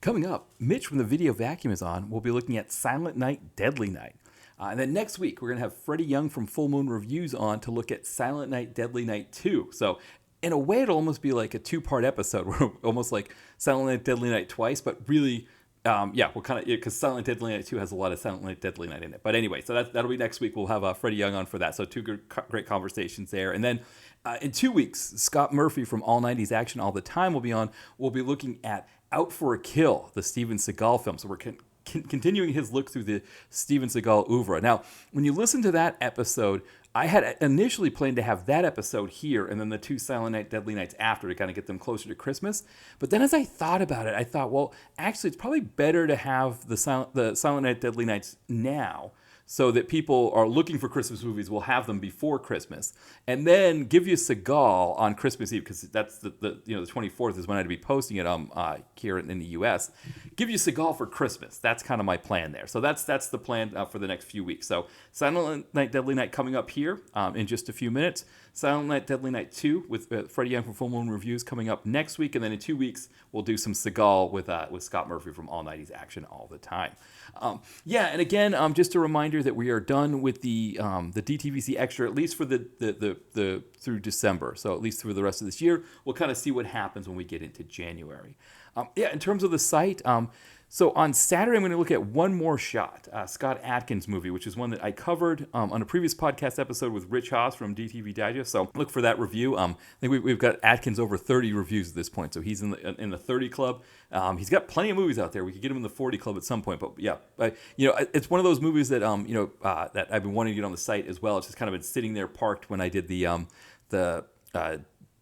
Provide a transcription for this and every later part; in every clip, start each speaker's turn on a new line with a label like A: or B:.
A: Coming up, Mitch from the Video Vacuum is on. We'll be looking at Silent Night, Deadly Night. And then next week, we're going to have Freddie Young from Full Moon Reviews on to look at Silent Night, Deadly Night 2. So in a way, it'll almost be like a two-part episode. We're almost like Silent Night, Deadly Night twice, but really, we'll kind of, because Silent Night, Deadly Night 2 has a lot of Silent Night, Deadly Night in it. But anyway, so that'll be next week. We'll have Freddie Young on for that. So two great conversations there. And then in 2 weeks, Scott Murphy from All 90s Action All the Time will be on. We'll be looking at Out for a Kill, the Steven Seagal film. So we're continuing his look through the Steven Seagal oeuvre. Now, when you listen to that episode, I had initially planned to have that episode here and then the two Silent Night, Deadly Nights after to kind of get them closer to Christmas. But then as I thought about it, I thought, well, actually, it's probably better to have the Silent Night, Deadly Nights now, so that people are looking for Christmas movies will have them before Christmas, and then give you Seagal on Christmas Eve, because that's the 24th is when I'd be posting it here in the U.S. Give you Seagal for Christmas. That's kind of my plan there. So that's the plan for the next few weeks. So Silent Night, Deadly Night coming up here in just a few minutes. Silent Night, Deadly Night 2 with Freddie Young from Full Moon Reviews coming up next week, and then in 2 weeks we'll do some Seagal with Scott Murphy from All 90s Action All the Time. And again, just a reminder that we are done with the DTVC Extra, at least for the through December. So at least through the rest of this year, we'll kind of see what happens when we get into January. In terms of the site, so on Saturday, I'm going to look at One More Shot, Scott Adkins movie, which is one that I covered on a previous podcast episode with Rich Haas from DTV Digest. So look for that review. I think we've got Adkins over 30 reviews at this point, so he's in the 30 club. He's got plenty of movies out there. We could get him in the 40 club at some point, but yeah, it's one of those movies that that I've been wanting to get on the site as well. It's just kind of been sitting there parked when I did the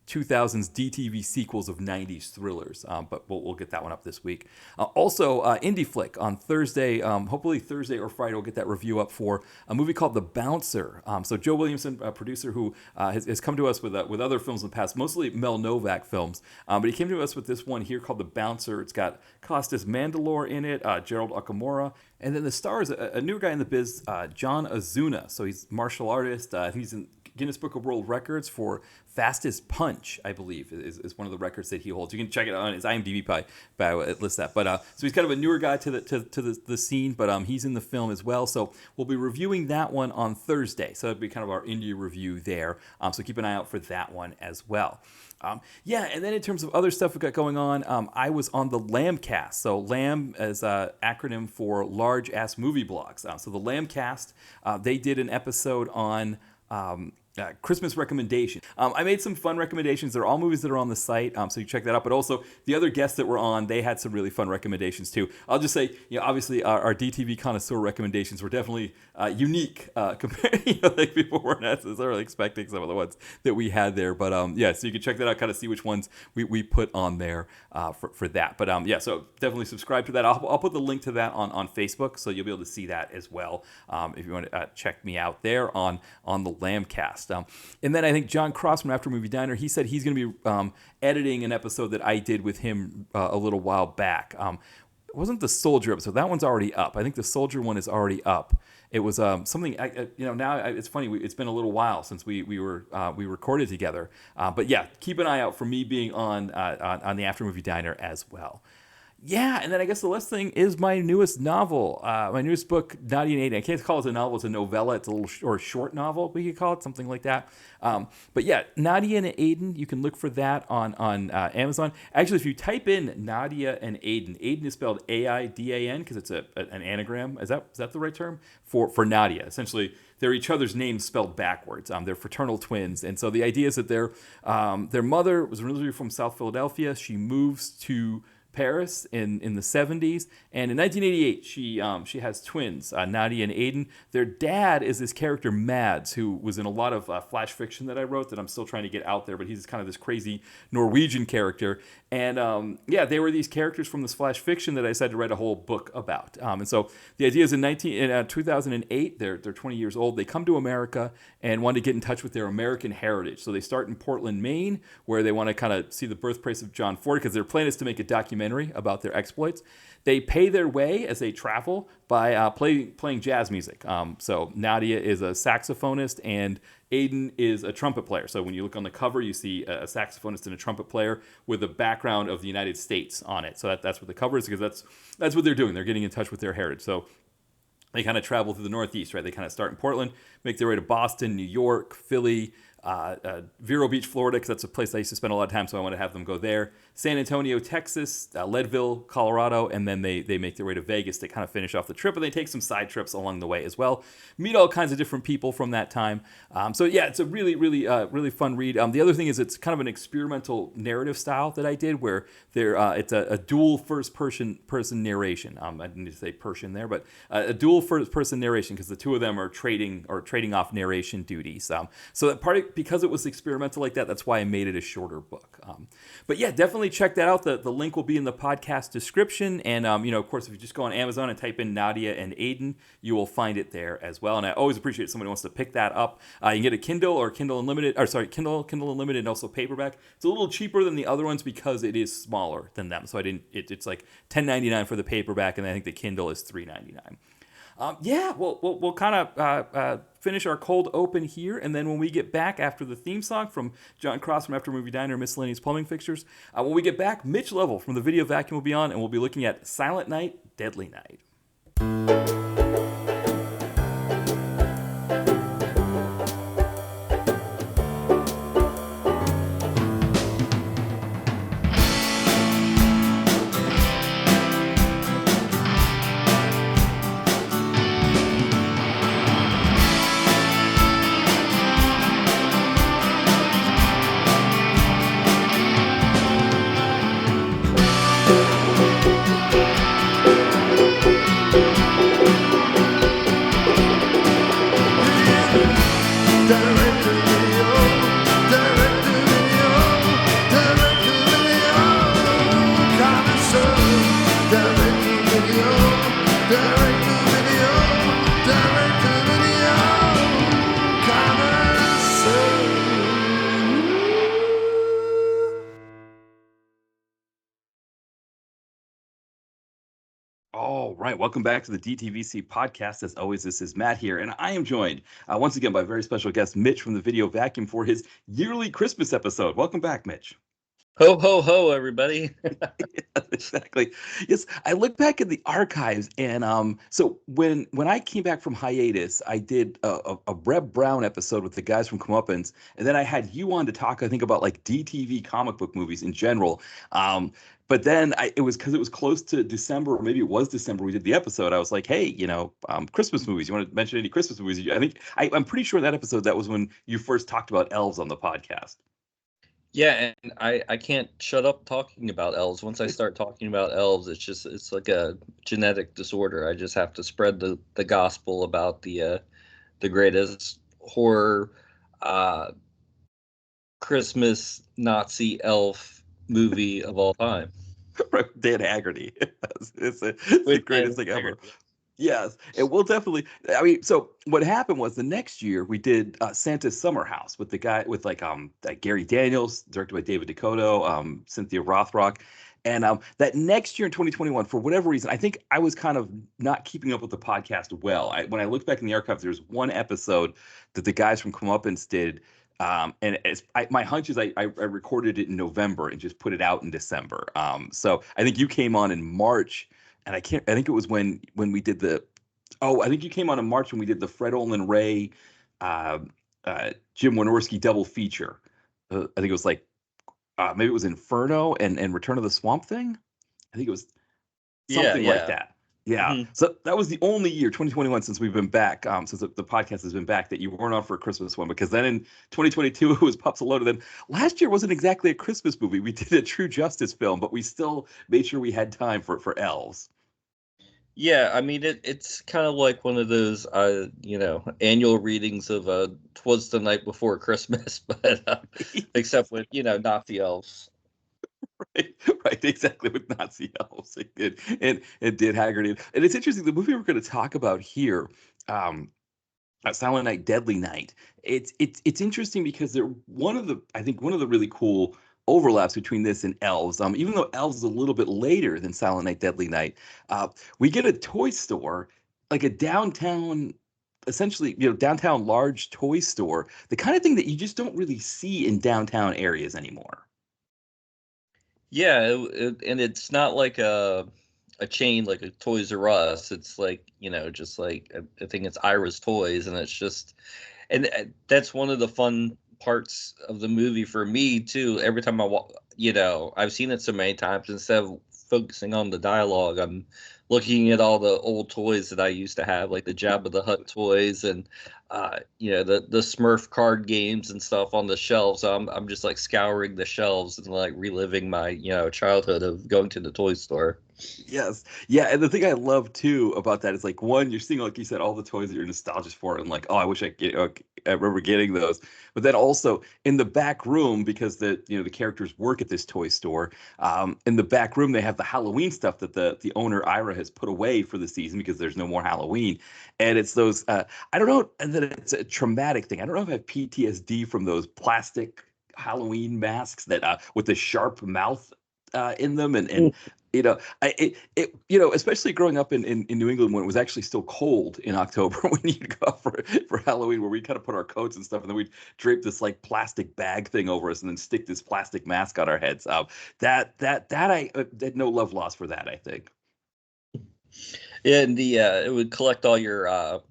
A: 2000s DTV sequels of 90s thrillers, but we'll get that one up this week. Also, Indie Flick on Thursday, hopefully Thursday or Friday, we'll get that review up for a movie called The Bouncer. So Joe Williamson, a producer who has come to us with other films in the past, mostly Mel Novak films, but he came to us with this one here called The Bouncer. It's got Costas Mandylor in it, Gerald Okamura, and then the star is a new guy in the biz, John Azuna. So he's a martial artist. He's in Guinness Book of World Records for fastest punch, I believe, is one of the records that he holds. You can check it out on his IMDb bio. It lists that. But so he's kind of a newer guy to the scene, but he's in the film as well. So we'll be reviewing that one on Thursday. So that'll be kind of our indie review there. So keep an eye out for that one as well. And then in terms of other stuff we've got going on, I was on the Lambcast. So LAM is an acronym for Large Ass Movie Blogs. So the Lambcast, they did an episode on Christmas recommendation. I made some fun recommendations. They're all movies that are on the site, so you check that out. But also, the other guests that were on, they had some really fun recommendations too. I'll just say, obviously, our DTV connoisseur recommendations were definitely unique compared. Like people weren't necessarily expecting some of the ones that we had there. But so you can check that out, kind of see which ones we put on there for that. But so definitely subscribe to that. I'll put the link to that on Facebook, so you'll be able to see that as well if you want to check me out there on the Lambcast. And then I think John Cross from After Movie Diner, he said he's going to be editing an episode that I did with him a little while back. It wasn't the Soldier episode. That one's already up. I think the Soldier one is already up. It was something, now it's funny. It's been a little while since we recorded together. But yeah, keep an eye out for me being on the After Movie Diner as well. Yeah, and then I guess the last thing is my newest novel, my newest book, Nadia and Aiden. I can't call it a novel; it's a novella. It's a little short novel, we could call it something like that. But yeah, Nadia and Aiden. You can look for that on Amazon. Actually, if you type in Nadia and Aiden, Aiden is spelled A-I-D-A-N because it's an anagram. Is that the right term for Nadia? Essentially, they're each other's names spelled backwards. They're fraternal twins, and so the idea is that their mother was originally from South Philadelphia. She moves to Paris in the 70s, and in 1988 she has twins, Nadia and Aiden. Their dad is this character Mads, who was in a lot of flash fiction that I wrote that I'm still trying to get out there, but he's kind of this crazy Norwegian character. And they were these characters from this flash fiction that I decided to write a whole book about. And so the idea is in 2008, they're 20 years old. They come to America and want to get in touch with their American heritage. So they start in Portland, Maine, where they want to kind of see the birthplace of John Ford, because their plan is to make a documentary about their exploits. They pay their way as they travel by playing jazz music. So Nadia is a saxophonist and Aiden is a trumpet player. So when you look on the cover, you see a saxophonist and a trumpet player with a background of the United States on it. So that's what the cover is, because that's what they're doing. They're getting in touch with their heritage. So they kind of travel through the Northeast, right? They kind of start in Portland, make their way to Boston, New York, Philly, Vero Beach, Florida, because that's a place I used to spend a lot of time, so I want to have them go there. San Antonio, Texas, Leadville, Colorado, and then they make their way to Vegas to kind of finish off the trip, and they take some side trips along the way as well. Meet all kinds of different people from that time. So yeah, it's a really, really, really fun read. The other thing is it's kind of an experimental narrative style that I did, where it's a dual first person narration. I didn't need to say Persian there, but a dual first person narration, because the two of them are trading off narration duties. So that because it was experimental like that, that's why I made it a shorter book. But yeah, definitely check that out. The link will be in the podcast description. And, of course, if you just go on Amazon and type in Nadia and Aiden, you will find it there as well. And I always appreciate somebody who wants to pick that up. You can get a Kindle or Kindle Unlimited, Kindle Unlimited, and also paperback. It's a little cheaper than the other ones because it is smaller than them. So it's like $10.99 for the paperback, and I think the Kindle is $3.99. We'll kind of finish our cold open here, and then when we get back after the theme song from John Cross from After Movie Diner, Miscellaneous Plumbing Fixtures, when we get back, Mitch Lovell from the Video Vacuum will be on, and we'll be looking at Silent Night, Deadly Night. All right, welcome back to the DTVC podcast. As always, this is Matt here, and I am joined once again by a very special guest, Mitch from the Video Vacuum, for his yearly Christmas episode. Welcome back, Mitch.
B: Ho, ho, ho, everybody.
A: Yes, exactly. Yes, I look back at the archives, and so when I came back from hiatus, I did a Reb Brown episode with the guys from Comeuppance, and then I had you on to talk, I think, about like DTV comic book movies in general. But then it was because it was close to December, or maybe it was December, we did the episode. I was like, hey, Christmas movies. You want to mention any Christmas movies? I think I'm pretty sure that episode, that was when you first talked about Elves on the podcast.
B: Yeah, and I can't shut up talking about Elves. Once I start talking about Elves, it's like a genetic disorder. I just have to spread the gospel about the greatest horror Christmas Nazi elf movie of all time.
A: Dan Haggerty. It's the greatest thing ever. Yes, it will definitely. I mean, so what happened was the next year we did Santa's Summer House with the guy with like Gary Daniels, directed by David Dakota, Cynthia Rothrock, and that next year in 2021, for whatever reason, I think I was kind of not keeping up with the podcast well. When I looked back in the archives, there's one episode that the guys from Comeuppance did. And my hunch is I recorded it in November and just put it out in December. So I think you came on in March. And I think it was when we did I think you came on in March when we did the Fred Olin Ray, Jim Wynorski double feature. I think it was like, maybe it was Inferno and Return of the Swamp Thing. I think it was something like that. Yeah. Mm-hmm. So that was the only year, 2021, since we've been back, since the podcast has been back, that you weren't on for a Christmas one, because then in 2022, it was Pups Loaded. Then last year wasn't exactly a Christmas movie. We did a True Justice film, but we still made sure we had time for Elves.
B: Yeah, I mean, it's kind of like one of those, annual readings of "Twas the Night Before Christmas," but except with, Nazi elves.
A: Right, exactly, with Nazi elves. And did Haggerty. And it's interesting, the movie we're going to talk about here, Silent Night, Deadly Night. It's interesting because I think one of the really cool overlaps between this and Elves. Even though Elves is a little bit later than Silent Night, Deadly Night, we get a toy store, like a downtown essentially, downtown large toy store, the kind of thing that you just don't really see in downtown areas anymore.
B: Yeah, and it's not like a chain like a Toys R Us. It's like, just like I think it's Ira's Toys, and it's just, and that's one of the fun parts of the movie for me too. Every time I've seen it so many times. Instead of focusing on the dialogue, I'm looking at all the old toys that I used to have, like the Jabba the Hutt toys, and the Smurf card games and stuff on the shelves. So I'm just like scouring the shelves and like reliving my childhood of going to the toy store.
A: Yes. Yeah. And the thing I love too about that is like one, you're seeing, like you said, all the toys that you're nostalgic for and like, oh, I wish I remember getting those. But then also in the back room, because the characters work at this toy store, in the back room they have the Halloween stuff that the owner Ira has put away for the season because there's no more Halloween. And it's those I don't know that it's a traumatic thing. I don't know if I have PTSD from those plastic Halloween masks that with the sharp mouth in them and especially growing up in New England when it was actually still cold in October when you'd go out for Halloween, where we kind of put our coats and stuff, and then we'd drape this like plastic bag thing over us, and then stick this plastic mask on our heads. That I had no love lost for that. I think.
B: Yeah, and the it would collect all your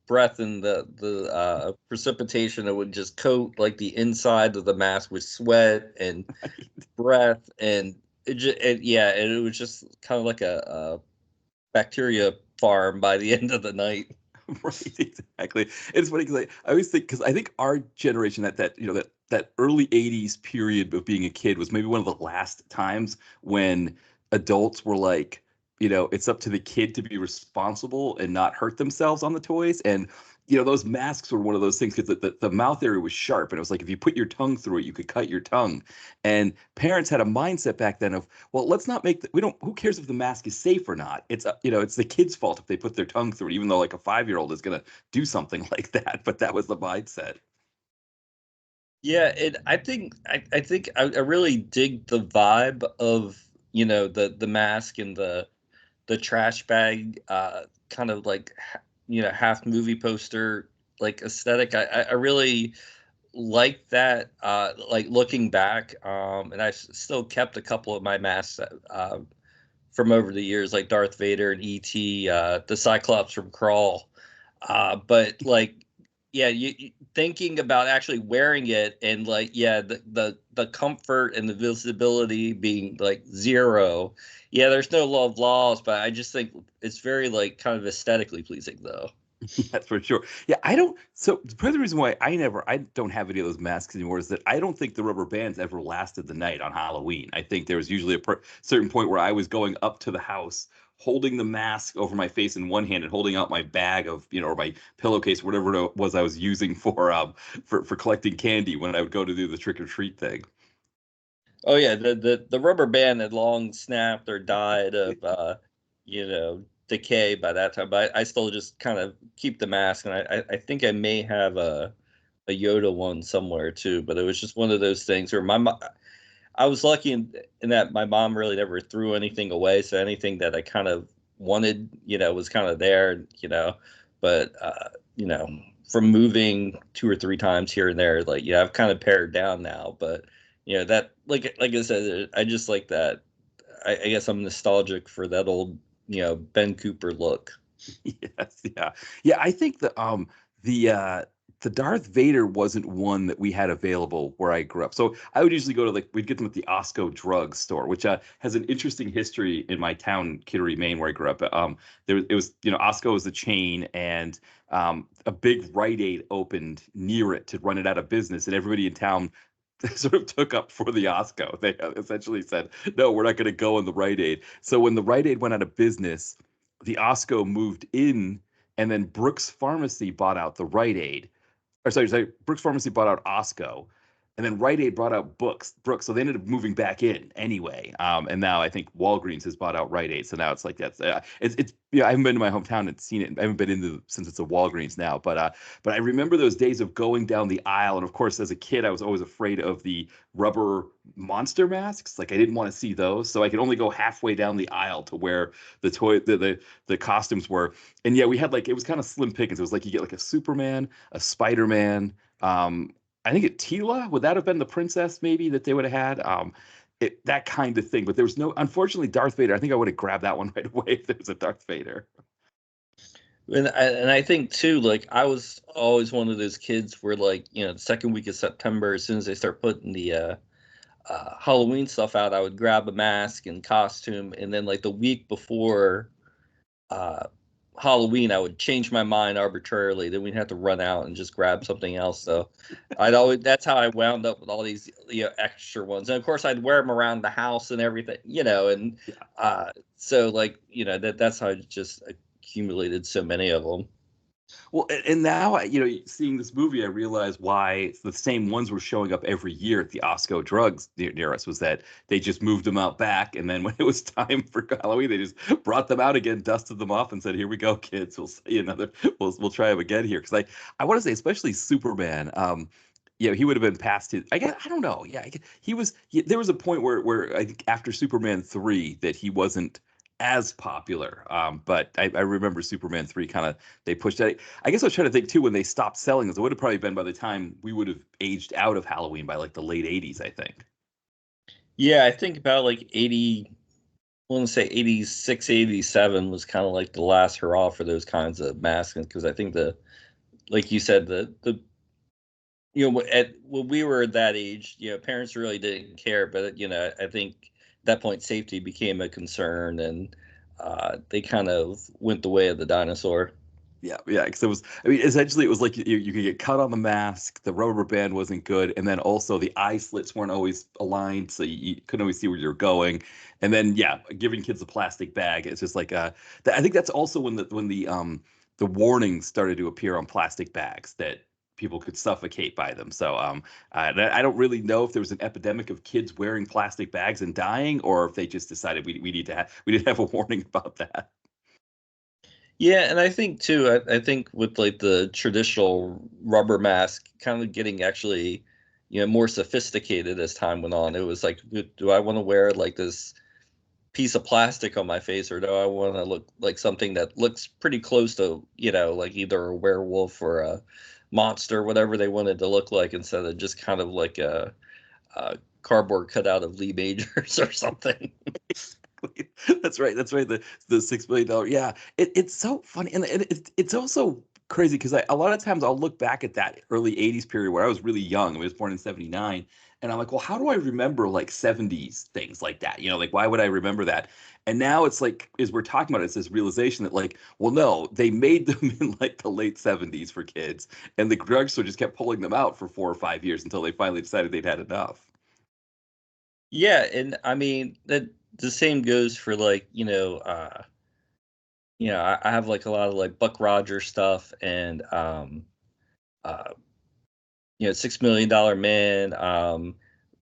B: breath, and the precipitation. It would just coat like the inside of the mask with sweat and breath, and it was just kind of like a bacteria farm by the end of the night.
A: Right, exactly. It's funny because I always think because I think our generation that early '80s period of being a kid was maybe one of the last times when adults were like, it's up to the kid to be responsible and not hurt themselves on the toys. And those masks were one of those things because the mouth area was sharp, and it was like if you put your tongue through it, you could cut your tongue. And parents had a mindset back then of, well, let's not make we don't who cares if the mask is safe or not. It's the kid's fault if they put their tongue through it, even though like a 5-year-old is gonna do something like that. But that was the mindset.
B: Yeah, and I think I really dig the vibe of the mask and the trash bag, kind of like half movie poster like aesthetic. I really like that. Like looking back, and still kept a couple of my masks from over the years, like Darth Vader and ET, the Cyclops from Crawl. But like, yeah, thinking about actually wearing it, and like, yeah, the comfort and the visibility being like zero. Yeah, there's no love lost, but I just think it's very like kind of aesthetically pleasing though.
A: That's for sure. Yeah, I don't. So part of the reason why I don't have any of those masks anymore is that I don't think the rubber bands ever lasted the night on Halloween. I think there was usually a certain point where I was going up to the house, holding the mask over my face in one hand and holding out my bag of, or my pillowcase, whatever it was I was using for collecting candy when I would go to do the trick or treat thing.
B: Oh yeah, the rubber band had long snapped or died of decay by that time. But I still just kind of keep the mask, and I think I may have a Yoda one somewhere too. But it was just one of those things where I was lucky in that my mom really never threw anything away, so anything that I kind of wanted, was kind of there, But from moving 2 or 3 times here and there, like I've kind of pared down now. But that like I said, I just like that. I guess I'm nostalgic for that old Ben Cooper look.
A: Yes, yeah. Yeah, I think the uh the Darth Vader wasn't one that we had available where I grew up. So I would usually go to we'd get them at the Osco drug store, which has an interesting history in my town, Kittery, Maine, where I grew up. It was, Osco was the chain, and a big Rite Aid opened near it to run it out of business, and everybody in town sort of took up for the Osco. They essentially said, no, we're not going to go in the Rite Aid. So when the Rite Aid went out of business, the Osco moved in, and then Brooks Pharmacy bought out the Rite Aid. Or sorry, Brooks Pharmacy bought out Osco. and then Rite Aid brought out Brooks, so they ended up moving back in anyway. And now I think Walgreens has bought out Rite Aid, so now it's like that's it's yeah. I haven't been to my hometown and seen it. I haven't been into since it's a Walgreens now, but I remember those days of going down the aisle, and of course, as a kid, I was always afraid of the rubber monster masks. Like I didn't want to see those, so I could only go halfway down the aisle to where the costumes were. And yeah, we had like it was kind of slim pickings. It was like you get like a Superman, a Spider-Man. Um, I think Tila, would that have been the princess maybe that they would have had? That kind of thing. But there was no, unfortunately, Darth Vader. I think I would have grabbed that one right away if there was a Darth Vader.
B: And I think too, like I was always one of those kids where like, the second week of September, as soon as they start putting the Halloween stuff out, I would grab a mask and costume, and then like the week before uh, Halloween, I would change my mind arbitrarily. Then we'd have to run out and just grab something else. So that's how I wound up with all these extra ones, and of course I'd wear them around the house and everything, and
A: Yeah.
B: so like that's how I just accumulated so many of them.
A: Well, and now, seeing this movie, I realize why the same ones were showing up every year at the Osco Drugs near us was that they just moved them out back. And then when it was time for Halloween, they just brought them out again, dusted them off, and said, "Here we go, kids. We'll see another, we'll try them again here." Because I want to say, especially Superman, he would have been past his. I don't know. Yeah, there was a point where I think after Superman 3 that he wasn't as popular. But I remember Superman 3 kind of they pushed that. I guess I was trying to think too when they stopped selling this. It would have probably been by the time we would have aged out of Halloween by like the late 80s, I think.
B: Yeah, I think about like 80, I want to say 86, 87 was kind of like the last hurrah for those kinds of masks, because I think like you said, the when we were that age, parents really didn't care, but I think at that point safety became a concern, and they kind of went the way of the dinosaur.
A: Yeah, yeah. Because it was, I mean, essentially, it was like you could get cut on the mask, the rubber band wasn't good, and then also the eye slits weren't always aligned, so you couldn't always see where you were going. And then, yeah, giving kids a plastic bag, it's just like I think that's also when the warnings started to appear on plastic bags that people could suffocate by them. So I don't really know if there was an epidemic of kids wearing plastic bags and dying, or if they just decided we need to have a warning about that.
B: Yeah, and I think too, I think with like the traditional rubber mask kind of getting actually, more sophisticated as time went on. It was like, do I want to wear like this piece of plastic on my face, or do I want to look like something that looks pretty close to, like either a werewolf or a monster, whatever they wanted to look like, instead of just kind of like a cardboard cutout of Lee Majors or something.
A: That's right. That's right. The $6 million. Yeah, it's so funny, and it's also crazy because a lot of times I'll look back at that early '80s period where I was really young. I was born in '79, and I'm like, well, how do I remember like '70s things like that? Like why would I remember that? And now it's like, as we're talking about it, it's this realization that like, well, no, they made them in like the late '70s for kids, and the drugstore just kept pulling them out for 4 or 5 years until they finally decided they'd had enough.
B: Yeah, and I mean that the same goes for like, I have like a lot of like Buck Rogers stuff, and uh $6 Million Man,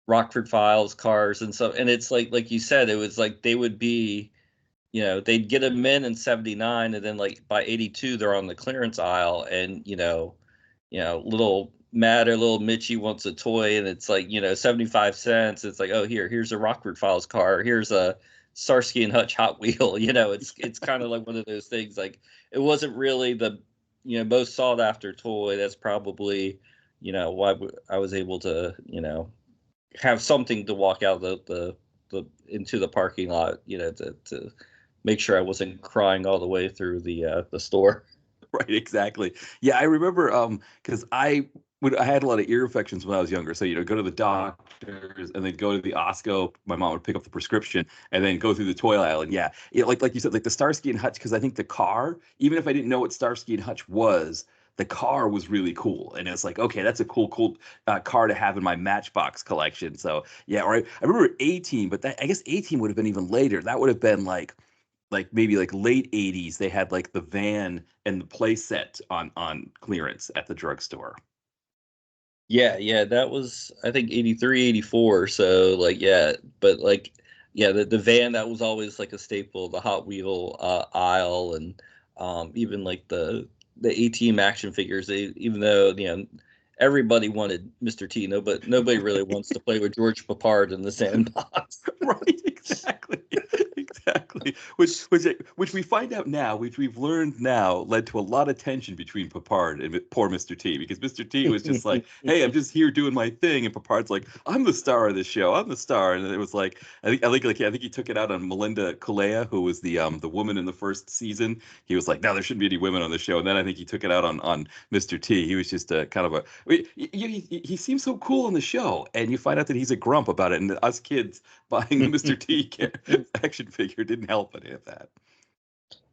B: Rockford Files, Cars, and so, and it's like you said, it was like they would be, they'd get them in '79, and then like by '82 they're on the clearance aisle, and little Matt or little Mitchy wants a toy, and it's like 75 cents. It's like, oh, here's a Rockford Files car, here's a Starsky and Hutch Hot Wheel. It's kind of like one of those things. Like it wasn't really the most sought after toy. That's probably why I was able to have something to walk out the into the parking lot, to make sure I wasn't crying all the way through the store.
A: Right, exactly. Yeah, I remember because I had a lot of ear infections when I was younger. So, go to the doctors and then go to the Osco. My mom would pick up the prescription and then go through the toy aisle. And yeah, like you said, like the Starsky and Hutch, because I think the car, even if I didn't know what Starsky and Hutch was, the car was really cool. And it's like, okay, that's a cool car to have in my Matchbox collection. So yeah, or I remember A-Team, but I guess A-Team would have been even later. That would have been like maybe like late '80s. They had like the van and the play set on clearance at the drugstore.
B: Yeah, that was I think 83, 84. So like yeah, but like yeah, the van that was always like a staple, the Hot Wheel aisle, and even like the A-Team action figures. They, even though everybody wanted Mr. T, nobody really wants to play with George Papard in the sandbox.
A: Right, exactly, exactly. Which we find out now, which we've learned now, led to a lot of tension between Papard and poor Mr. T, because Mr. T was just like, "Hey, I'm just here doing my thing," and Papard's like, "I'm the star of this show. I'm the star." And it was like, I think he took it out on Melinda Kulea, who was the woman in the first season. He was like, "No, there shouldn't be any women on the show." And then I think he took it out on Mr. T. He was just a kind of a he seems so cool on the show, and you find out that he's a grump about it, and us kids buying the Mr. T action figure didn't help any of that.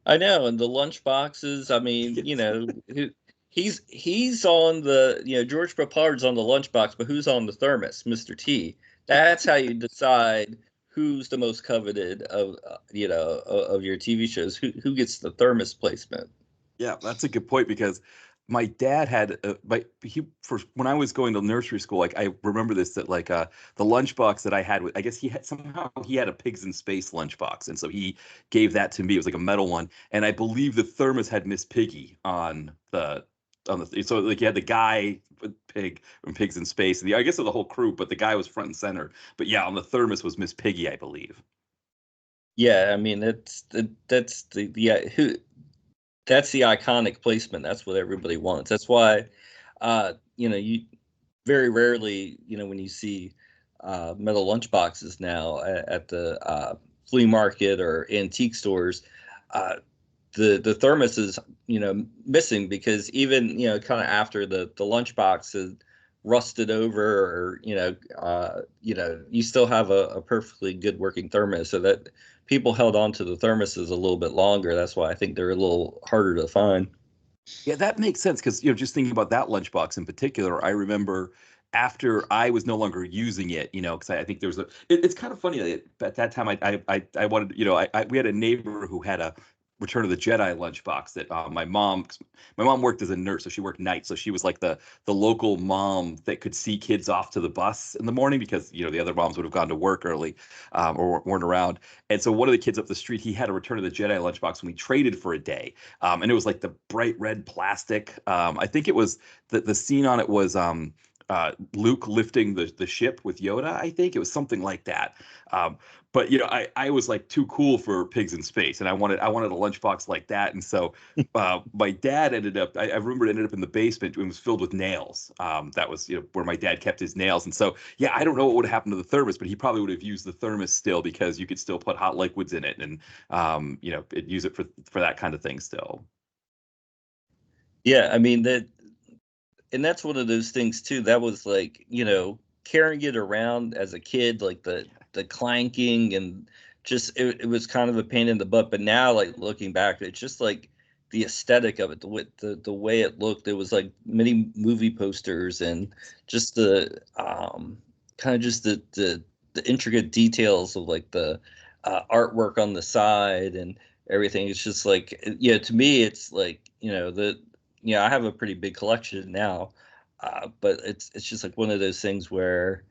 B: I know, and the lunch boxes. I mean,
A: Yes.
B: he's on the George Papard's on the lunchbox, but who's on the thermos? Mr. T. That's how you decide who's the most coveted of of your TV shows. Who gets the thermos placement?
A: Yeah, that's a good point because my dad had my he for when I was going to nursery school, like I remember this that like the lunchbox that I had with I guess he had somehow he had a pigs in space lunchbox, and so he gave that to me. It was like a metal one, and I believe the thermos had Miss Piggy on the so like you had the guy with pig from Pigs in Space, and I guess of the whole crew, but the guy was front and center. But yeah, on the thermos was Miss Piggy, I believe.
B: Yeah, I mean that's the yeah who that's the iconic placement. That's what everybody wants. That's why you very rarely, when you see metal lunchboxes now at the flea market or antique stores, uh, the thermos is missing, because even kind of after the lunchbox is rusted over, or you still have a perfectly good working thermos, so that people held on to the thermoses a little bit longer. That's why I think they're a little harder to find.
A: Yeah, that makes sense because just thinking about that lunchbox in particular, I remember after I was no longer using it, because I think there was it's kind of funny that at that time I wanted, we had a neighbor who had a Return of the Jedi lunchbox that my mom worked as a nurse, so she worked nights, so she was like the local mom that could see kids off to the bus in the morning because the other moms would have gone to work early, or weren't around, and so one of the kids up the street, he had a Return of the Jedi lunchbox, and we traded for a day, and it was like the bright red plastic. I think it was the scene on it was Luke lifting the ship with Yoda. I think it was something like that. But I was like too cool for Pigs in Space, and I wanted a lunchbox like that. And so my dad ended up. I remember it ended up in the basement. It was filled with nails. That was where my dad kept his nails. And so yeah, I don't know what would have happened to the thermos, but he probably would have used the thermos still because you could still put hot liquids in it, and use it for that kind of thing still.
B: Yeah, I mean that, and that's one of those things too. That was like, carrying it around as a kid, like the clanking, and just it was kind of a pain in the butt. But now, like looking back, it's just like the aesthetic of it, the way it looked. It was like many movie posters, and just the kind of just the intricate details of like the artwork on the side and everything. It's just like, yeah, to me, it's like, I have a pretty big collection now, but it's just like one of those things where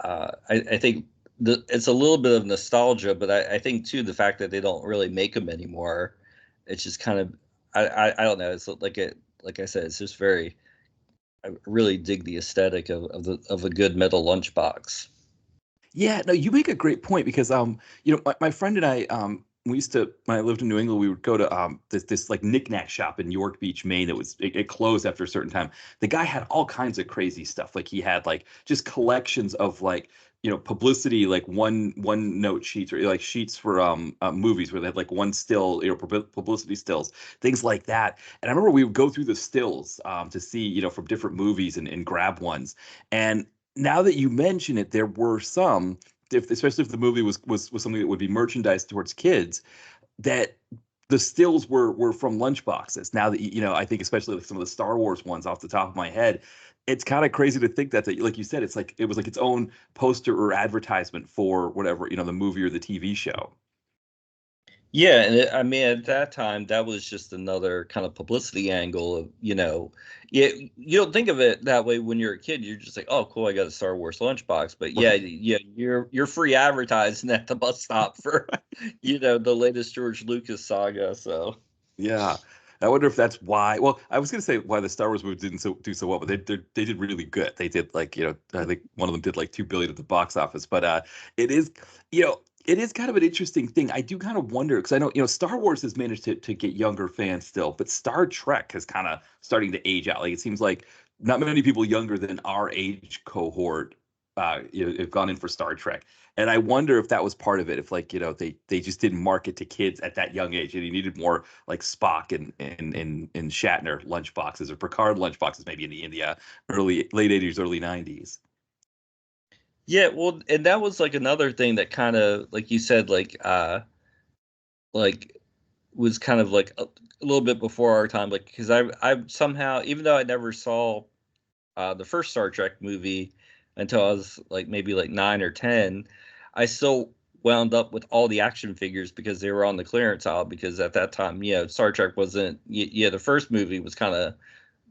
B: I think it's a little bit of nostalgia, but I think too the fact that they don't really make them anymore, it's just kind of I don't know. It's like I said, it's just very. I really dig the aesthetic of a good metal lunchbox.
A: Yeah, no, you make a great point because my friend and I we used to when I lived in New England, we would go to this like knickknack shop in York Beach, Maine. It closed after a certain time. The guy had all kinds of crazy stuff. Like he had like just collections of like publicity, like one note sheets, or like sheets for movies where they had like one still, publicity stills, things like that. And I remember we would go through the stills to see from different movies, and grab ones. And now that you mention it, there were some, especially if the movie was something that would be merchandised towards kids, that the stills were from lunchboxes. Now that I think especially like some of the Star Wars ones off the top of my head, it's kind of crazy to think that like you said, it's like it was like its own poster or advertisement for whatever the movie or the TV show.
B: Yeah, and I mean, at that time, that was just another kind of publicity angle of, yeah, you don't think of it that way when you're a kid. You're just like, oh, cool, I got a Star Wars lunchbox. But yeah, yeah, you're free advertising at the bus stop for, the latest George Lucas saga. So
A: Yeah. I wonder if that's why. Well, I was going to say why the Star Wars movies didn't do so well, but they did really good. They did like, I think one of them did like 2 billion at the box office. But it is, it is kind of an interesting thing. I do kind of wonder because I know, Star Wars has managed to get younger fans still, but Star Trek is kind of starting to age out. Like it seems like not many people younger than our age cohort have gone in for Star Trek. And I wonder if that was part of it. If like, they just didn't market to kids at that young age and you needed more like Spock and Shatner lunchboxes or Picard lunchboxes, maybe in the early late '80s, early '90s.
B: yeah, well, and that was like another thing that kind of, like you said, like was kind of like a little bit before our time, like because I somehow, even though I never saw the first Star Trek movie until I was like maybe like 9 or 10, I still wound up with all the action figures because they were on the clearance aisle. Because at that time, Star Trek wasn't. Yeah, the first movie was kind of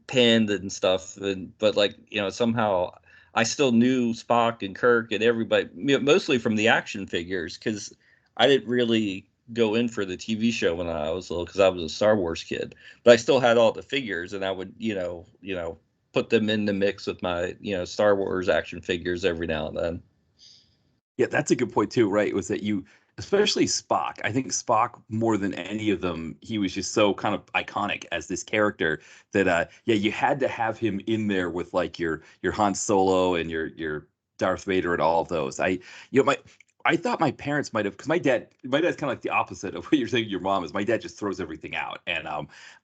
B: panned and stuff, and but like somehow I still knew Spock and Kirk and everybody, mostly from the action figures because I didn't really go in for the TV show when I was little because I was a Star Wars kid, but I still had all the figures and I would put them in the mix with my Star Wars action figures every now and then.
A: Yeah, that's a good point too, right? Was that you, especially Spock? I think Spock more than any of them, he was just so kind of iconic as this character that yeah, you had to have him in there with like your Han Solo and your Darth Vader and all of those. I thought my parents might have because my dad's kind of like the opposite of what you're saying your mom is. My dad just throws everything out. And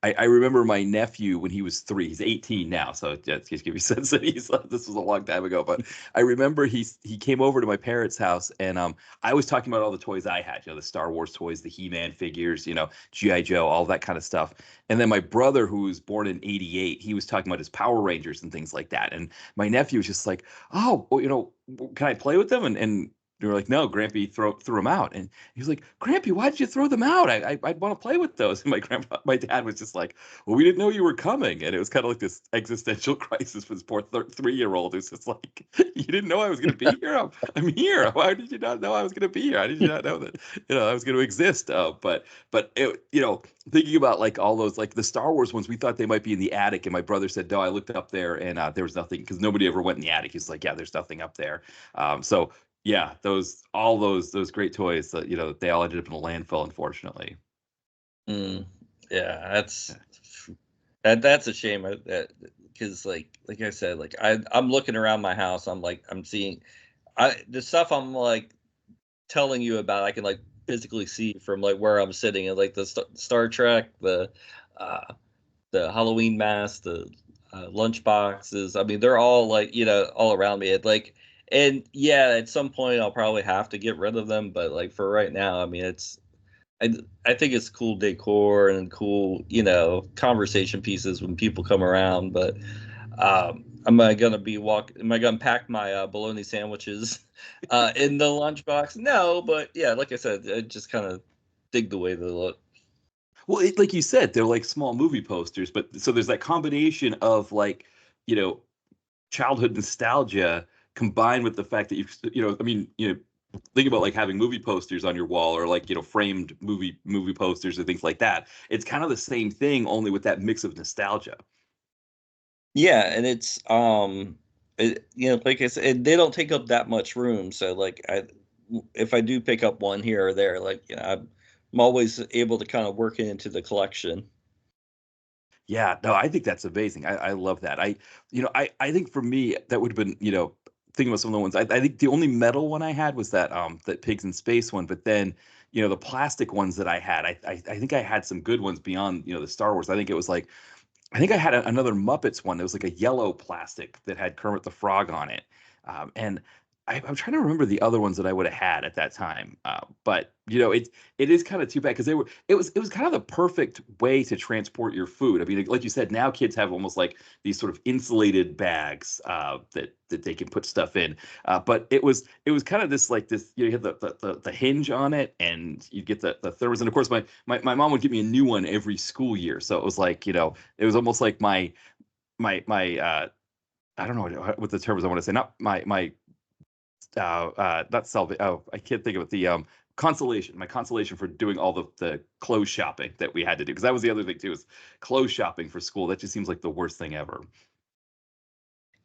A: I remember my nephew when he was 3, he's 18 now, so just give you a sense that this was a long time ago, but I remember he came over to my parents' house and I was talking about all the toys I had, the Star Wars toys, the He-Man figures, GI Joe, all that kind of stuff. And then my brother, who was born in '88, he was talking about his Power Rangers and things like that. And my nephew was just like, "Oh, well, can I play with them?" And they were like, "No, Grampy threw them out." And he was like, "Grampy, why did you throw them out? I'd want to play with those." And my dad was just like, "Well, we didn't know you were coming." And it was kind of like this existential crisis for this poor 3-year-old who's just like, "You didn't know I was going to be here? I'm here. Why did you not know I was going to be here? How did you not know that, I was going to exist?" But thinking about like all those, like the Star Wars ones, we thought they might be in the attic. And my brother said, "No, I looked up there and there was nothing because nobody ever went in the attic." He's like, "Yeah, there's nothing up there." So yeah, all those great toys that they all ended up in a landfill, unfortunately.
B: Mm, yeah, that's a shame. That because like I said, like I'm looking around my house, I'm seeing the stuff I'm like telling you about. I can like physically see from like where I'm sitting, and like the Star Trek, uh, the Halloween mask, the lunch boxes. I mean, they're all like all around me. And yeah, at some point I'll probably have to get rid of them, but like for right now, I mean, I think it's cool decor and cool conversation pieces when people come around. But am I gonna pack my bologna sandwiches in the lunchbox? No, but yeah, like I said, I just kind of dig the way they look.
A: Well, like you said, they're like small movie posters, but so there's that combination of like, you know, childhood nostalgia combined with the fact that I mean, think about like having movie posters on your wall or like, framed movie posters and things like that. It's kind of the same thing, only with that mix of nostalgia.
B: Yeah, and like I said, they don't take up that much room. So like if I do pick up one here or there, like I'm always able to kind of work it into the collection.
A: Yeah, no, I think that's amazing. I love that. I think for me that would have been, thinking about some of the ones. I think the only metal one I had was that pigs in space one. But then, the plastic ones that I had, I think I had some good ones beyond, the Star Wars. I think it was like I think I had another Muppets one. It was like a yellow plastic that had Kermit the Frog on it. And I'm trying to remember the other ones that I would have had at that time. But it is kind of too bad because it was kind of the perfect way to transport your food. I mean, like you said, now kids have almost like these sort of insulated bags that they can put stuff in. But it was kind of this you had the hinge on it, and you get the thermos. And of course, my mom would give me a new one every school year, so it was like it was almost like my I don't know what the term is I want to say. Not my not salvation. Oh, I can't think of it. The consolation. My consolation for doing all the clothes shopping that we had to do, because that was the other thing too, is clothes shopping for school. That just seems like the worst thing ever.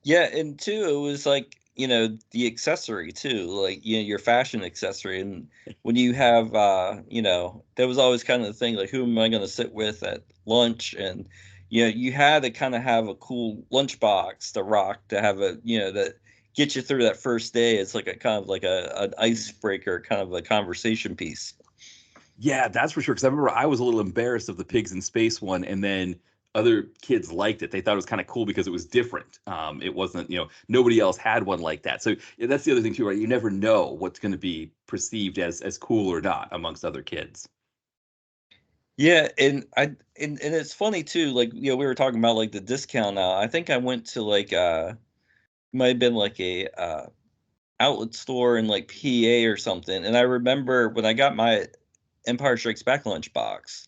B: Yeah, and two, it was like, the accessory too, like, your fashion accessory. And when you have, there was always kind of the thing, like, who am I going to sit with at lunch? And, you had to kind of have a cool lunchbox to rock, to have that get you through that first day. It's like a kind of like an icebreaker, kind of a conversation piece.
A: Yeah, that's for sure. Because I remember I was a little embarrassed of the pigs in space one, and then other kids liked it. They thought it was kind of cool because it was different. It wasn't, nobody else had one like that. So yeah, that's the other thing too, right? You never know what's going to be perceived as cool or not amongst other kids.
B: Yeah, and it's funny too, like, we were talking about like the discount now. I think I went to like might have been like a outlet store in like PA or something. And I remember when I got my Empire Strikes Back lunchbox,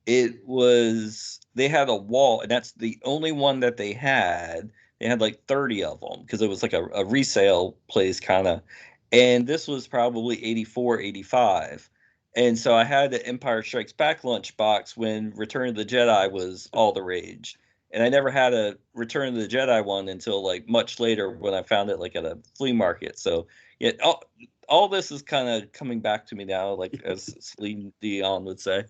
B: they had a wall, and that's the only one that they had. They had like 30 of them because it was like a resale place kind of. And this was probably 84, 85. And so I had the Empire Strikes Back lunchbox when Return of the Jedi was all the rage. And I never had a Return of the Jedi one until like much later when I found it like at a flea market. So yeah, all this is kind of coming back to me now, like as Celine Dion would say.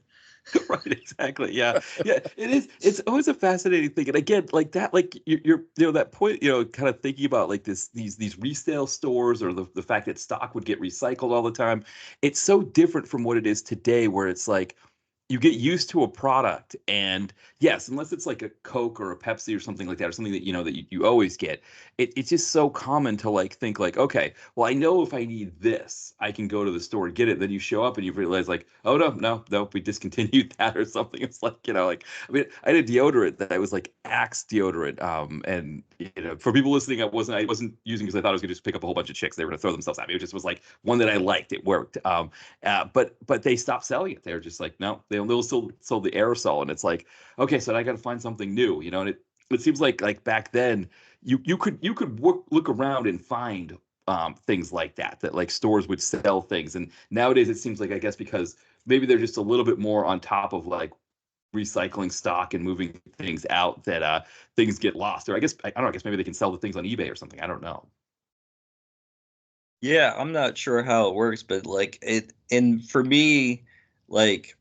A: Right, exactly. Yeah. Yeah, it is. It's always a fascinating thing. And again, like that, like you're that point, kind of thinking about like these resale stores, or the fact that stock would get recycled all the time. It's so different from what it is today, where it's like you get used to a product, and yes, unless it's like a Coke or a Pepsi or something like that, or something that you always get, it's just so common to like think like, okay, well, I know if I need this, I can go to the store and get it. Then you show up and you realize like, oh no, no, no, we discontinued that or something. It's like, like, I mean, I had a deodorant that I was like Axe deodorant. And for people listening, I wasn't using because I thought I was gonna just pick up a whole bunch of chicks. They were gonna throw themselves at me. It just was like one that I liked. It worked. But they stopped selling it. They were just like, no, they'll still sell the aerosol, and it's like, okay, so I got to find something new, and it seems like back then you could look around and find things like that like stores would sell things, and nowadays it seems like, I guess, because maybe they're just a little bit more on top of like recycling stock and moving things out, that things get lost. Or I don't know, I guess maybe they can sell the things on eBay or something. I don't know.
B: Yeah, I'm not sure how it works, but like and for me, like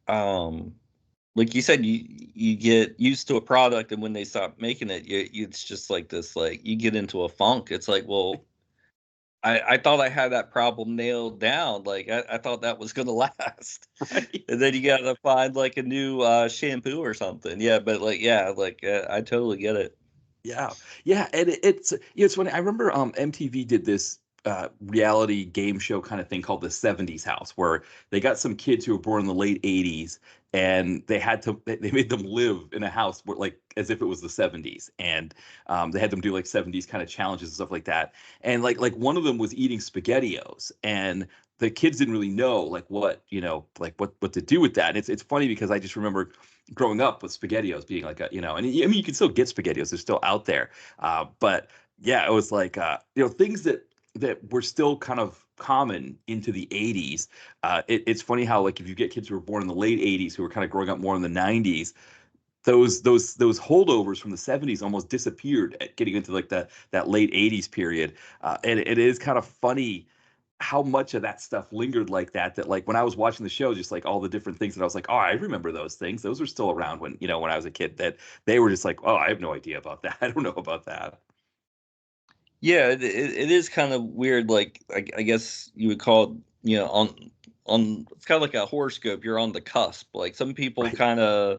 B: like you said, you get used to a product, and when they stop making it, it's just like this, like you get into a funk. It's like, well, I thought I had that problem nailed down. Like I thought that was gonna last.
A: Right.
B: And then you gotta find like a new shampoo or something. Yeah, but like yeah, like I totally get it.
A: Yeah, yeah, and it's funny. I remember MTV did this reality game show kind of thing called the '70s House, where they got some kids who were born in the late '80s, and they made them live in a house where, like, as if it was the '70s, and they had them do like '70s kind of challenges and stuff like that. And like one of them was eating SpaghettiOs, and the kids didn't really know like what to do with that. And it's funny because I just remember growing up with SpaghettiOs being like and I mean, you can still get SpaghettiOs; they're still out there. But yeah, it was like things that were still kind of common into the '80s. It's funny how, like, if you get kids who were born in the late '80s who were kind of growing up more in the '90s, those holdovers from the '70s almost disappeared at getting into like that late '80s period. And it is kind of funny how much of that stuff lingered like that like when I was watching the show, just like all the different things that I was like, oh, I remember those things. Those were still around when I was a kid, that they were just like, oh, I have no idea about that. I don't know about that.
B: Yeah, it is kind of weird. Like I guess you would call it, on it's kind of like a horoscope. You're on the cusp. Like some people
A: Right.
B: kind of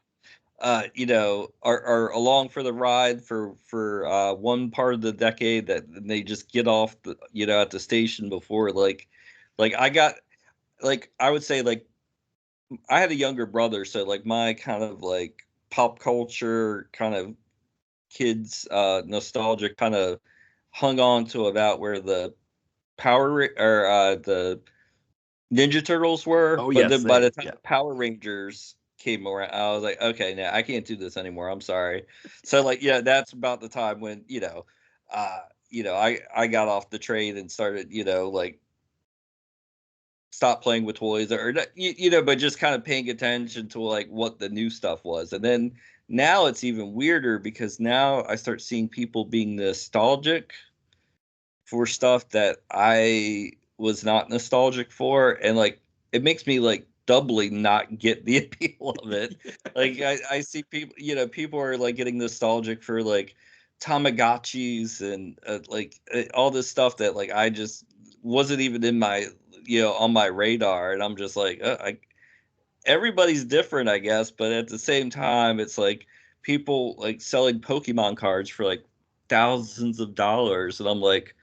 B: are along for the ride for one part of the decade that they just get off the at the station before like I got like I would say like I had a younger brother, so like my kind of like pop culture kind of kids nostalgia kind of hung on to about where the the Ninja Turtles were,
A: Oh
B: but
A: yeah,
B: then by
A: same.
B: the time
A: Yeah.
B: the Power Rangers came around, I was like, okay, now I can't do this anymore. I'm sorry. So like, yeah, that's about the time when uh, I got off the train and started, like stop playing with toys or but just kind of paying attention to like what the new stuff was, and then now it's even weirder because now I start seeing people being nostalgic for stuff that I was not nostalgic for, and like it makes me like doubly not get the appeal of it. Like I see people, people are like getting nostalgic for like Tamagotchis and all this stuff that like I just wasn't even in my on my radar, and I'm just like everybody's different, I guess, but at the same time, it's like people like selling Pokemon cards for like thousands of dollars, and I'm like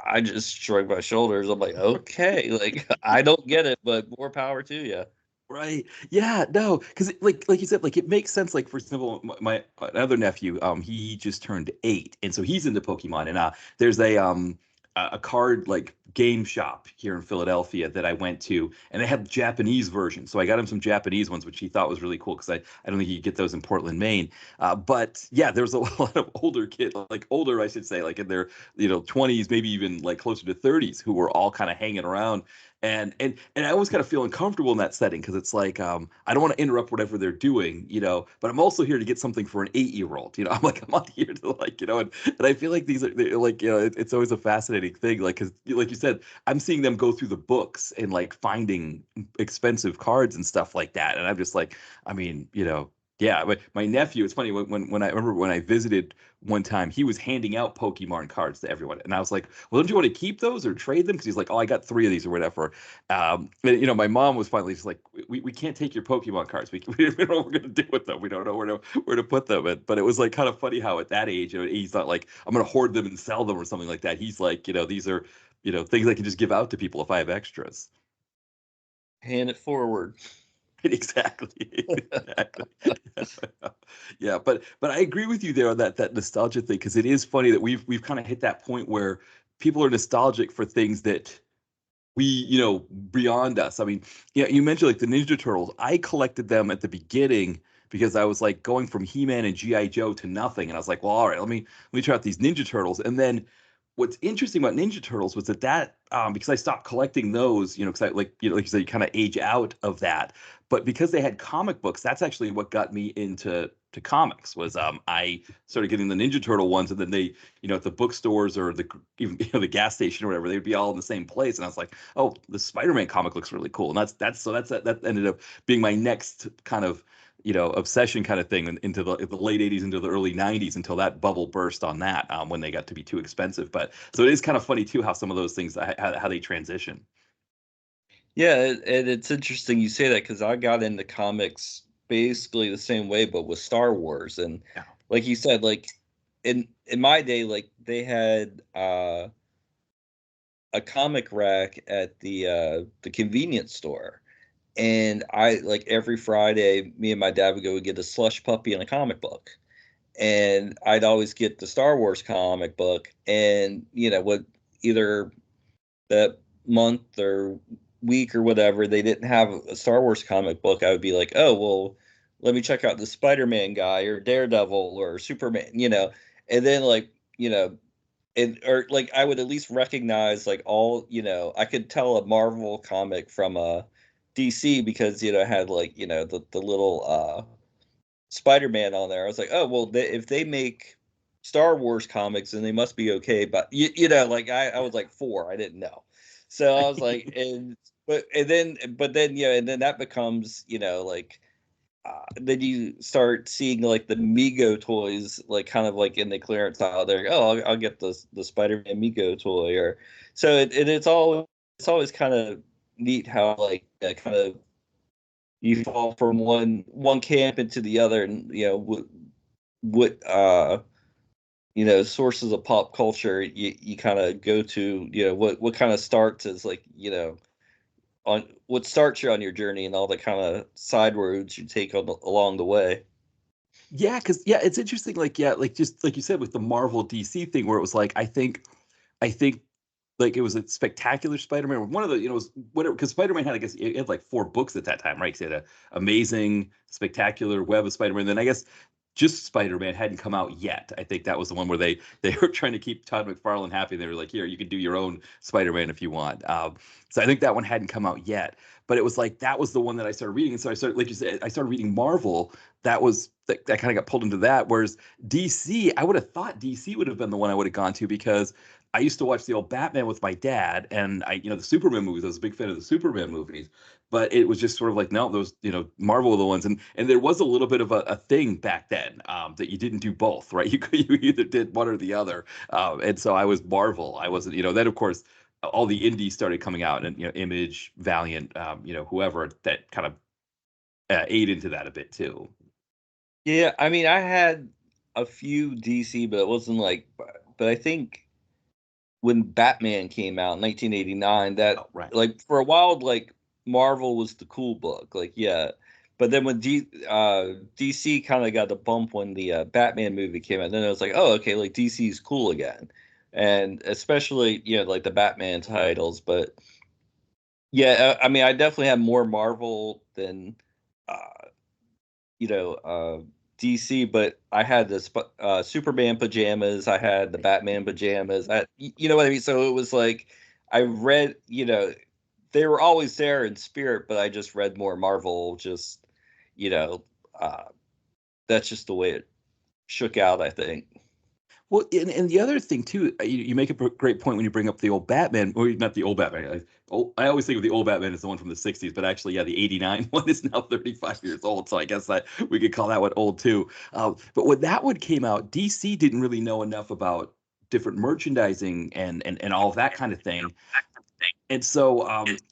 B: I just shrugged my shoulders. I'm like, okay, like I don't get it, but more power to you.
A: Right. Yeah, no, because like you said, like it makes sense. Like for example, my another nephew, he just turned 8, and so he's into Pokemon. And there's a card like game shop here in Philadelphia that I went to, and they had Japanese versions. So I got him some Japanese ones, which he thought was really cool because I don't think you could get those in Portland, Maine. But yeah, there's a lot of older kids, like older, I should say, like in their 20s, maybe even like closer to 30s, who were all kind of hanging around and I always kind of feel uncomfortable in that setting because it's like I don't want to interrupt whatever they're doing, but I'm also here to get something for an 8-year-old. I'm like I'm not here to like and I feel like these are like it's always a fascinating thing like because like you said I'm seeing them go through the books and like finding expensive cards and stuff like that, and I'm just like I mean yeah, but my nephew, it's funny when I remember when I visited one time, he was handing out Pokemon cards to everyone, and I was like, "Well, don't you want to keep those or trade them?" Because he's like, "Oh, I got 3 of these or whatever." And, my mom was finally just like, "We can't take your Pokemon cards. We don't know what we're gonna do with them. We don't know where to put them." But it was like kind of funny how at that age, he's not like I'm gonna hoard them and sell them or something like that. He's like, these are things I can just give out to people if I have extras.
B: Hand it forward.
A: Exactly. Exactly. Yeah, but I agree with you there on that nostalgia thing because it is funny that we've kind of hit that point where people are nostalgic for things that beyond us. I mean, yeah, you mentioned like the Ninja Turtles. I collected them at the beginning because I was like going from He-Man and G.I. Joe to nothing, and I was like, well, all right, let me try out these Ninja Turtles, and then what's interesting about Ninja Turtles was that because I stopped collecting those, because I like you said, you kind of age out of that. But because they had comic books, that's actually what got me into to comics. Was I started getting the Ninja Turtle ones, and then they, at the bookstores or the even the gas station or whatever, they'd be all in the same place, and I was like, oh, the Spider-Man comic looks really cool, and that ended up being my next kind of obsession kind of thing into the late 80s into the early 90s until that bubble burst on that when they got to be too expensive. But so it is kind of funny too how some of those things how they transition.
B: Yeah, and it's interesting you say that because I got into comics basically the same way, but with Star Wars. And
A: Yeah.
B: like you said, like in my day, like they had a comic rack at the convenience store. And I like every Friday, me and my dad would go get a slush puppy and a comic book. And I'd always get the Star Wars comic book. And what either that month or week or whatever they didn't have a Star Wars comic book, I would be like, oh well, let me check out the Spider-Man guy or Daredevil or Superman, and then like and or like I would at least recognize like all I could tell a Marvel comic from a DC because it had like the little Spider-Man on there. I was like, oh well, if they make Star Wars comics, then they must be okay. But like I was like 4, I didn't know, so I was like, but then and then that becomes like then you start seeing like the Mego toys, like kind of like in the clearance aisle. They're like, oh, I'll get the Spider-Man Mego toy, or so it's always kind of neat how like kind of you fall from one camp into the other, and what sources of pop culture you kind of go to, what kind of starts as like, on what starts you on your journey, and all the kind of side roads you take along the way.
A: Yeah, because yeah, it's interesting. Like, yeah, like just like you said with the Marvel DC thing, where it was like, I think, like it was a spectacular Spider-Man. One of the, it was whatever, because Spider-Man had, I guess, it had like four books at that time, right? 'Cause it had a amazing, spectacular web of Spider-Man. Then I guess just Spider-Man hadn't come out yet. I think that was the one where they were trying to keep Todd McFarlane happy. They were like, here, you can do your own Spider-Man if you want. So I think that one hadn't come out yet. But it was like that was the one that I started reading, and so I started, like you said, I started reading Marvel. That kind of got pulled into that. Whereas DC, I would have thought DC would have been the one I would have gone to, because I used to watch the old Batman with my dad, and the Superman movies. I was a big fan of the Superman movies, but it was just sort of like, no, those, Marvel were the ones, and there was a little bit of a thing back then, that you didn't do both, right? You either did one or the other, and so I was Marvel. I wasn't, then of course all the indies started coming out, and Image, Valiant, whoever that kind of ate into that a bit too.
B: Yeah, I mean, I had a few DC, but it wasn't like, but I think when Batman came out in 1989, that
A: Oh, right.
B: like for a while, like Marvel was the cool book, like yeah. But then when DC kind of got the bump when the Batman movie came out, then it was like, oh, okay, like DC's cool again, and especially like the Batman titles. But yeah, I mean, I definitely have more Marvel than uh, you know, DC, but I had the Superman pajamas, I had the Batman pajamas. You know what I mean? So it was like I read, they were always there in spirit, but I just read more Marvel. Just, you know, uh, that's just the way it shook out, I think.
A: Well, and the other thing too, you make a great point when you bring up the old Batman, or not the old Batman. I always think of the old Batman as the one from the '60s, but actually, yeah, the '89 one is now 35 years old. So I guess that we could call that one old too. But when that one came out, DC didn't really know enough about different merchandising and all of that kind of thing. And so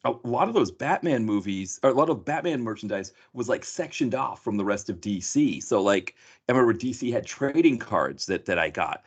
A: a lot of those Batman movies, or a lot of Batman merchandise was like sectioned off from the rest of DC. So like I remember DC had trading cards that I got,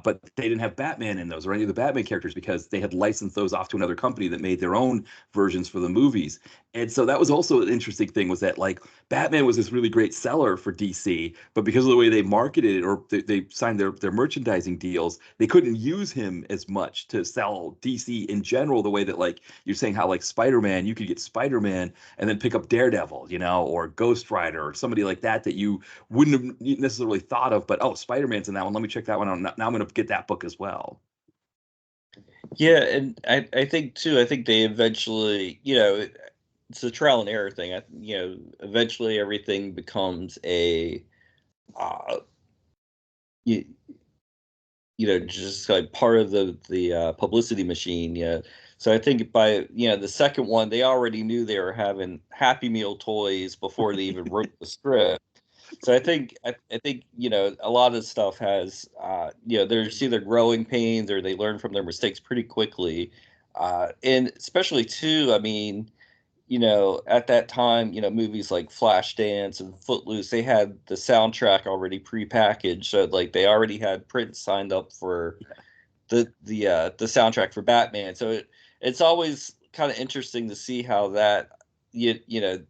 A: but they didn't have Batman in those or any of the Batman characters, because they had licensed those off to another company that made their own versions for the movies. And so that was also an interesting thing, was that like Batman was this really great seller for DC, but because of the way they marketed it, or they signed their merchandising deals, they couldn't use him as much to sell DC in general, the way that, like you're saying, how like Spider-Man, you could get Spider-Man and then pick up Daredevil, or Ghost Rider, or somebody like that that you wouldn't have necessarily thought of, but oh, Spider-Man's in that one. Let me check that one out. Now I'm going to get that book as well.
B: Yeah, and I think too. I think they eventually, it's a trial and error thing. Eventually everything becomes a uh, you, just like part of the publicity machine. Yeah. So I think by the second one, they already knew they were having Happy Meal toys before they even wrote the script. So I think a lot of stuff has there's either growing pains or they learn from their mistakes pretty quickly, and especially too. I mean, at that time, movies like Flashdance and Footloose, they had the soundtrack already prepackaged. So like they already had Prince signed up for the soundtrack for Batman. So it's always kind of interesting to see how that you know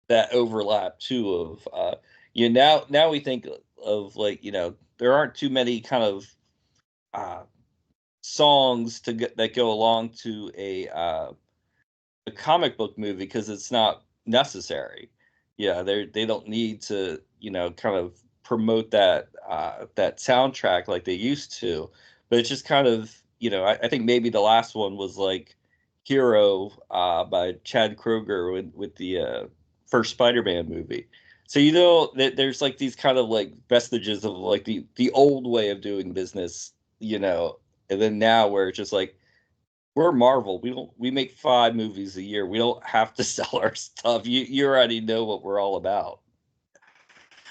B: that overlap too of now we think of like there aren't too many kind of uh songs that go along to a comic book movie because it's not necessary. Yeah, they don't need to, kind of promote that soundtrack like they used to. But it's just kind of, I think maybe the last one was like Hero by Chad Kroger with the first Spider-Man movie. So that there's like these kind of like vestiges of like the old way of doing business, and then now where it's just like we're Marvel. We make 5 movies a year. We don't have to sell our stuff. You already know what we're all about.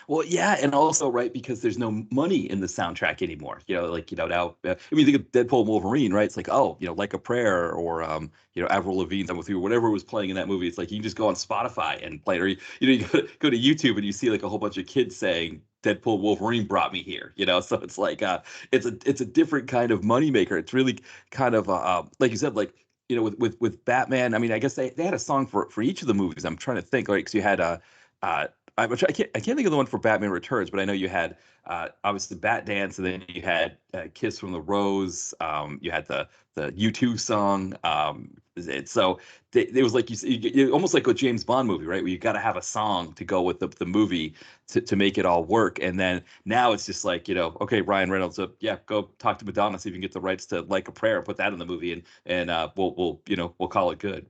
A: Well, yeah, and also right because there's no money in the soundtrack anymore. Now, I mean, think of Deadpool and Wolverine, right? It's like, oh, like a prayer or Avril Lavigne's "I'm with You," whatever was playing in that movie. It's like you can just go on Spotify and play it, or you go to YouTube and you see like a whole bunch of kids saying Deadpool Wolverine brought me here. So it's like it's a different kind of moneymaker. It's really kind of like you said, like with Batman. I mean, I guess they had a song for each of the movies. I'm trying to think, right? Because you had uh I can't think of the one for Batman Returns, but I know you had obviously Bat Dance, and then you had Kiss from the Rose. You had the U2 song. So it was like almost like a James Bond movie, right? Where you got to have a song to go with the movie to make it all work. And then now it's just like okay, Ryan Reynolds, yeah, go talk to Madonna, see if you can get the rights to Like a Prayer, put that in the movie, and we'll call it good.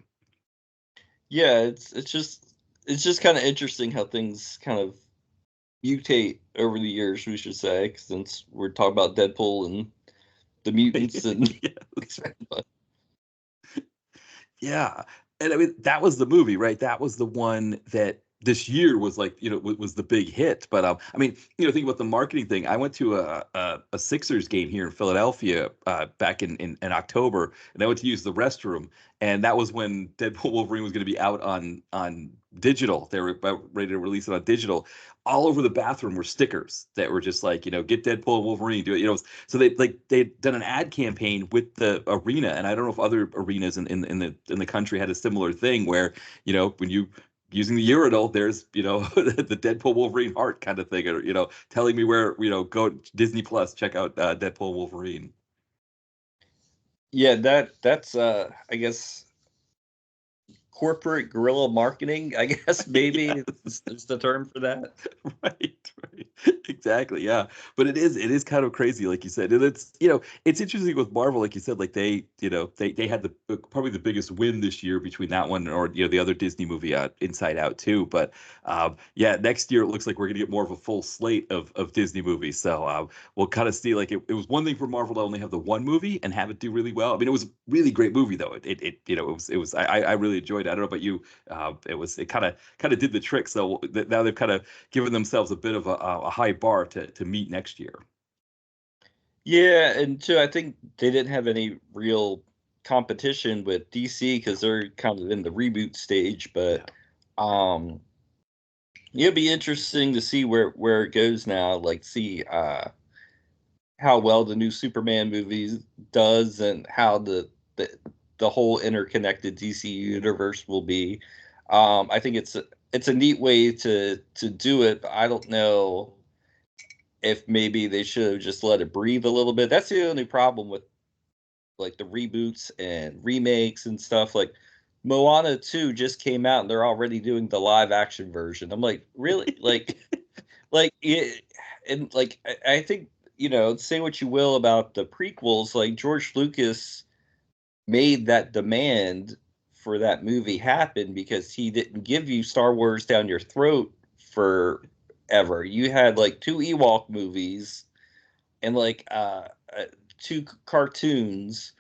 B: Yeah, it's just kind of interesting how things kind of mutate over the years, we should say, since we're talking about Deadpool and the mutants and
A: Yes. Yeah. And I mean, that was the movie, right? That was the one that this year was like, was the big hit. But I mean, think about the marketing thing. I went to a Sixers game here in Philadelphia back in October, and I went to use the restroom, and that was when Deadpool Wolverine was going to be out on digital. They were about ready to release it on digital. All over the bathroom were stickers that were just like, get Deadpool Wolverine, do it. So they'd done an ad campaign with the arena, and I don't know if other arenas in the country had a similar thing where when you using the urinal, there's the Deadpool Wolverine heart kind of thing, or telling me where go Disney Plus, check out Deadpool Wolverine.
B: Yeah, that's I guess corporate guerrilla marketing, I guess maybe
A: Yes.
B: is the term for that.
A: Right. Exactly. Yeah. But it is kind of crazy, like you said. And it's interesting with Marvel, like you said, like they had probably the biggest win this year between that one or the other Disney movie, Inside Out too. But yeah, next year it looks like we're gonna get more of a full slate of Disney movies. So we'll kind of see, like it was one thing for Marvel to only have the one movie and have it do really well. I mean, it was a really great movie though. It was I really enjoyed it. I don't know about you. It kind of did the trick. So now they've kind of given themselves a bit of a high bar to meet next year.
B: Yeah, and two, I think they didn't have any real competition with DC because they're kind of in the reboot stage.
A: Yeah.
B: But um, it'd be interesting to see where it goes now. Like, see how well the new Superman movies does, and how the whole interconnected DC universe will be. I think it's a neat way to do it. But I don't know if maybe they should have just let it breathe a little bit. That's the only problem with like the reboots and remakes and stuff. Like Moana 2 just came out and they're already doing the live action version. I'm like, really? Like it, and like I think, say what you will about the prequels, like George Lucas made that demand for that movie happen because he didn't give you Star Wars down your throat forever. You had like two Ewok movies and like two cartoons,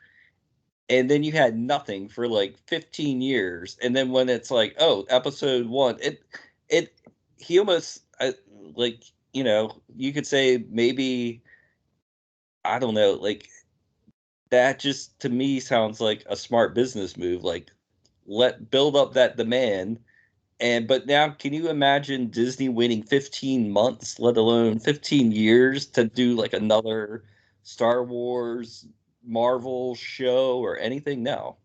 B: and then you had nothing for like 15 years. And then when it's like, oh, episode 1, it he almost like, you could say maybe, I don't know, like that just to me sounds like a smart business move. Like, let build up that demand. And but now, can you imagine Disney waiting 15 months, let alone 15 years, to do like another Star Wars, Marvel show or anything? No.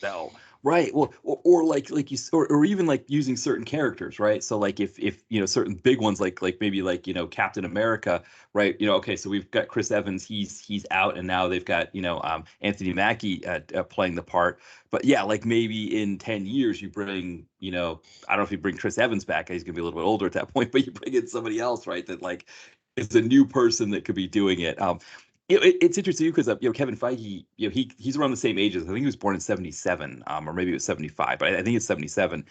A: No, right. Well, or like or even like using certain characters, right? So like if certain big ones like maybe like Captain America, right? Okay, so we've got Chris Evans, he's out, and now they've got Anthony Mackie playing the part. But yeah, like maybe in 10 years you bring I don't know if you bring Chris Evans back, he's gonna be a little bit older at that point, but you bring in somebody else, right? That like is a new person that could be doing it. It's interesting because Kevin Feige, he's around the same age as I think he was born in '77, or maybe it was '75, but I think it's '77,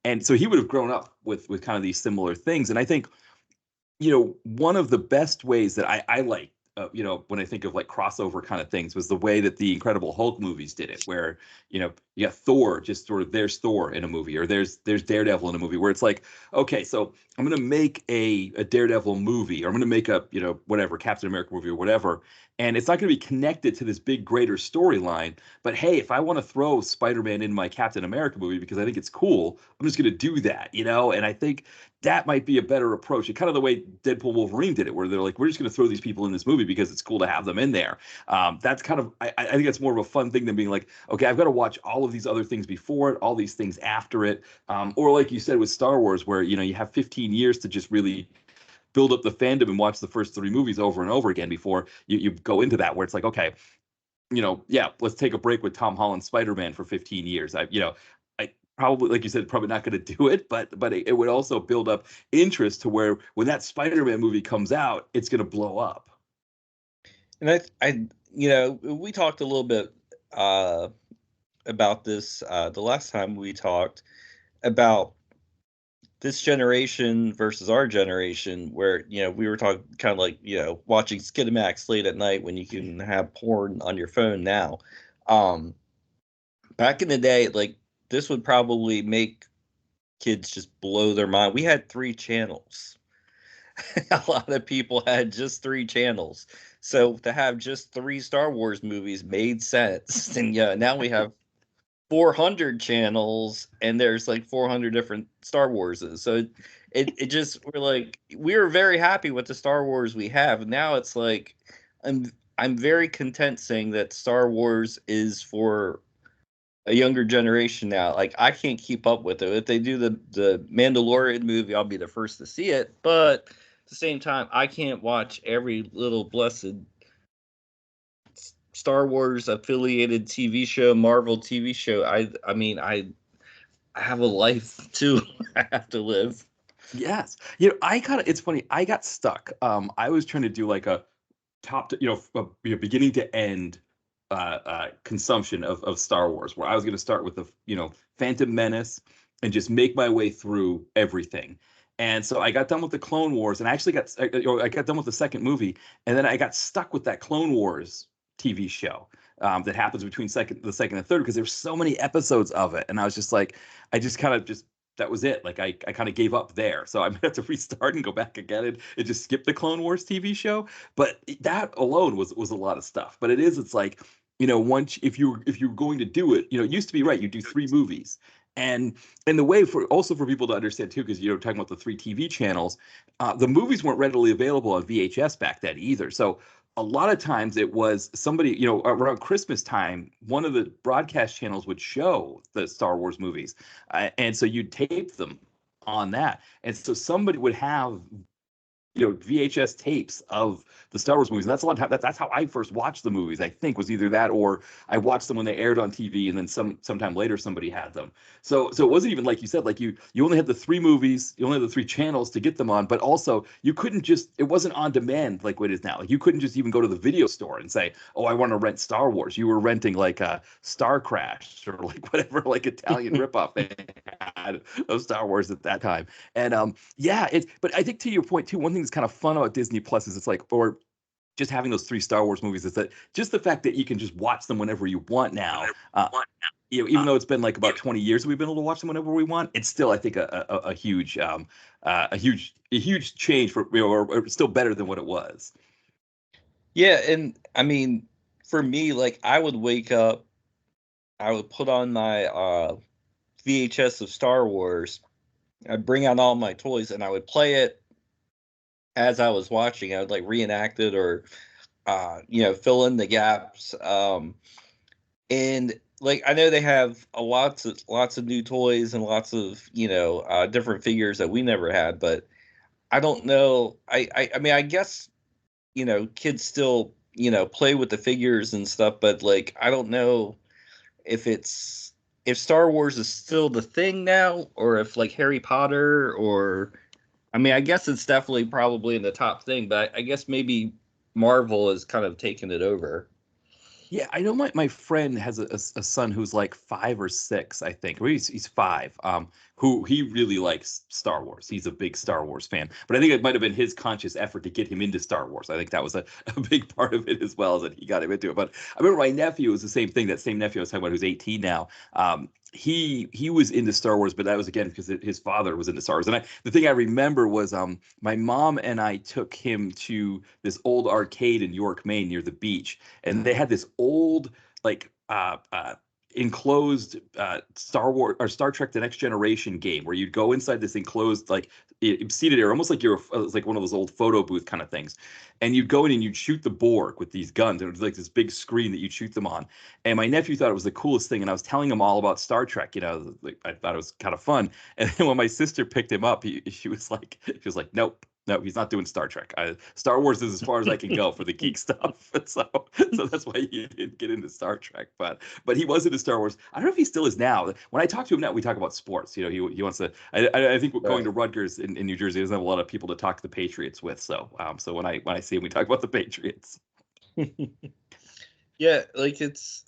A: and so he would have grown up with kind of these similar things. And I think one of the best ways that I like when I think of like crossover kind of things, was the way that the Incredible Hulk movies did it, where you got Thor, just sort of there's Thor in a movie, or there's Daredevil in a movie, where it's like, okay, so I'm gonna make a Daredevil movie, or I'm gonna make a whatever Captain America movie or whatever, and it's not gonna be connected to this big greater storyline. But hey, if I want to throw Spider-Man in my Captain America movie because I think it's cool, I'm just gonna do that, And I think that might be a better approach. And kind of the way Deadpool Wolverine did it, where they're like, we're just going to throw these people in this movie because it's cool to have them in there. That's kind of, I think that's more of a fun thing than being like, okay, I've got to watch all of these other things before it, all these things after it. Or like you said with Star Wars, where, you have 15 years to just really build up the fandom and watch the first three movies over and over again before you go into that, where it's like, okay, yeah, let's take a break with Tom Holland's Spider-Man for 15 years. I probably, like you said, probably not going to do it, but it would also build up interest to where when that Spider-Man movie comes out, it's going to blow up.
B: And we talked a little bit about this the last time we talked about this generation versus our generation, where we were talking kind of like watching Skinamax late at night when you can have porn on your phone now. Back in the day, like, this would probably make kids just blow their mind. We had 3 channels. A lot of people had just 3 channels. So to have just 3 Star Wars movies made sense. And yeah, now we have 400 channels and there's like 400 different Star Warses. So it just, we're very happy with the Star Wars we have. And now it's like I'm very content saying that Star Wars is for a younger generation now. Like, I can't keep up with it. If they do the Mandalorian movie, I'll be the first to see it. But at the same time, I can't watch every little blessed Star Wars affiliated TV show, Marvel TV show. I mean, I have a life too. I have to live.
A: Yes. It's funny. I got stuck. I was trying to do like a top to, beginning to end consumption of Star Wars, where I was going to start with the, Phantom Menace and just make my way through everything. And so I got done with the Clone Wars, and I actually I got done with the second movie, and then I got stuck with that Clone Wars TV show that happens between the second and third, because there's so many episodes of it, and I was just like, I just kind of just that was it. Like, I kind of gave up there. So I'm gonna have to restart and go back again and just skip the Clone Wars TV show. But that alone was a lot of stuff. But it's like, once if you're going to do it, it used to be right, you do 3 movies. And the way for people to understand too, because talking about the 3 TV channels, the movies weren't readily available on VHS back then either. So a lot of times it was somebody, around Christmas time, one of the broadcast channels would show the Star Wars movies. And so you'd tape them on that. And so somebody would have VHS tapes of the Star Wars movies. And that's a lot of time. That's how I first watched the movies. I think was either that, or I watched them when they aired on TV, and then sometime later somebody had them. So it wasn't even like you said, like you only had the 3 movies, you only had the 3 channels to get them on, but also you couldn't just, it wasn't on demand like what it is now. Like, you couldn't just even go to the video store and say, oh, I want to rent Star Wars. You were renting like a Star Crash or like whatever, like Italian ripoff they had of Star Wars at that time. And but I think, to your point too, one thing that's kind of fun about Disney Plus is it's like, or just having those 3 Star Wars movies, is that just the fact that you can just watch them whenever you want now. Even though it's been like about 20 years that we've been able to watch them whenever we want, it's still, I think, a huge change for, or still better than what it was.
B: Yeah, and I mean, for me, like, I would wake up, I would put on my VHS of Star Wars, I'd bring out all my toys, and I would play it as I was watching. I would like reenact it, or fill in the gaps. And like, I know they have lots of new toys and lots of different figures that we never had, but I don't know. I mean, I guess kids still play with the figures and stuff, but like, I don't know if Star Wars is still the thing now, or if like Harry Potter, or I mean, I guess it's definitely probably in the top thing, but I guess maybe Marvel has kind of taken it over.
A: Yeah, I know my friend has a son who's like 5 or 6, I think, or he's 5. Who he really likes Star Wars. He's a big Star Wars fan. But I think it might have been his conscious effort to get him into Star Wars. I think that was a big part of it as well, as that he got him into it. But I remember my nephew was the same thing. That same nephew I was talking about, who's 18 now. He was into Star Wars, but that was again because his father was into Star Wars. And the thing I remember was my mom and I took him to this old arcade in York, Maine, near the beach, and they had this old like enclosed Star Wars or Star Trek: The Next Generation game where you'd go inside this enclosed like seated area, almost like it was like one of those old photo booth kind of things, and you'd go in and you'd shoot the Borg with these guns, and it was like this big screen that you'd shoot them on. And my nephew thought it was the coolest thing, and I was telling him all about Star Trek. Like, I thought it was kind of fun. And then when my sister picked him up, she was like, nope. No, he's not doing Star Trek. Star Wars is as far as I can go for the geek stuff. So that's why he didn't get into Star Trek. But he was into Star Wars. I don't know if he still is now. When I talk to him now, we talk about sports. He wants to. I think going to Rutgers in New Jersey, he doesn't have a lot of people to talk the Patriots with. So when I see him, we talk about the Patriots.
B: Yeah, like it's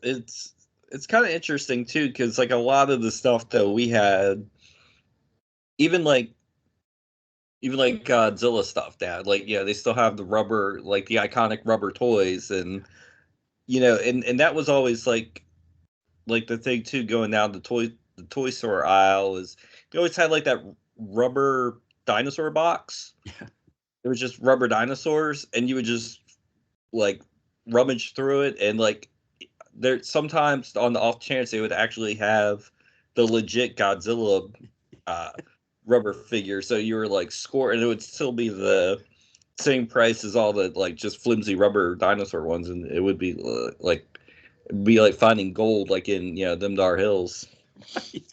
B: kind of interesting too, because like a lot of the stuff that we had, even like Godzilla stuff, Dad. Like, yeah, they still have the rubber, like the iconic rubber toys, and and that was always like the thing too. Going down the toy store aisle is they always had like that rubber dinosaur box.
A: Yeah.
B: It was just rubber dinosaurs, and you would just like rummage through it, and like there sometimes on the off chance they would actually have the legit Godzilla uh, rubber figure. So you were like score, and it would still be the same price as all the like just flimsy rubber dinosaur ones, and it would be like finding gold like in them Dar Hills.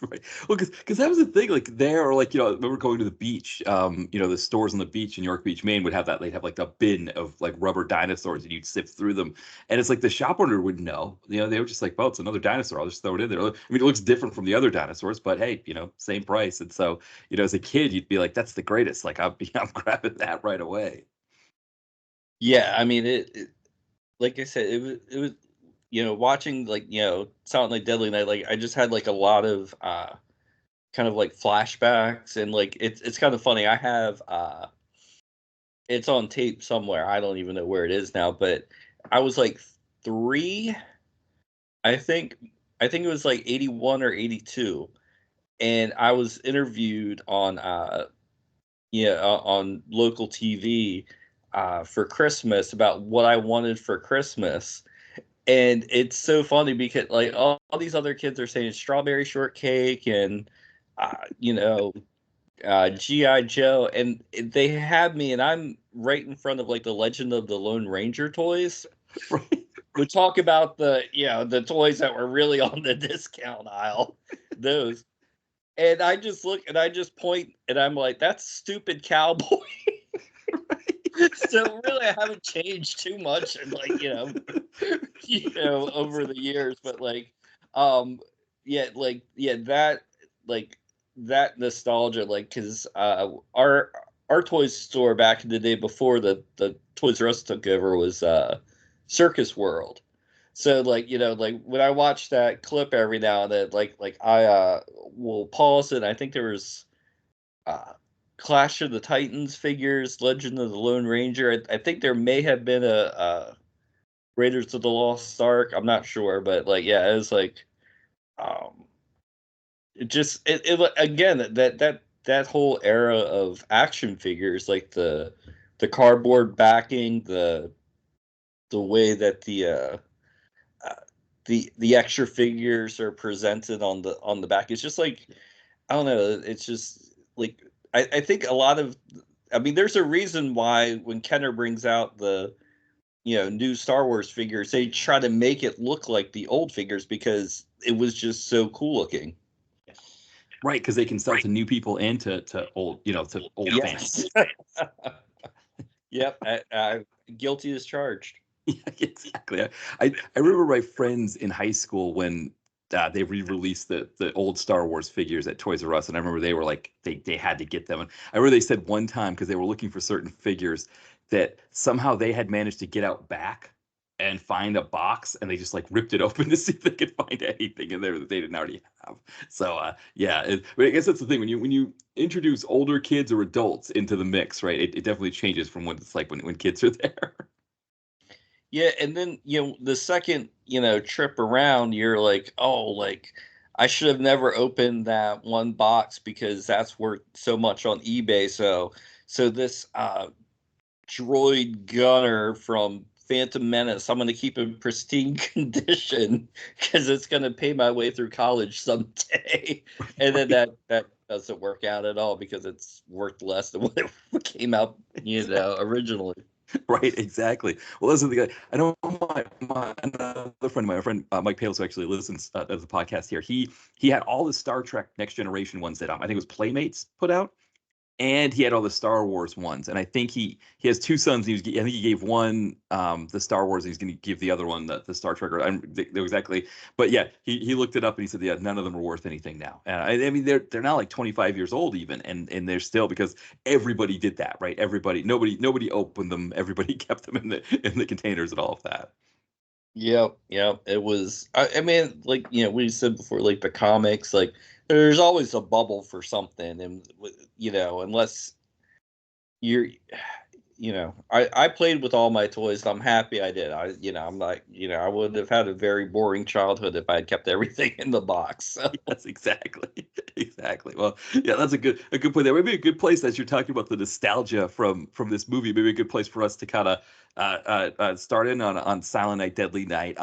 A: Right. Well, because that was the thing. Like there, or like I remember going to the beach. The stores on the beach in York Beach, Maine would have that. They'd have like a bin of like rubber dinosaurs, and you'd sift through them. And it's like the shop owner would know. They were just like, "Well, it's another dinosaur. I'll just throw it in there." I mean, it looks different from the other dinosaurs, but hey, same price. And so, as a kid, you'd be like, "That's the greatest." Like I'm grabbing that right away.
B: Yeah, I mean like I said, it was watching like Silent Night Deadly Night. Like I just had like a lot of kind of like flashbacks, and like it's kind of funny. I have it's on tape somewhere. I don't even know where it is now, but I was like 3, I think. I think it was like 81 or 82, and I was interviewed on on local TV for Christmas about what I wanted for Christmas. And it's so funny because like all these other kids are saying strawberry shortcake and uh, you know GI Joe, and they have me, and I'm right in front of like the Legend of the Lone Ranger toys.
A: Right.
B: We talk about the toys that were really on the discount aisle, those. And I just look and I just point and I'm like, that's stupid cowboy. So really, I haven't changed too much, and like over the years, but um, that like that nostalgia, like because our toys store back in the day before the Toys R Us took over was Circus World. So like when I watch that clip every now and then, like I will pause it. I think there was uh, Clash of the Titans figures, Legend of the Lone Ranger. I think there may have been a Raiders of the Lost Ark. I'm not sure, but like yeah, it was like um, it again that whole era of action figures, like the cardboard backing, the way that uh, the extra figures are presented on the back. It's just like I don't know. It's just like I think a lot of. I mean, there's a reason why when Kenner brings out the new Star Wars figures, they try to make it look like the old figures because it was just so cool looking.
A: Right, because they can sell to new people and to old
B: Yes.
A: fans.
B: Yep. Guilty as charged.
A: Yeah, exactly. I remember my friends in high school when they re-released the old Star Wars figures at Toys R Us, and I remember they were like they had to get them. And I remember they said one time because they were looking for certain figures that somehow they had managed to get out back, and find a box, and they just like ripped it open to see if they could find anything in there that they didn't already have. So yeah, but I guess that's the thing when you introduce older kids or adults into the mix, right? It definitely changes from what it's like when kids are there.
B: Yeah, and then the second trip around, you're like, oh, like I should have never opened that one box because that's worth so much on eBay. So this droid gunner from Phantom Menace, I'm going to keep in pristine condition because it's going to pay my way through college someday. And then
A: Right.
B: that doesn't work out at all because it's worth less than what it came out, originally.
A: Right, exactly. Well, listen, I know my another friend of mine, my friend Mike Palos, who actually listens to the podcast here. He had all the Star Trek Next Generation ones that I think it was Playmates put out, and he had all the Star Wars ones. And I think he has two sons. I think he gave one the Star Wars, and he's going to give the other one the Star Trek. I don't know exactly, but yeah, he looked it up and he said, yeah, none of them are worth anything now. And I mean, they're now like 25 years old even, and they're still, because everybody did that, right? Nobody opened them. Everybody kept them in the containers and all of that.
B: Yep, yep. It was. I mean, like we said before, like the comics, like there's always a bubble for something, and unless you're, I played with all my toys. I'm happy I did. I'm like, I would have had a very boring childhood if I had kept everything in the box. So.
A: Yes, exactly. Exactly. Well, yeah, that's a good point there. Maybe a good place, as you're talking about the nostalgia from this movie, maybe a good place for us to kind of start in on Silent Night, Deadly Night.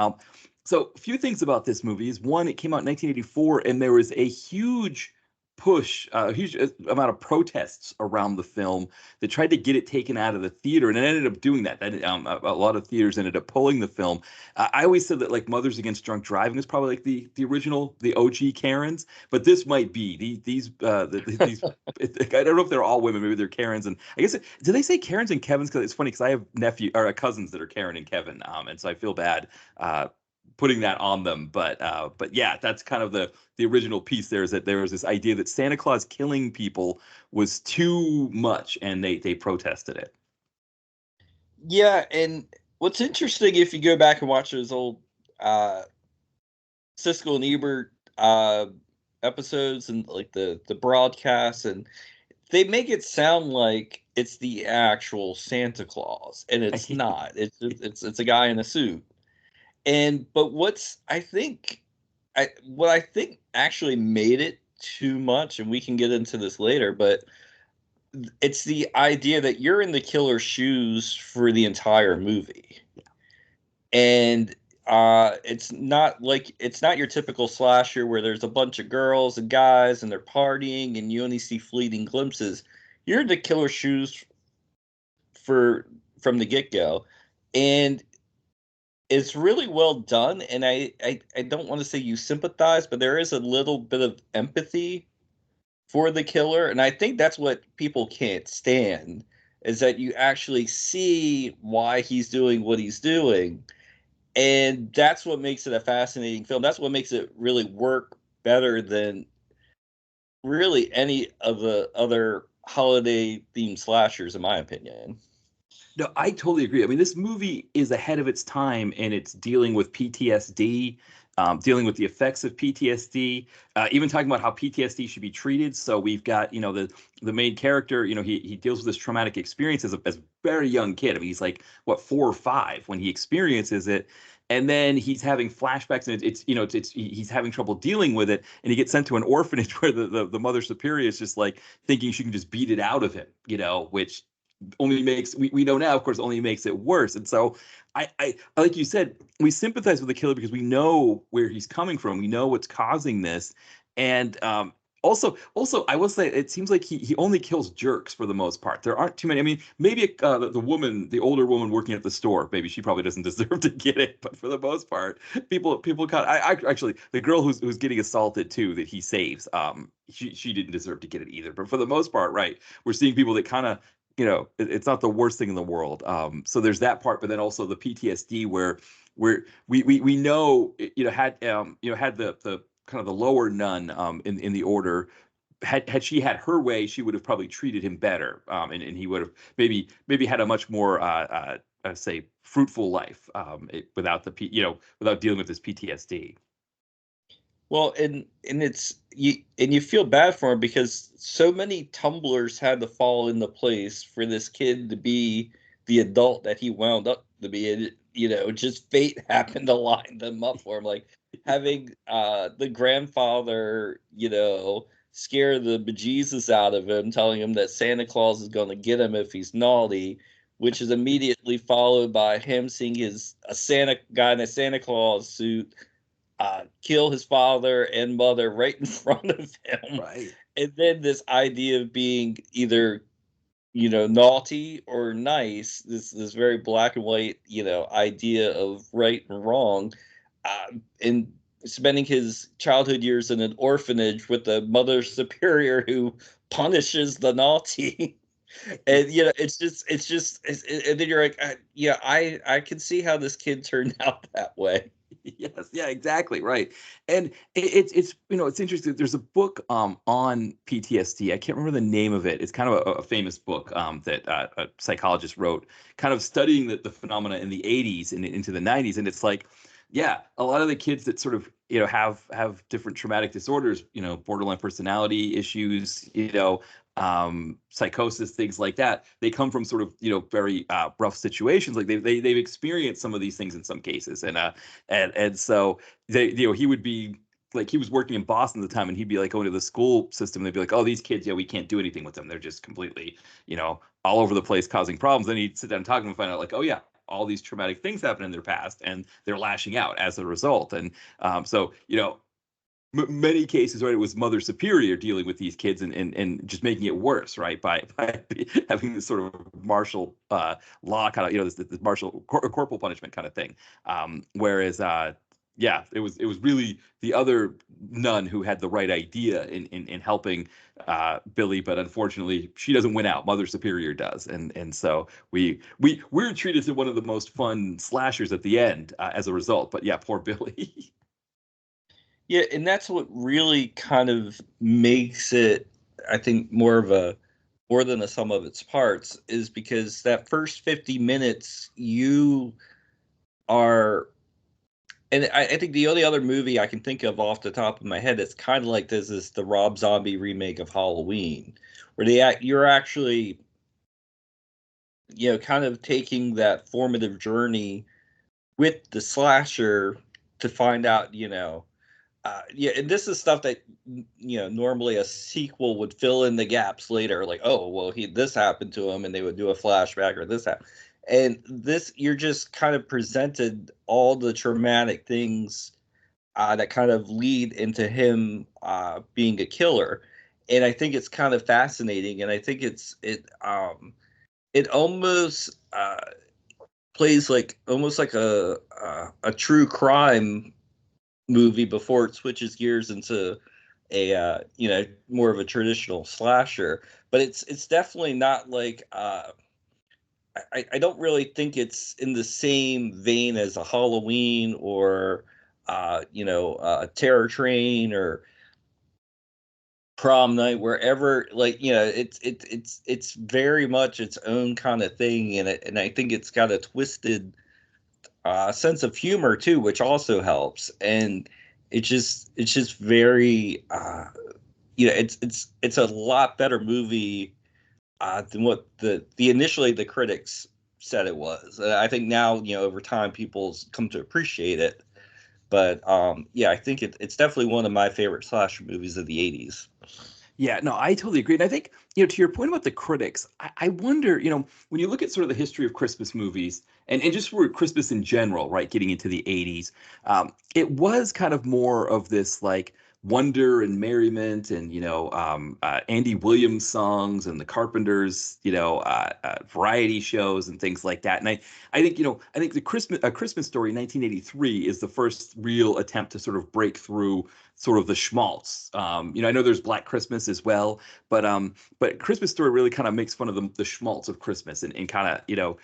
A: So a few things about this movie is, one, it came out in 1984, and there was a huge push, a huge amount of protests around the film that tried to get it taken out of the theater, and it ended up doing that. A lot of theaters ended up pulling the film. I always said that like Mothers Against Drunk Driving is probably like the original, the OG Karens, but this might be these. I don't know if they're all women. Maybe they're Karens, and I guess do they say Karens and Kevins? Because it's funny because I have cousins that are Karen and Kevin, and so I feel bad putting that on them. But yeah, that's kind of the original piece. There is that there was this idea that Santa Claus killing people was too much, and they protested it.
B: Yeah, and what's interesting if you go back and watch those old uh Siskel and Ebert episodes and like the broadcasts, and they make it sound like it's the actual Santa Claus, and it's not. It's a guy in a suit. But what I think actually made it too much, and we can get into this later, but it's the idea that you're in the killer's shoes for the entire movie. And it's not your typical slasher where there's a bunch of girls and guys and they're partying and you only see fleeting glimpses. You're in the killer's shoes for from the get-go. And it's really well done, and I don't want to say you sympathize, but there is a little bit of empathy for the killer, and I think that's what people can't stand, is that you actually see why he's doing what he's doing, and that's what makes it a fascinating film. That's what makes it really work better than really any of the other holiday themed slashers, in my opinion.
A: No, I totally agree. I mean, this movie is ahead of its time, and it's dealing with PTSD, dealing with the effects of PTSD, even talking about how PTSD should be treated. So we've got, the main character, he deals with this traumatic experience as a very young kid. I mean, he's like, what, 4 or 5 when he experiences it. And then he's having flashbacks, and he's having trouble dealing with it, and he gets sent to an orphanage where the mother superior is just like thinking she can just beat it out of him, which only makes we know now, of course, only makes it worse. And so I like you said, we sympathize with the killer because we know where he's coming from. We know what's causing this. And also, I will say it seems like he only kills jerks for the most part. There aren't too many. I mean, maybe the woman, the older woman working at the store, maybe she probably doesn't deserve to get it. But for the most part, people kind of, I actually, the girl who's getting assaulted too, that he saves, she didn't deserve to get it either. But for the most part, right, we're seeing people that kind of, it's not the worst thing in the world. So there's that part, but then also the PTSD where we know, had the kind of the lower nun in the order. Had she had her way, she would have probably treated him better, and he would have maybe had a much more say fruitful life without without dealing with this PTSD.
B: Well, and you feel bad for him because so many tumblers had to fall into place for this kid to be the adult that he wound up to be. And, just fate happened to line them up for him. Like having the grandfather, scare the bejesus out of him, telling him that Santa Claus is going to get him if he's naughty, which is immediately followed by him seeing a Santa guy in a Santa Claus suit kill his father and mother right in front of him.
A: Right.
B: And then this idea of being either, naughty or nice, this very black and white, idea of right and wrong, and spending his childhood years in an orphanage with a mother superior who punishes the naughty. And and then you're like, yeah, I can see how this kid turned out that way.
A: Yes, yeah, exactly, right. And it's it's interesting. There's a book on PTSD. I can't remember the name of it. It's kind of a famous book that a psychologist wrote, kind of studying the phenomena in the 80s and into the 90s. And it's like, yeah, a lot of the kids that sort of have different traumatic disorders, borderline personality issues, psychosis, things like that. They come from sort of very rough situations. Like they've experienced some of these things in some cases, and so he would be like, he was working in Boston at the time, and he'd be like going to the school system. They'd be like, "Oh, these kids, we can't do anything with them. They're just completely all over the place causing problems." Then he'd sit down and talk to them and find out like, "Oh yeah, all these traumatic things happen in their past, and they're lashing out as a result." And so many cases, right, it was Mother Superior dealing with these kids and just making it worse, right, by having this sort of martial law kind of, this martial corporal punishment kind of thing. Whereas, yeah, it was really the other nun who had the right idea in helping Billy, but unfortunately she doesn't win out. Mother Superior does, and so we're treated to one of the most fun slashers at the end as a result. But yeah, poor Billy.
B: Yeah, and that's what really kind of makes it, I think, more than the sum of its parts, is because that first 50 minutes you are, and I think the only other movie I can think of off the top of my head that's kind of like this is the Rob Zombie remake of Halloween, where you're actually, kind of taking that formative journey with the slasher to find out, yeah, and this is stuff that normally a sequel would fill in the gaps later, like, oh well, this happened to him, and they would do a flashback, or this happened, and this you're just kind of presented all the traumatic things that kind of lead into him being a killer, and I think it's kind of fascinating, and I think it almost plays like almost like a true crime movie before it switches gears into a more of a traditional slasher. But it's definitely not like I don't really think it's in the same vein as a Halloween or Terror Train or Prom Night, wherever, like, it's very much its own kind of thing, and I think it's got a twisted sense of humor too, which also helps. And it's just very it's a lot better movie than what the initially the critics said it was. I think now over time people's come to appreciate it. But yeah, I think it's definitely one of my favorite slasher movies of the '80s.
A: Yeah, no, I totally agree. And I think, to your point about the critics, I wonder, when you look at sort of the history of Christmas movies and just for Christmas in general, right, getting into the 80s, it was kind of more of this like wonder and merriment and, Andy Williams songs and the Carpenters, variety shows and things like that. And I think, I think the Christmas Story 1983 is the first real attempt to sort of break through sort of the schmaltz. I know there's Black Christmas as well, but Christmas Story really kind of makes fun of the schmaltz of Christmas and kind of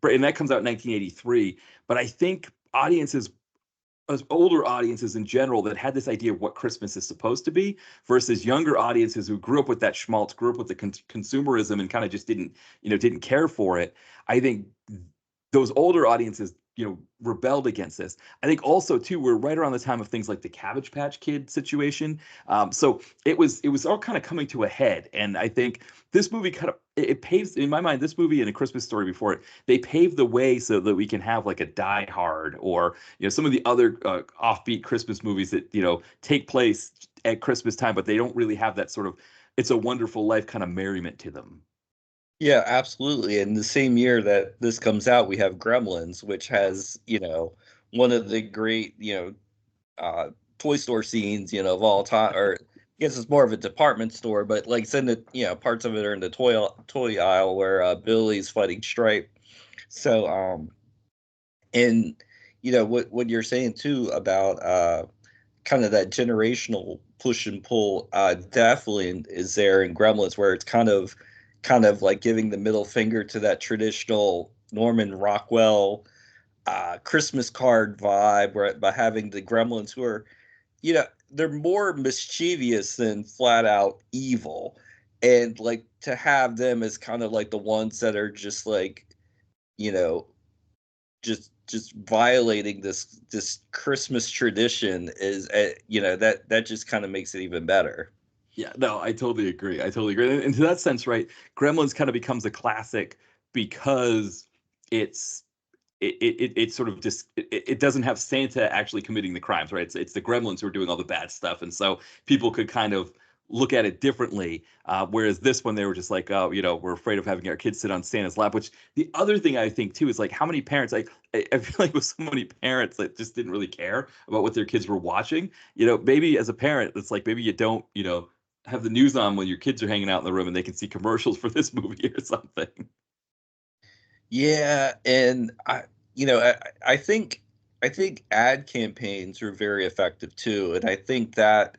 A: and that comes out in 1983. But I think audiences, as older audiences in general, that had this idea of what Christmas is supposed to be, versus younger audiences who grew up with that schmaltz, grew up with the consumerism, and kind of just didn't care for it. I think those older audiences, rebelled against this. I think also too, we're right around the time of things like the Cabbage Patch Kid situation. So it was all kind of coming to a head, and I think this movie kind of it paves, in my mind, this movie and A Christmas Story before it, they paved the way so that we can have like a Die Hard, or some of the other offbeat Christmas movies that take place at Christmas time, but they don't really have that sort of It's a Wonderful Life kind of merriment to them.
B: Yeah, absolutely. And the same year that this comes out, we have Gremlins, which has, one of the great, toy store scenes, of all time. Or I guess it's more of a department store, but like it's in the, parts of it are in the toy aisle where Billy's fighting Stripe. So, and what you're saying too about kind of that generational push and pull definitely is there in Gremlins, where it's kind of like giving the middle finger to that traditional Norman Rockwell Christmas card vibe, where by having the Gremlins who are, they're more mischievous than flat out evil, and like to have them as kind of like the ones that are just like, you know just violating this Christmas tradition is, that just kind of makes it even better.
A: Yeah, no, I totally agree. I totally agree. And to that sense, right, Gremlins kind of becomes a classic because it's it sort of just it doesn't have Santa actually committing the crimes, right? It's the Gremlins who are doing all the bad stuff, and so people could kind of look at it differently. Whereas this one, they were just like, oh, we're afraid of having our kids sit on Santa's lap. Which the other thing I think too is like how many parents, like I feel like with so many parents that just didn't really care about what their kids were watching. Maybe as a parent, it's like maybe you don't, have the news on when your kids are hanging out in the room and they can see commercials for this movie or something.
B: Yeah, and I think ad campaigns are very effective too, and I think that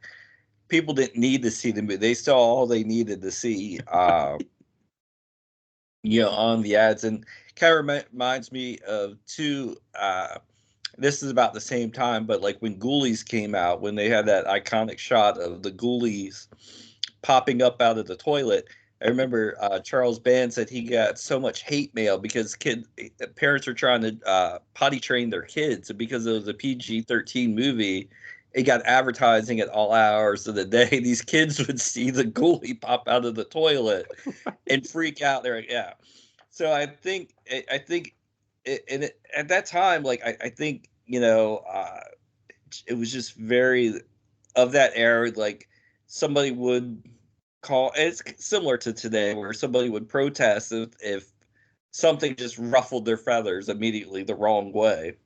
B: people didn't need to see the movie; they saw all they needed to see, on the ads. And kind of reminds me of two. This is about the same time, but like when Ghoulies came out, when they had that iconic shot of the Ghoulies popping up out of the toilet. I remember Charles Band said he got so much hate mail because parents are trying to potty train their kids, and because it was a PG-13 movie, it got advertising at all hours of the day. These kids would see the ghoulie pop out of the toilet and freak out. They're like, yeah. So I think at that time, like I think it was just very of that era. Like somebody would call, it's similar to today, where somebody would protest if something just ruffled their feathers immediately the wrong way.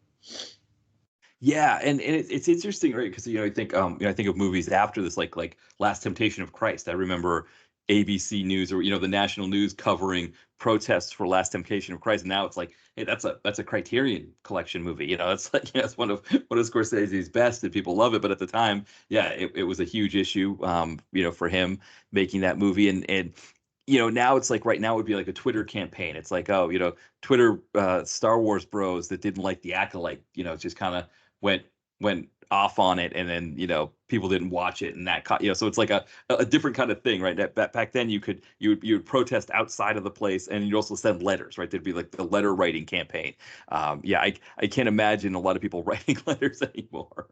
A: Yeah, and it's interesting, right? Because I think of movies after this, like Last Temptation of Christ. I remember ABC News, or the national news covering protests for Last Temptation of Christ. And now it's like, hey, that's a Criterion Collection movie. It's like, it's one of Scorsese's best, and people love it. But at the time, yeah, it was a huge issue, for him making that movie. And now it's like right now it would be like a Twitter campaign. It's like, oh, Twitter Star Wars bros that didn't like the Acolyte, just kind of went went off on it, and then people didn't watch it, and that so it's like a different kind of thing, right? That back then you would protest outside of the place, and you'd also send letters, right? There'd be like the letter writing campaign. Yeah, I can't imagine a lot of people writing letters anymore.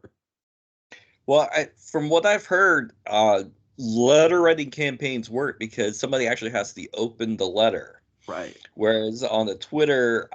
B: Well, from what I've heard, letter writing campaigns work because somebody actually has to open the letter.
A: Right.
B: Whereas on the Twitter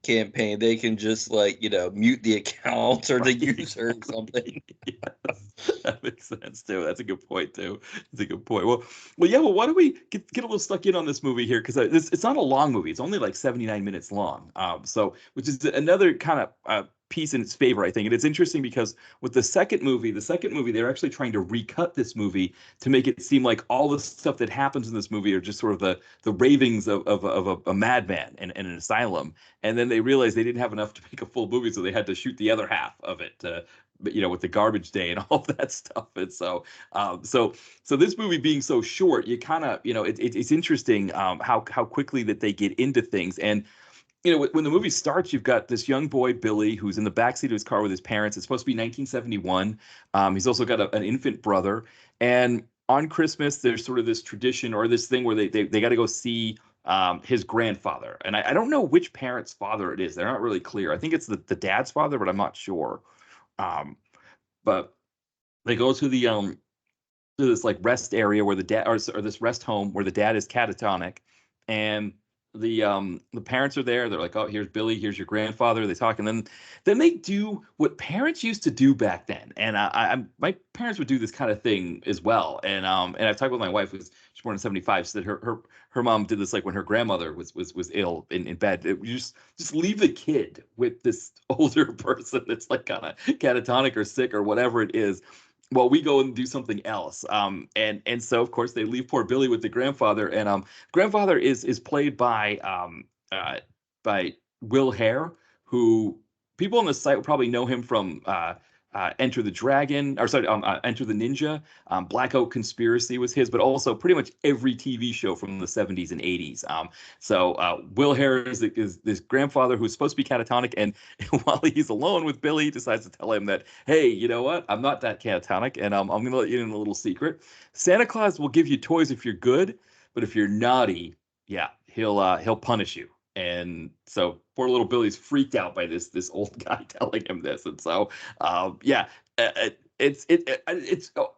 B: campaign, they can just like, mute the account or the
A: Right.
B: user or something.
A: Yes, that makes sense too. That's a good point too. That's a good point. Well, yeah. Well, why don't we get a little stuck in on this movie here? Because it's not a long movie. It's only like 79 minutes long. So which is another kind of piece in its favor, I think. And it's interesting because with the second movie, they're actually trying to recut this movie to make it seem like all the stuff that happens in this movie are just sort of the ravings of a madman in an asylum. And then they realized they didn't have enough to make a full movie, so they had to shoot the other half of it. With the garbage day and all that stuff. And so this movie being so short, you kind of, it's interesting how quickly that they get into things. And when the movie starts, you've got this young boy Billy who's in the backseat of his car with his parents. It's supposed to be 1971. He's also got an infant brother, and on Christmas there's sort of this tradition or this thing where they got to go see his grandfather. And I don't know which parent's father it is. They're not really clear. I think it's the dad's father, but I'm not sure. Um, but they go to this like rest area where the dad or this rest home where the dad is catatonic, and the parents are there. They're like, oh, here's Billy, here's your grandfather. They talk, and then they do what parents used to do back then. And my parents would do this kind of thing as well. And I've talked with my wife, who's she's born in 75. Said her mom did this like when her grandmother was ill in bed. You just leave the kid with this older person that's like kind of catatonic or sick or whatever it is, well, we go and do something else. And so of course they leave poor Billy with the grandfather, and grandfather is played by Will Hare, who people on the site will probably know him from Enter the Dragon, or sorry, Enter the Ninja. Black Oak Conspiracy was his, but also pretty much every TV show from the 70s and 80s. So Will Hare is this grandfather who's supposed to be catatonic, and while he's alone with Billy, he decides to tell him that, hey, you know what? I'm not that catatonic, and I'm going to let you in a little secret. Santa Claus will give you toys if you're good, but if you're naughty, yeah, he'll punish you. And so poor little Billy's freaked out by this old guy telling him this, and so yeah, it's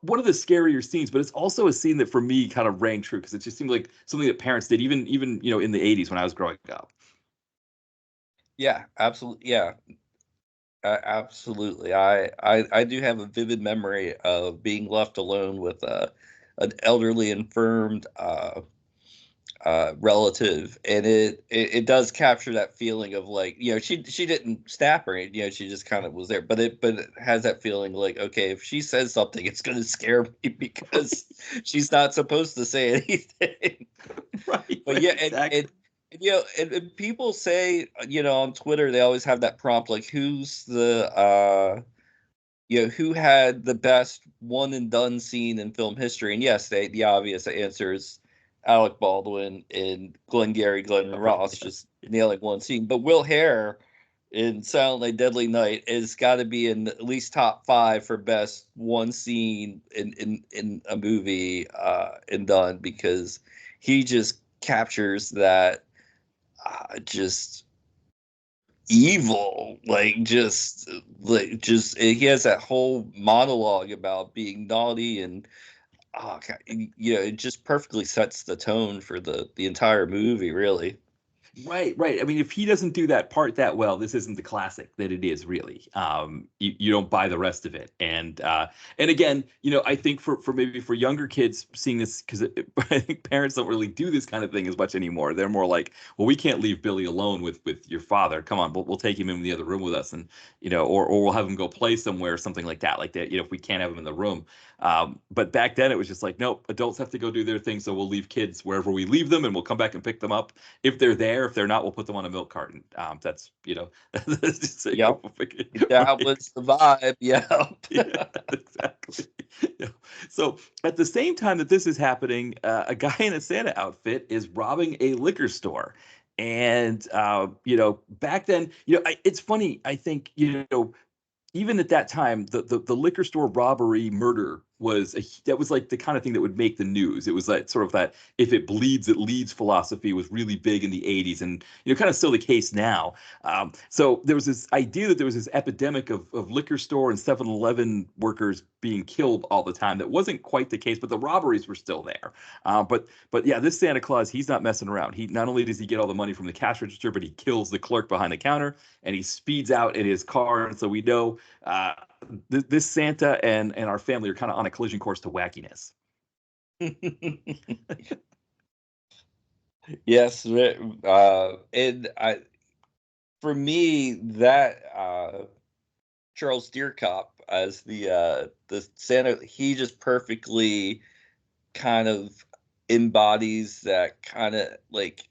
A: one of the scarier scenes, but it's also a scene that for me kind of rang true because it just seemed like something that parents did, even in the 80s when I was growing up.
B: Yeah, absolutely. Yeah, absolutely. I do have a vivid memory of being left alone with an elderly, infirmed relative, and it does capture that feeling of like, she didn't snap or anything, she just kind of was there, but it has that feeling like, okay, if she says something, it's going to scare me because she's not supposed to say anything.
A: Right,
B: But
A: right,
B: yeah,
A: exactly.
B: and people say, on Twitter, they always have that prompt like, who's the who had the best one and done scene in film history? And yes, the obvious answer is Alec Baldwin and Glenn
A: Right,
B: Ross just nailing one scene. But Will Hare in Silent Night, Deadly Night has got to be in at least top five for best one scene in a movie and done, because he just captures that just evil, like just he has that whole monologue about being naughty, and oh God, it just perfectly sets the tone for the entire movie, really.
A: right, right. I mean, if he doesn't do that part that well, this isn't the classic that it is really. You don't buy the rest of it. And again, I think for maybe for younger kids seeing this, because I think parents don't really do this kind of thing as much anymore. They're more like, well, we can't leave Billy alone with your father. Come on, we'll take him in the other room with us, and or we'll have him go play somewhere, or something like that. Like that, if we can't have him in the room. But back then it was just like, nope, adults have to go do their thing, so we'll leave kids wherever we leave them, and we'll come back and pick them up if they're there. If they're not, we'll put them on a milk carton. That's that's just
B: Yep, that
A: right.
B: was the vibe. Yeah.
A: Yeah, exactly. Yeah. So at the same time that this is happening, a guy in a Santa outfit is robbing a liquor store. And back then, it's funny. I think even at that time, the liquor store robbery murder that was like the kind of thing that would make the news. It was like sort of that if it bleeds, it leads philosophy was really big in the 80s, and kind of still the case now. So there was this idea that there was this epidemic of liquor store and 7-Eleven workers being killed all the time. That wasn't quite the case, but the robberies were still there. But yeah, this Santa Claus, he's not messing around. He not only does he get all the money from the cash register, but he kills the clerk behind the counter, and he speeds out in his car. And so we know uh, this Santa and our family are kind of on a collision course to wackiness.
B: Yes, and for me, that Charles Deercop as the Santa, he just perfectly kind of embodies that kind of like,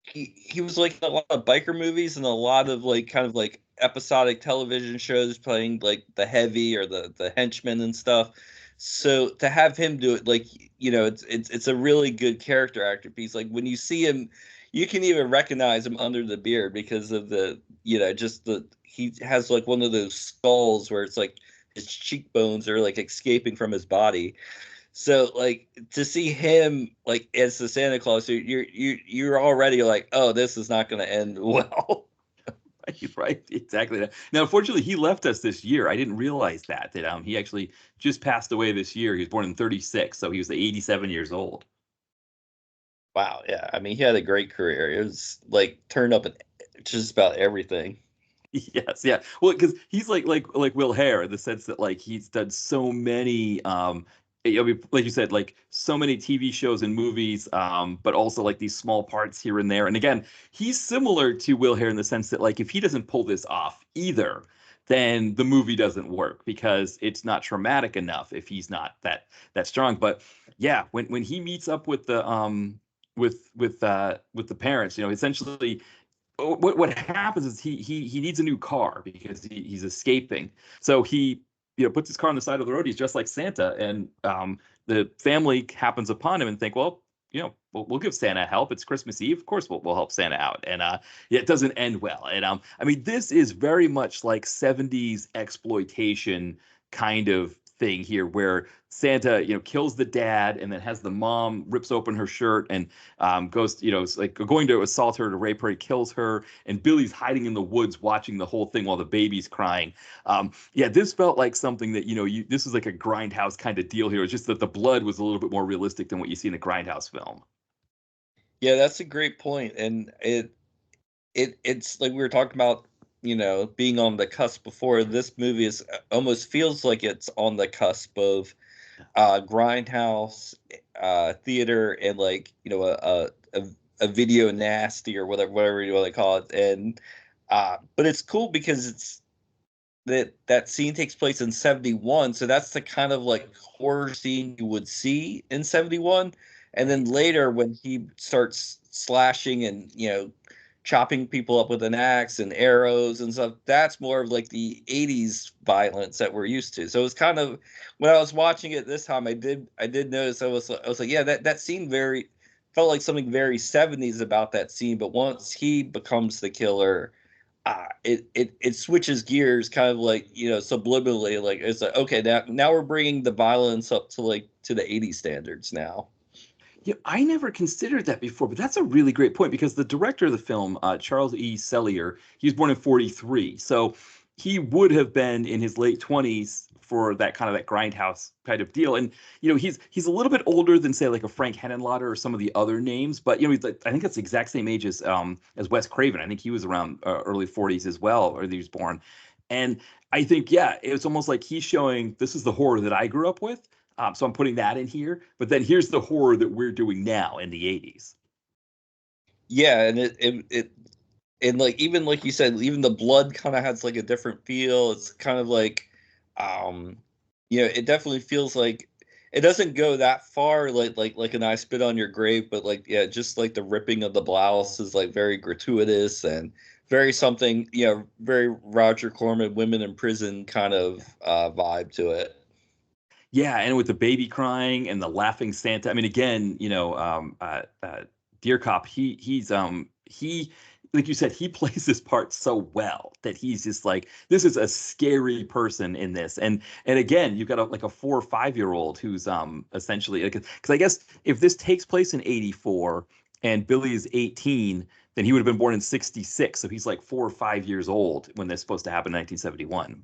B: he was like in a lot of biker movies and a lot of like kind of like episodic television shows playing like the heavy or the henchman and stuff. So to have him do it, like, it's a really good character actor piece. Like when you see him, you can even recognize him under the beard because of just he has like one of those skulls where it's like his cheekbones are like escaping from his body. So like to see him like as the Santa Claus, you're already like, oh, this is not going to end well.
A: Right, right, exactly. Now, unfortunately, he left us this year. I didn't realize that he actually just passed away this year. He was born in 36, so he was 87 years old.
B: Wow, yeah. I mean, he had a great career. It was like turned up in just about everything.
A: Yes, yeah. Well, because he's like Will Hare in the sense that like he's done so many I mean, like you said, like so many TV shows and movies, but also like these small parts here and there. And again, he's similar to Will Hare in the sense that like if he doesn't pull this off either, then the movie doesn't work because it's not traumatic enough if he's not that strong. But yeah, when he meets up with the with the parents, essentially what happens is he needs a new car because he's escaping. So he puts his car on the side of the road. He's just like Santa, and the family happens upon him and think, well, we'll give Santa help. It's Christmas Eve, of course we'll help Santa out. And yeah, it doesn't end well. And I mean, this is very much like 70s exploitation kind of thing here, where Santa kills the dad and then has the mom rips open her shirt and goes, it's like going to assault her, to rape her. He kills her, and Billy's hiding in the woods watching the whole thing while the baby's crying. Yeah, this felt like something that this is like a grindhouse kind of deal here. It's just that the blood was a little bit more realistic than what you see in a grindhouse film.
B: Yeah, that's a great point. And it's like we were talking about, being on the cusp before. This movie is almost feels like it's on the cusp of grindhouse theater and like a video nasty or whatever you want to call it. And but it's cool because it's that scene takes place in 71, so that's the kind of like horror scene you would see in 71. And then
A: Right.
B: later when he starts slashing and chopping people up with an axe and arrows and stuff, that's more of like the 80s violence that we're used to. So it was kind of, when I was watching it this time, I did notice. I was like, yeah, that scene very felt like something very 70s about that scene. But once he becomes the killer, it switches gears kind of like subliminally. Like it's like, okay, now we're bringing the violence up to like to the 80s standards now.
A: Yeah, I never considered that before, but that's a really great point because the director of the film, Charles E. Sellier, he was born in 43. So he would have been in his late 20s for that kind of that grindhouse kind of deal. And he's a little bit older than say like a Frank Henenlotter or some of the other names, but he's like, I think that's the exact same age as Wes Craven. I think he was around early 40s as well, or he was born. And I think, yeah, it's almost like he's showing this is the horror that I grew up with, so I'm putting that in here. But then here's the horror that we're doing now in the 80s.
B: Yeah, and it and like even like you said, even the blood kind of has like a different feel. It's kind of like, um, it definitely feels like it doesn't go that far, like an I spit on your grave, but like yeah, just like the ripping of the blouse is like very gratuitous and very something, very Roger Corman women in prison kind of vibe to it.
A: Yeah, and with the baby crying and the laughing Santa. I mean, again, Dear Cop, he like you said, he plays this part so well that he's just like this is a scary person in this. And again, you've got like a 4 or 5 year old who's essentially because I guess if this takes place in 84 and Billy is 18, then he would have been born in 66. So he's like 4 or 5 years old when this is supposed to happen in 1971.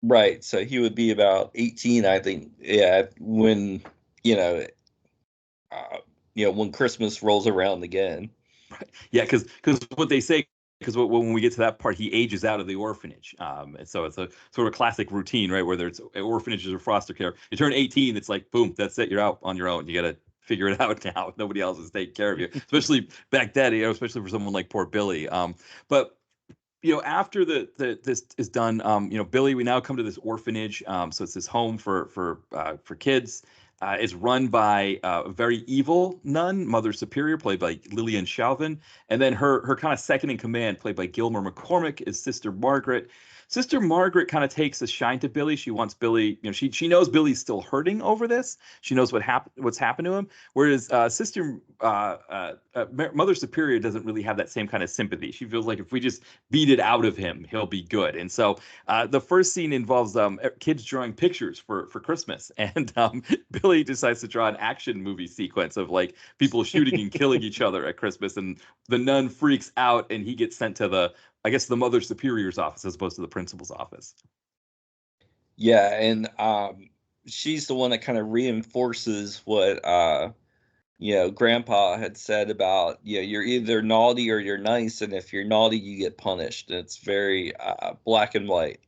B: Right. So he would be about 18, I think. Yeah, when you know, uh, when Christmas rolls around again.
A: Yeah, because what they say, because when we get to that part, he ages out of the orphanage. And so it's a sort of classic routine, right? Whether it's orphanages or foster care, you turn 18, it's like boom, that's it, you're out on your own. You got to figure it out now. Nobody else is taking care of you, especially back then. Especially for someone like poor Billy. But after this is done, Billy, we now come to this orphanage. So it's this home for kids. It's run by a very evil nun, Mother Superior, played by Lillian Chauvin, and then her kind of second in command, played by Gilmer McCormick, is Sister Margaret. Sister Margaret kind of takes a shine to Billy. She wants Billy, she knows Billy's still hurting over this. She knows what's happened to him. Whereas Mother Superior doesn't really have that same kind of sympathy. She feels like if we just beat it out of him, he'll be good. And so the first scene involves kids drawing pictures for Christmas, and Billy decides to draw an action movie sequence of like people shooting and killing each other at Christmas, and the nun freaks out, and he gets sent to the Mother Superior's office as opposed to the principal's office.
B: Yeah, and she's the one that kind of reinforces what Grandpa had said about, you're either naughty or you're nice, and if you're naughty, you get punished. And it's very black and white.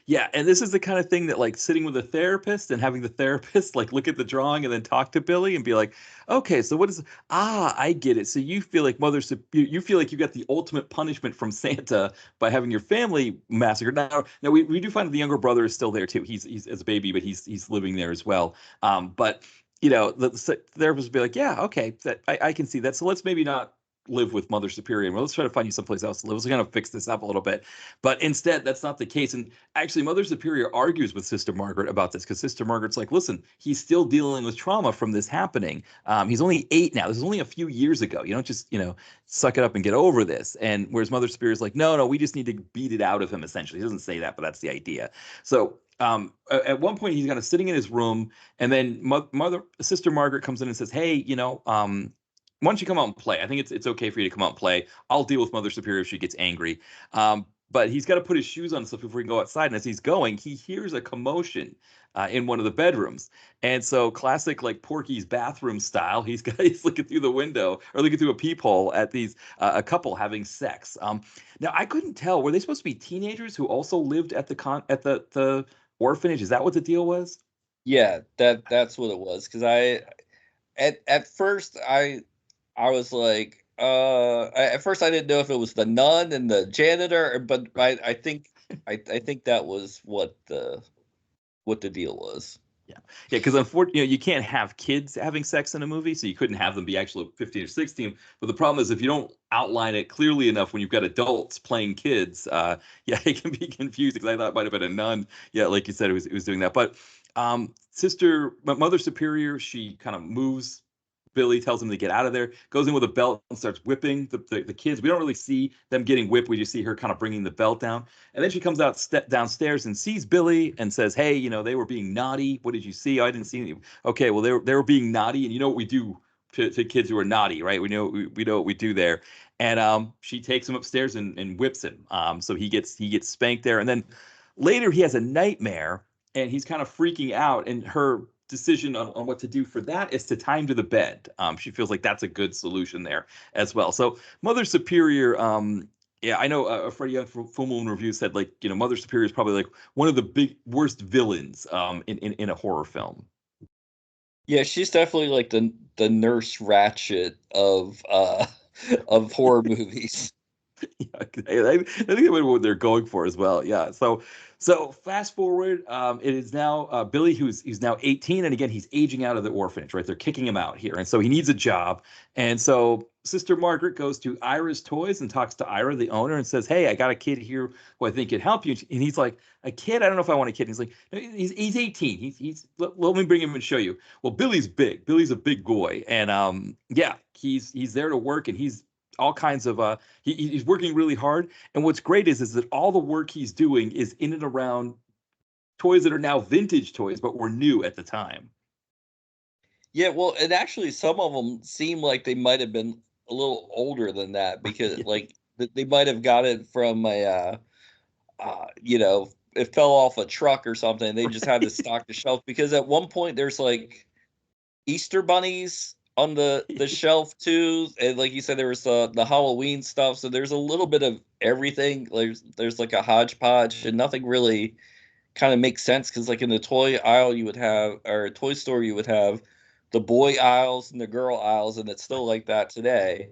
A: Yeah, and this is the kind of thing that like sitting with a therapist and having the therapist like look at the drawing and then talk to Billy and be like, okay, so what is I get it. So you feel like you feel like you got the ultimate punishment from Santa by having your family massacred. Now we do find that the younger brother is still there too. He's as a baby, but he's living there as well. But the therapist would be like, yeah, okay, I can see that. So let's maybe not live with Mother Superior. Well, let's try to find you someplace else to live. Let's kind of fix this up a little bit. But instead, that's not the case. And actually, Mother Superior argues with Sister Margaret about this because Sister Margaret's like, listen, he's still dealing with trauma from this happening. He's only 8 now. This is only a few years ago. You don't just, suck it up and get over this. And whereas Mother Superior's like, no, we just need to beat it out of him, essentially. He doesn't say that, but that's the idea. So at one point, he's kind of sitting in his room, and then Sister Margaret comes in and says, hey, why don't you come out and play? I think it's okay for you to come out and play. I'll deal with Mother Superior if she gets angry. But he's got to put his shoes on and stuff before he can go outside. And as he's going, he hears a commotion in one of the bedrooms. And so, classic like Porky's bathroom style, he's looking through the window or looking through a peephole at these a couple having sex. Now I couldn't tell, were they supposed to be teenagers who also lived at the orphanage? Is that what the deal was?
B: Yeah, that's what it was. Because at first I was like, at first I didn't know if it was the nun and the janitor, but I think that was what the deal was.
A: Yeah, because unfortunately, you can't have kids having sex in a movie, so you couldn't have them be actually 15 or 16. But the problem is, if you don't outline it clearly enough when you've got adults playing kids, yeah, it can be confusing. Because I thought it might have been a nun. Yeah, like you said, it was doing that. But Mother Superior, she kind of moves Billy, tells him to get out of there, goes in with a belt and starts whipping the kids. We don't really see them getting whipped. We just see her kind of bringing the belt down. And then she comes out downstairs and sees Billy and says, hey, they were being naughty. What did you see? Oh, I didn't see anything. Okay, well, they were being naughty. And you know what we do to kids who are naughty, right? We know what we do there. And she takes him upstairs and whips him. So he gets spanked there. And then later he has a nightmare and he's kind of freaking out. And her decision on what to do for that is to tie him to the bed. She feels like that's a good solution there as well. So Mother Superior, yeah, I know Freddie Young from Full Moon Review said like, Mother Superior is probably like one of the big worst villains in a horror film.
B: Yeah, she's definitely like the Nurse Ratchet of horror movies.
A: Yeah, I think that's what they're going for as well. Yeah. So fast forward, it is now Billy who's now 18, and again he's aging out of the orphanage. Right, they're kicking him out here, and so he needs a job. And so Sister Margaret goes to Ira's Toys and talks to Ira, the owner, and says, "Hey, I got a kid here who I think could help you." And he's like, "A kid? I don't know if I want a kid." And he's like, no, "He's 18. Let me bring him and show you." Well, Billy's big. Billy's a big boy, and yeah, he's there to work, and he's all kinds of he's working really hard. And what's great is that all the work he's doing is in and around toys that are now vintage toys but were new at the time.
B: Yeah, well, and actually some of them seem like they might have been a little older than that because
A: Yeah.
B: like they might have got it from a it fell off a truck or something. They just had to stock the shelf because at one point there's like Easter bunnies on the shelf too, and like you said, there was the Halloween stuff. So there's a little bit of everything. There's like a hodgepodge, and nothing really kind of makes sense because like in the toy aisle you would have, or toy store you would have the boy aisles and the girl aisles, and it's still like that today.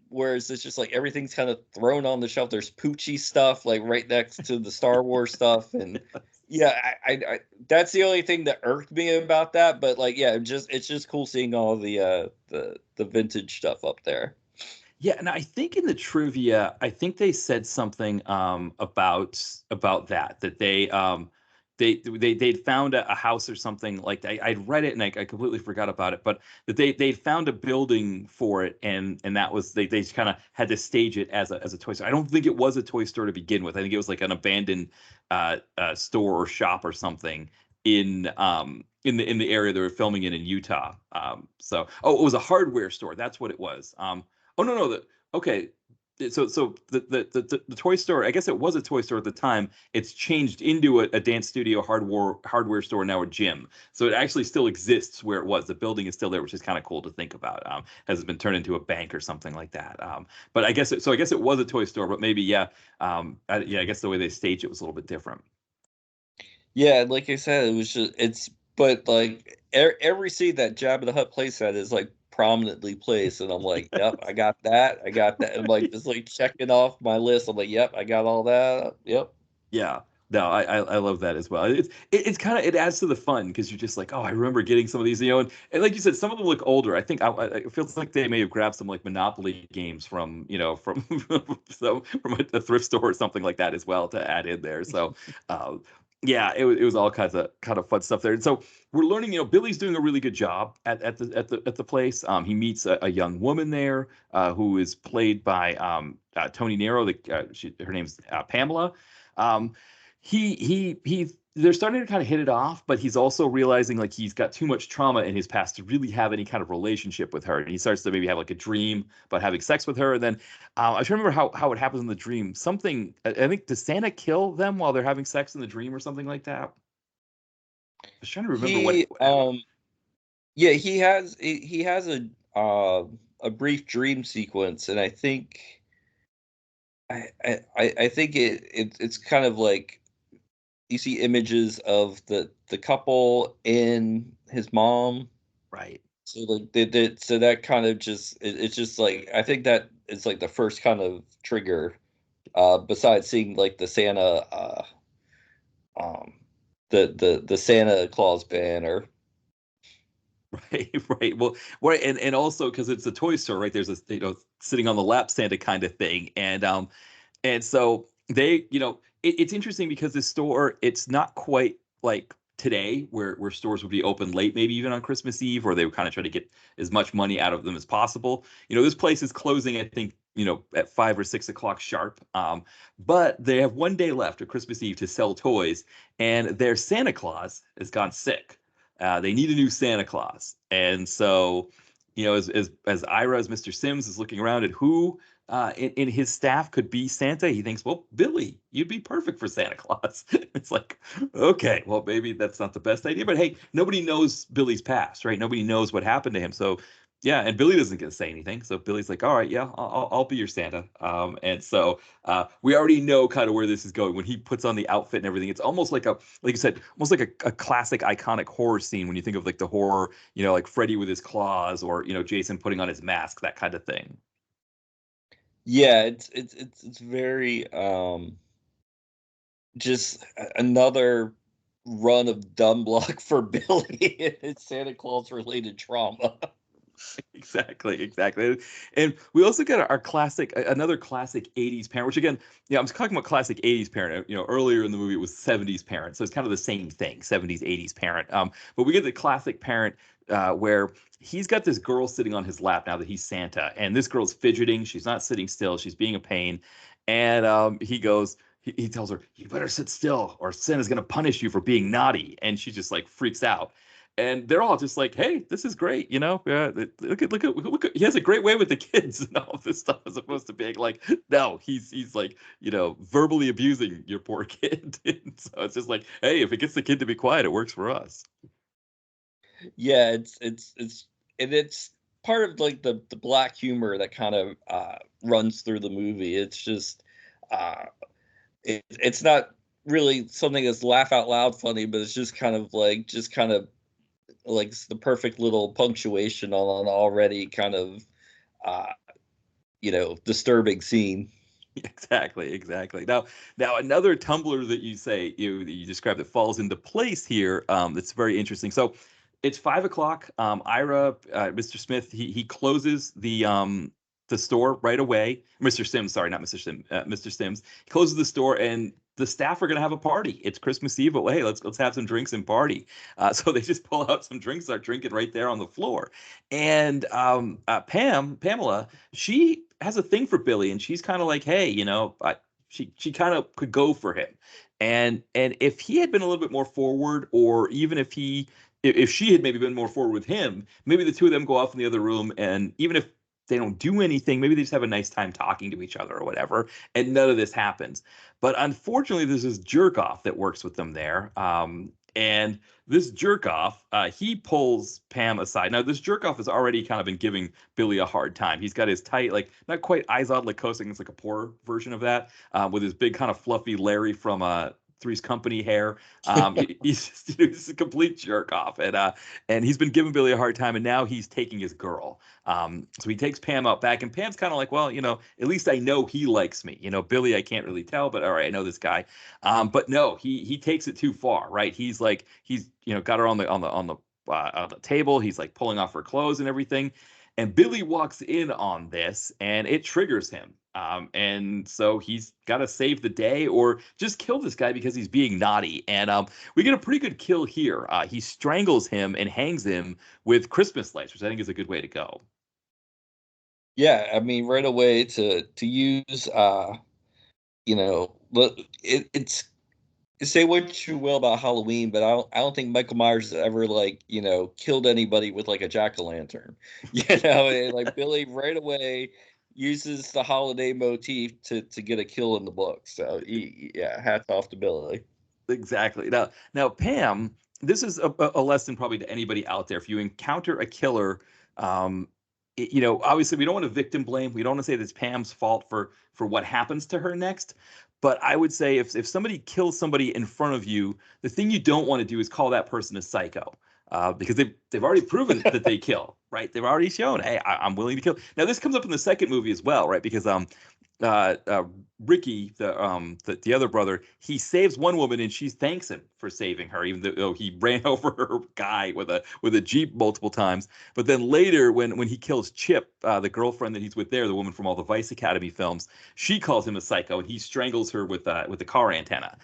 B: Whereas it's just like everything's kind of thrown on the shelf. There's Poochie stuff like right next to the Star Wars stuff, and yeah, I that's the only thing that irked me about that. But like, yeah, it's just cool seeing all the vintage stuff up there.
A: Yeah, and I think in the trivia, I think they said something about that they'd found a house or something like that. I'd read it and I completely forgot about it, but that they found a building for it, and that was they kind of had to stage it as a toy store. I don't think it was a toy store to begin with. I think it was like an abandoned store or shop or something in the area they were filming it in Utah. It was a hardware store. That's what it was. Oh no, no, okay. The toy store, I guess it was a toy store at the time. It's changed into a dance studio hardware store, now a gym. So it actually still exists where it was. The building is still there, which is kind of cool to think about. Has it been turned into a bank or something like that? But I guess it was a toy store, but maybe yeah, I guess the way they staged it was a little bit different.
B: Yeah, like I said, it was just it's but like every scene that Jabba the Hutt plays at is like prominently placed, and I'm like, yep, I got that. I'm like just like checking off my list. I'm like, yep, I got all that. Yep.
A: Yeah. No, I love that as well. It's kind of it adds to the fun because you're just like, oh, I remember getting some of these, and like you said, some of them look older. I think it feels like they may have grabbed some like Monopoly games from from from a thrift store or something like that as well to add in there. So, yeah, it was all kinds of kind of fun stuff there. And so we're learning, Billy's doing a really good job at the place. He meets a young woman there who is played by Tony Nero. Her name's Pamela. Um, he they're starting to kind of hit it off, but he's also realizing like he's got too much trauma in his past to really have any kind of relationship with her. And he starts to maybe have like a dream about having sex with her. And then I try to remember how it happens in the dream. Something I think, does Santa kill them while they're having sex in the dream or something like that? I was trying to remember
B: He
A: what happened.
B: yeah, he has a brief dream sequence, and I think I think it's kind of like you see images of the couple and his mom.
A: Right.
B: So like so that kind of just it's just like I think that is like the first kind of trigger, besides seeing like the Santa um the Santa Claus banner.
A: Right, right. Well, right, and also because it's a toy store, right? There's a sitting on the lap Santa kind of thing, and so they, it's interesting because this store, it's not quite like today where stores would be open late, maybe even on Christmas Eve, or they would kind of try to get as much money out of them as possible. This place is closing, I think, at 5 or 6 o'clock sharp. But they have one day left of Christmas Eve to sell toys, and their Santa Claus has gone sick. They need a new Santa Claus, and so as Ira, as Mr. Sims is looking around at who in his staff could be Santa, he thinks, well, Billy, you'd be perfect for Santa Claus. It's like, okay, well, maybe that's not the best idea, but hey, nobody knows Billy's past, right? Nobody knows what happened to him. So, yeah, and Billy doesn't get to say anything. So Billy's like, all right, yeah, I'll be your Santa. And so we already know kind of where this is going. When he puts on the outfit and everything, it's almost like like you said, almost like a classic iconic horror scene when you think of like the horror, like Freddy with his claws or, Jason putting on his mask, that kind of thing.
B: Yeah, it's very just another run of dumb luck for Billy and his Santa Claus related trauma.
A: Exactly, exactly. And we also get our classic, another classic 80s parent, which again, I'm talking about classic 80s parent. Earlier in the movie it was 70s parent. So it's kind of the same thing, 70s, 80s parent. But we get the classic parent where he's got this girl sitting on his lap now that he's Santa. And this girl's fidgeting. She's not sitting still. She's being a pain. And he tells her, you better sit still or Santa's going to punish you for being naughty. And she just like freaks out, and they're all just like, "Hey, this is great," he has a great way with the kids and all this stuff, as opposed to being like, no, he's like, verbally abusing your poor kid. And so it's just like, hey, if it gets the kid to be quiet, it works for us.
B: Yeah, it's and it's part of like the black humor that kind of runs through the movie. It's just uh it's not really something that's laugh out loud funny, but it's just kind of like it's the perfect little punctuation on an already kind of uh disturbing scene.
A: Exactly, exactly. Now another tumbler that you described that falls into place here. That's very interesting. So it's 5 o'clock. Ira, Mr. Smith, he closes the store right away. Mr. Sims, sorry, not Mr. Sims. Mr. Sims. He closes the store, and the staff are going to have a party. It's Christmas Eve, but hey, let's have some drinks and party. So they just pull out some drinks, start drinking right there on the floor. And Pamela, she has a thing for Billy, and she's kind of like, hey, she kind of could go for him. And if he had been a little bit more forward, or even if she had maybe been more forward with him, maybe the two of them go off in the other room, and even if they don't do anything, maybe they just have a nice time talking to each other or whatever, and none of this happens. But unfortunately, there's this jerk off that works with them there. And this jerk off, he pulls Pam aside. Now, this jerk off has already kind of been giving Billy a hard time. He's got his tight, like not quite Izod Lacoste, it's like a poor version of that, with his big kind of fluffy Larry from Three's Company hair. He's just, he's a complete jerk off, and he's been giving Billy a hard time, and now he's taking his girl. So he takes Pam out back, and Pam's kind of like, well, at least I know he likes me. Billy, I can't really tell, but all right, I know this guy. But no, he takes it too far, right? He's got her on the table. He's like pulling off her clothes and everything. And Billy walks in on this, and it triggers him. And so he's got to save the day or just kill this guy because he's being naughty. And we get a pretty good kill here. He strangles him and hangs him with Christmas lights, which I think is a good way to go.
B: Yeah, I mean, right away to use, it's say what you will about Halloween, but I don't think Michael Myers has ever killed anybody with like a jack-o'-lantern. And, like Billy right away uses the holiday motif to get a kill in the book. So yeah, hats off to Billy.
A: Exactly. Now, Pam, this is a lesson probably to anybody out there. If you encounter a killer, obviously we don't want to victim blame. We don't want to say that it's Pam's fault for what happens to her next. But I would say if somebody kills somebody in front of you, the thing you don't want to do is call that person a psycho. Because they've already proven that they kill, right? They've already shown, hey, I'm willing to kill. Now this comes up in the second movie as well, right? Because uh, uh, Ricky, the other brother, he saves one woman and she thanks him for saving her, even though he ran over her guy with a jeep multiple times. But then later, when he kills Chip, the girlfriend that he's with there, the woman from all the Vice Academy films, she calls him a psycho and he strangles her with the car antenna.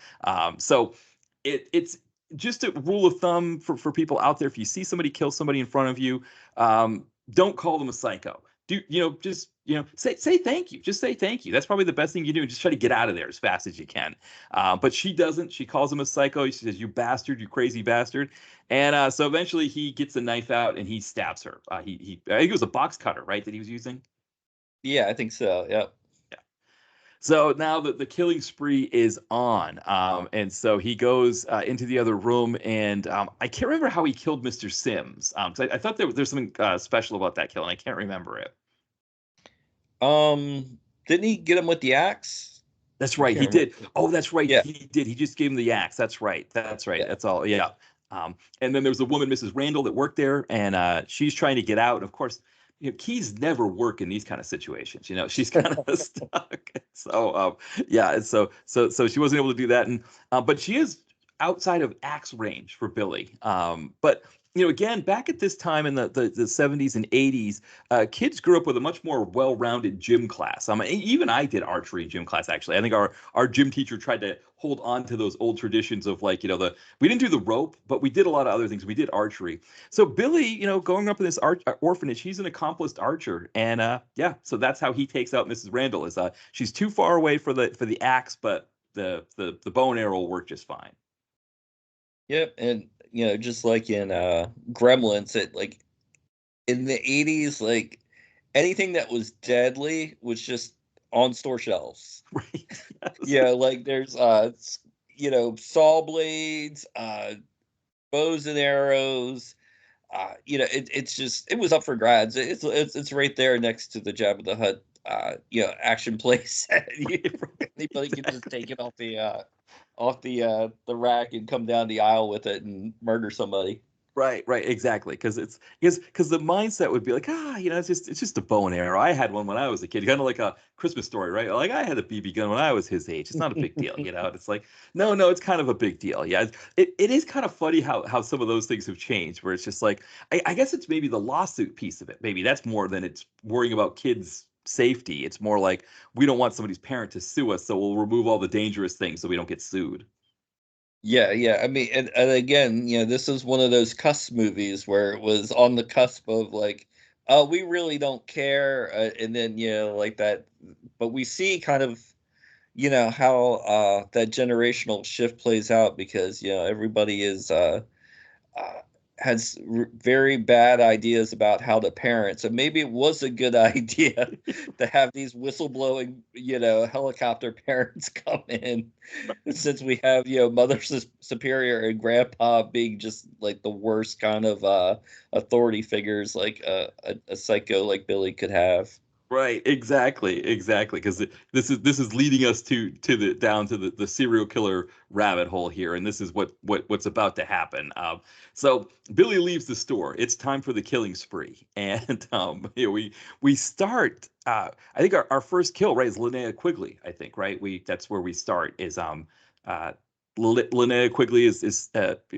A: So it's just a rule of thumb for people out there. If you see somebody kill somebody in front of you, don't call them a psycho. Just say thank you. Just say thank you. That's probably the best thing you do. Just try to get out of there as fast as you can. But she doesn't. She calls him a psycho. She says, "You bastard, you crazy bastard." And so eventually he gets the knife out and he stabs her. I think it was a box cutter, right, that he was using.
B: Yeah, I think so. Yep.
A: So now the killing spree is on, and so he goes into the other room, and I can't remember how he killed Mr. Sims. I thought there's something special about that kill, and I can't remember it.
B: Didn't he get him with the axe?
A: That's
B: I
A: right, he
B: can't remember.
A: did. Oh, that's right,
B: Yeah.
A: he did. He just gave him the axe. That's right. That's right.
B: Yeah.
A: That's all. Yeah. And then there was a woman, Mrs. Randall, that worked there, and she's trying to get out. And of course, keys never work in these kind of situations. She's kind of stuck. So yeah, and so she wasn't able to do that, and but she is outside of axe range for Billy. But again, back at this time in the 70s and 80s, kids grew up with a much more well-rounded gym class. Even I did archery in gym class, actually. I think our gym teacher tried to hold on to those old traditions of we didn't do the rope, but we did a lot of other things. We did archery. So Billy, growing up in this orphanage, he's an accomplished archer, and yeah, so that's how he takes out Mrs. Randall. Is she's too far away for the axe, but the bow and arrow will work just fine.
B: Yep. And just like in Gremlins, it like in the 80s, like anything that was deadly was just on store shelves.
A: Right. Yes.
B: Yeah, like there's saw blades, bows and arrows. It was up for grabs. It's right there next to the Jabba the Hutt action play set. Anybody can just take it off the rack and come down the aisle with it and murder somebody.
A: Right, exactly. Because the mindset would be like, it's just a bow and arrow. I had one when I was a kid, kind of like a Christmas Story, right? Like I had a BB gun when I was his age. It's not a big deal, It's like, no, it's kind of a big deal. Yeah, it is kind of funny how some of those things have changed. Where it's just like, I guess it's maybe the lawsuit piece of it. Maybe that's more than it's worrying about kids safety. It's more like we don't want somebody's parent to sue us, so we'll remove all the dangerous things so we don't get sued.
B: Yeah, yeah. I mean, and again, this is one of those cusp movies where it was on the cusp of like, oh, we really don't care, and then like that. But we see kind of, how that generational shift plays out because everybody is uh, has very bad ideas about how to parent. So maybe it was a good idea to have these whistleblowing, helicopter parents come in, since we have, Mother Superior and Grandpa being just like the worst kind of authority figures, like a psycho like Billy could have.
A: Right, exactly. Because this is leading us to the down to the serial killer rabbit hole here, and this is what's about to happen. So Billy leaves the store. It's time for the killing spree, and we start. I think our first kill, right, is Linnea Quigley. I think, right. That's where we start. Is uh, Linnea Quigley is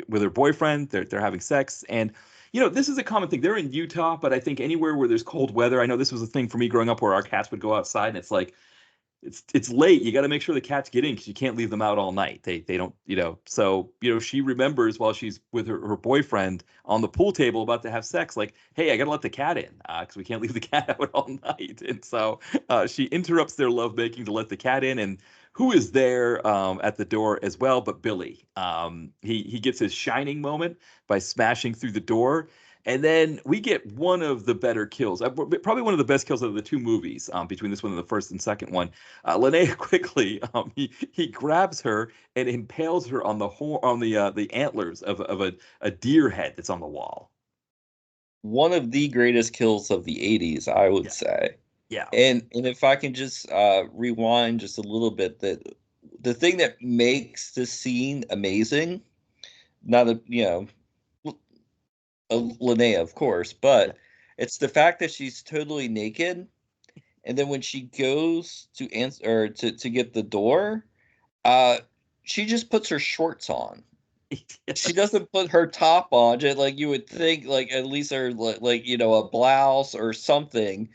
A: with her boyfriend. They're having sex, and this is a common thing. They're in Utah, but I think anywhere where there's cold weather, I know this was a thing for me growing up where our cats would go outside and it's like it's late. You got to make sure the cats get in because you can't leave them out all night. They don't, So, she remembers while she's with her boyfriend on the pool table about to have sex, like, hey, I got to let the cat in because we can't leave the cat out all night. And so she interrupts their lovemaking to let the cat in. And who is there at the door as well but Billy? He gets his shining moment by smashing through the door. And then we get one of the better kills, probably one of the best kills of the two movies, between this one and the first and second one. Linnea quickly, he grabs her and impales her on the antlers of a deer head that's on the wall.
B: One of the greatest kills of the 80s, I would
A: Yeah,
B: say.
A: yeah,
B: And if I can just rewind just a little bit, that the thing that makes this scene amazing, not a Linnea, of course,
A: yeah.
B: but it's the fact that she's totally naked, and then when she goes to answer or to get the door, uh, she just puts her shorts on. She
A: Yes.
B: doesn't put her top on, just like you would think, like at least her like a blouse or something.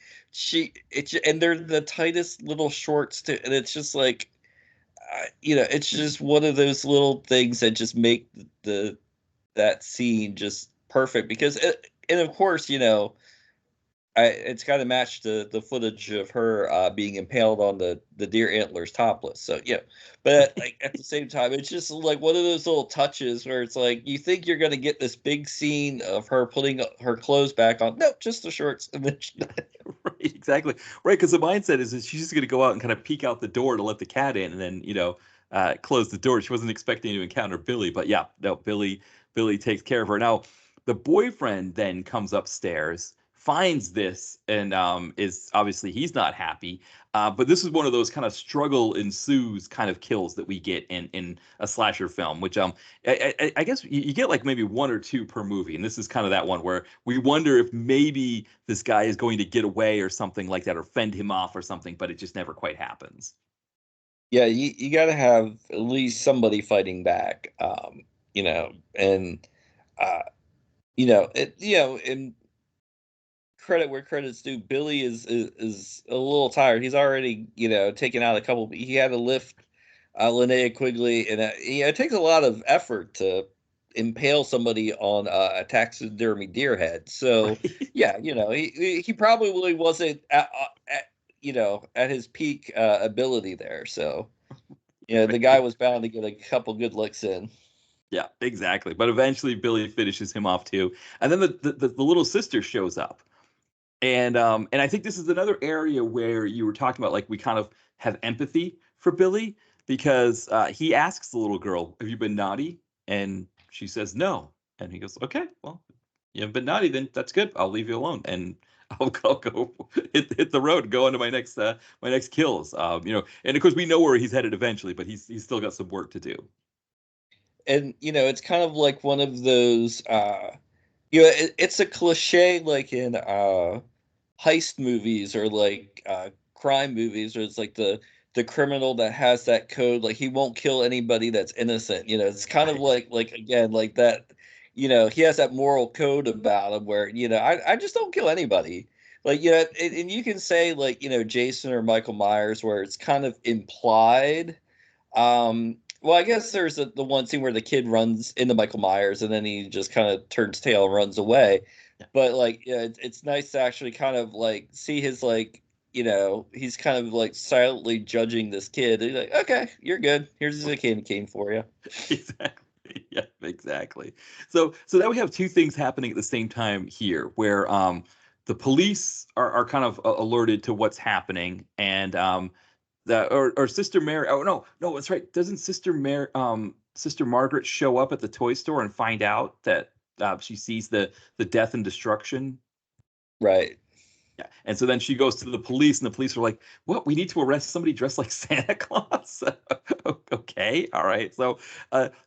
B: And they're the tightest little shorts too, and it's just like it's just one of those little things that just make that scene just perfect because and of course it's got to match the footage of her being impaled on the deer antlers topless. So yeah, but like at the same time, it's just like one of those little touches where it's like you think you're gonna get this big scene of her putting her clothes back on. Nope, just the shorts, and then
A: Right, exactly. Right, because the mindset is that she's just going to go out and kind of peek out the door to let the cat in, and then close the door. She wasn't expecting to encounter Billy, but yeah, no, Billy takes care of her. Now, the boyfriend then comes upstairs, finds this, and is obviously he's not happy. But this is one of those kind of struggle ensues kind of kills that we get in a slasher film, which I guess you get like maybe one or two per movie, and this is kind of that one where we wonder if maybe this guy is going to get away or something like that, or fend him off or something, but it just never quite happens.
B: yeah, you got to have at least somebody fighting back, and uh, and credit where credit's due. Billy is a little tired. He's already, taken out a couple. He had to lift Linnea Quigley, and it takes a lot of effort to impale somebody on a taxidermy deer head. So
A: Right.
B: yeah, he probably wasn't at his peak ability there. So the guy
A: Right.
B: was bound to get a couple good licks in.
A: Yeah, exactly. But eventually Billy finishes him off too. And then the little sister shows up. And I think this is another area where you were talking about like we kind of have empathy for Billy because he asks the little girl, "Have you been naughty?" And she says no. And he goes, "Okay, well, you haven't been naughty, then that's good. I'll leave you alone and I'll go hit the road and go on to my next kills." And of course we know where he's headed eventually, but he's still got some work to do.
B: And it's kind of like one of those it's a cliche like in heist movies or like crime movies where it's like the criminal that has that code, like he won't kill anybody that's innocent. It's kind of
A: Right.
B: like again like that. He has that moral code about him where I just don't kill anybody. Like, and you can say like, Jason or Michael Myers, where it's kind of implied. Well, I guess there's the one scene where the kid runs into Michael Myers and then he just kind of turns tail and runs away. But like, yeah, it's nice to actually kind of like see his like, he's kind of like silently judging this kid. He's like, okay, you're good. Here's a candy cane for you.
A: Exactly. Yeah, exactly. So now we have two things happening at the same time here, where the police are kind of alerted to what's happening, and or Sister Mary. Oh no, that's right. Doesn't Sister Margaret show up at the toy store and find out that she sees the death and destruction?
B: Right.
A: Yeah. And so then she goes to the police, and the police are like, "What? We need to arrest somebody dressed like Santa Claus?" Okay, all right. So,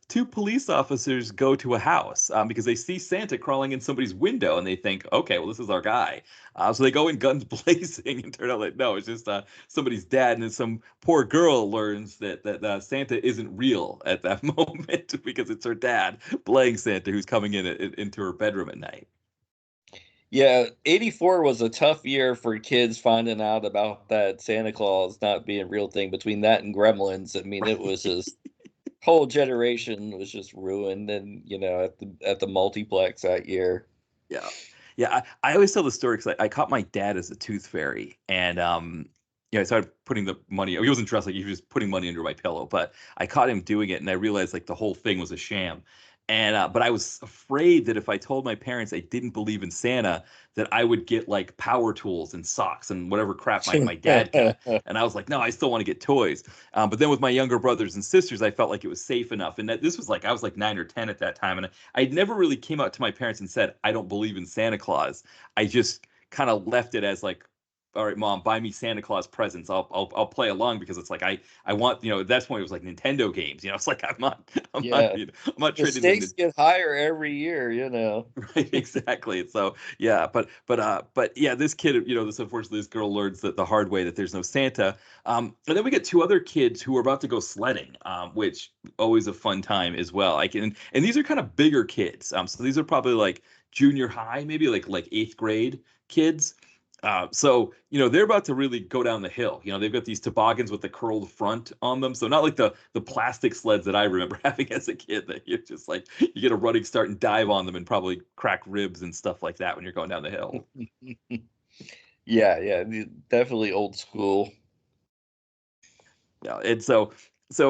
A: two police officers go to a house because they see Santa crawling in somebody's window, and they think, "Okay, well, this is our guy." So they go in guns blazing, and turn out like, no, it's just somebody's dad. And then some poor girl learns that Santa isn't real at that moment because it's her dad playing Santa who's coming into her bedroom at night.
B: Yeah, 84 was a tough year for kids finding out about that Santa Claus not being a real thing. Between that and Gremlins, I mean, it was just whole generation was just ruined, and at the multiplex that year.
A: Yeah. Yeah. I always tell the story because I caught my dad as a tooth fairy. And, I started putting the money. He wasn't dressed like he was putting money under my pillow, but I caught him doing it and I realized like the whole thing was a sham. And, but I was afraid that if I told my parents I didn't believe in Santa, that I would get like power tools and socks and whatever crap my dad got. And I was like, no, I still want to get toys. But then with my younger brothers and sisters, I felt like it was safe enough. And that this was like, I was like 9 or 10 at that time. And I never really came out to my parents and said, I don't believe in Santa Claus. I just kind of left it as like, all right, mom, buy me Santa Claus presents. I'll play along because it's like I want, at that point it was like Nintendo games. It's like
B: Yeah,
A: I'm not
B: the
A: trading in
B: stakes
A: the
B: get higher every year.
A: right, exactly. So yeah, but yeah, this kid, this unfortunately this girl learns that the hard way that there's no Santa. And then we get two other kids who are about to go sledding, which always a fun time as well. And these are kind of bigger kids. So these are probably like junior high, maybe like eighth grade kids. So they're about to really go down the hill. They've got these toboggans with the curled front on them, so not like the plastic sleds that I remember having as a kid. That you're just like you get a running start and dive on them and probably crack ribs and stuff like that when you're going down the hill.
B: Yeah, yeah, definitely old school.
A: Yeah, and so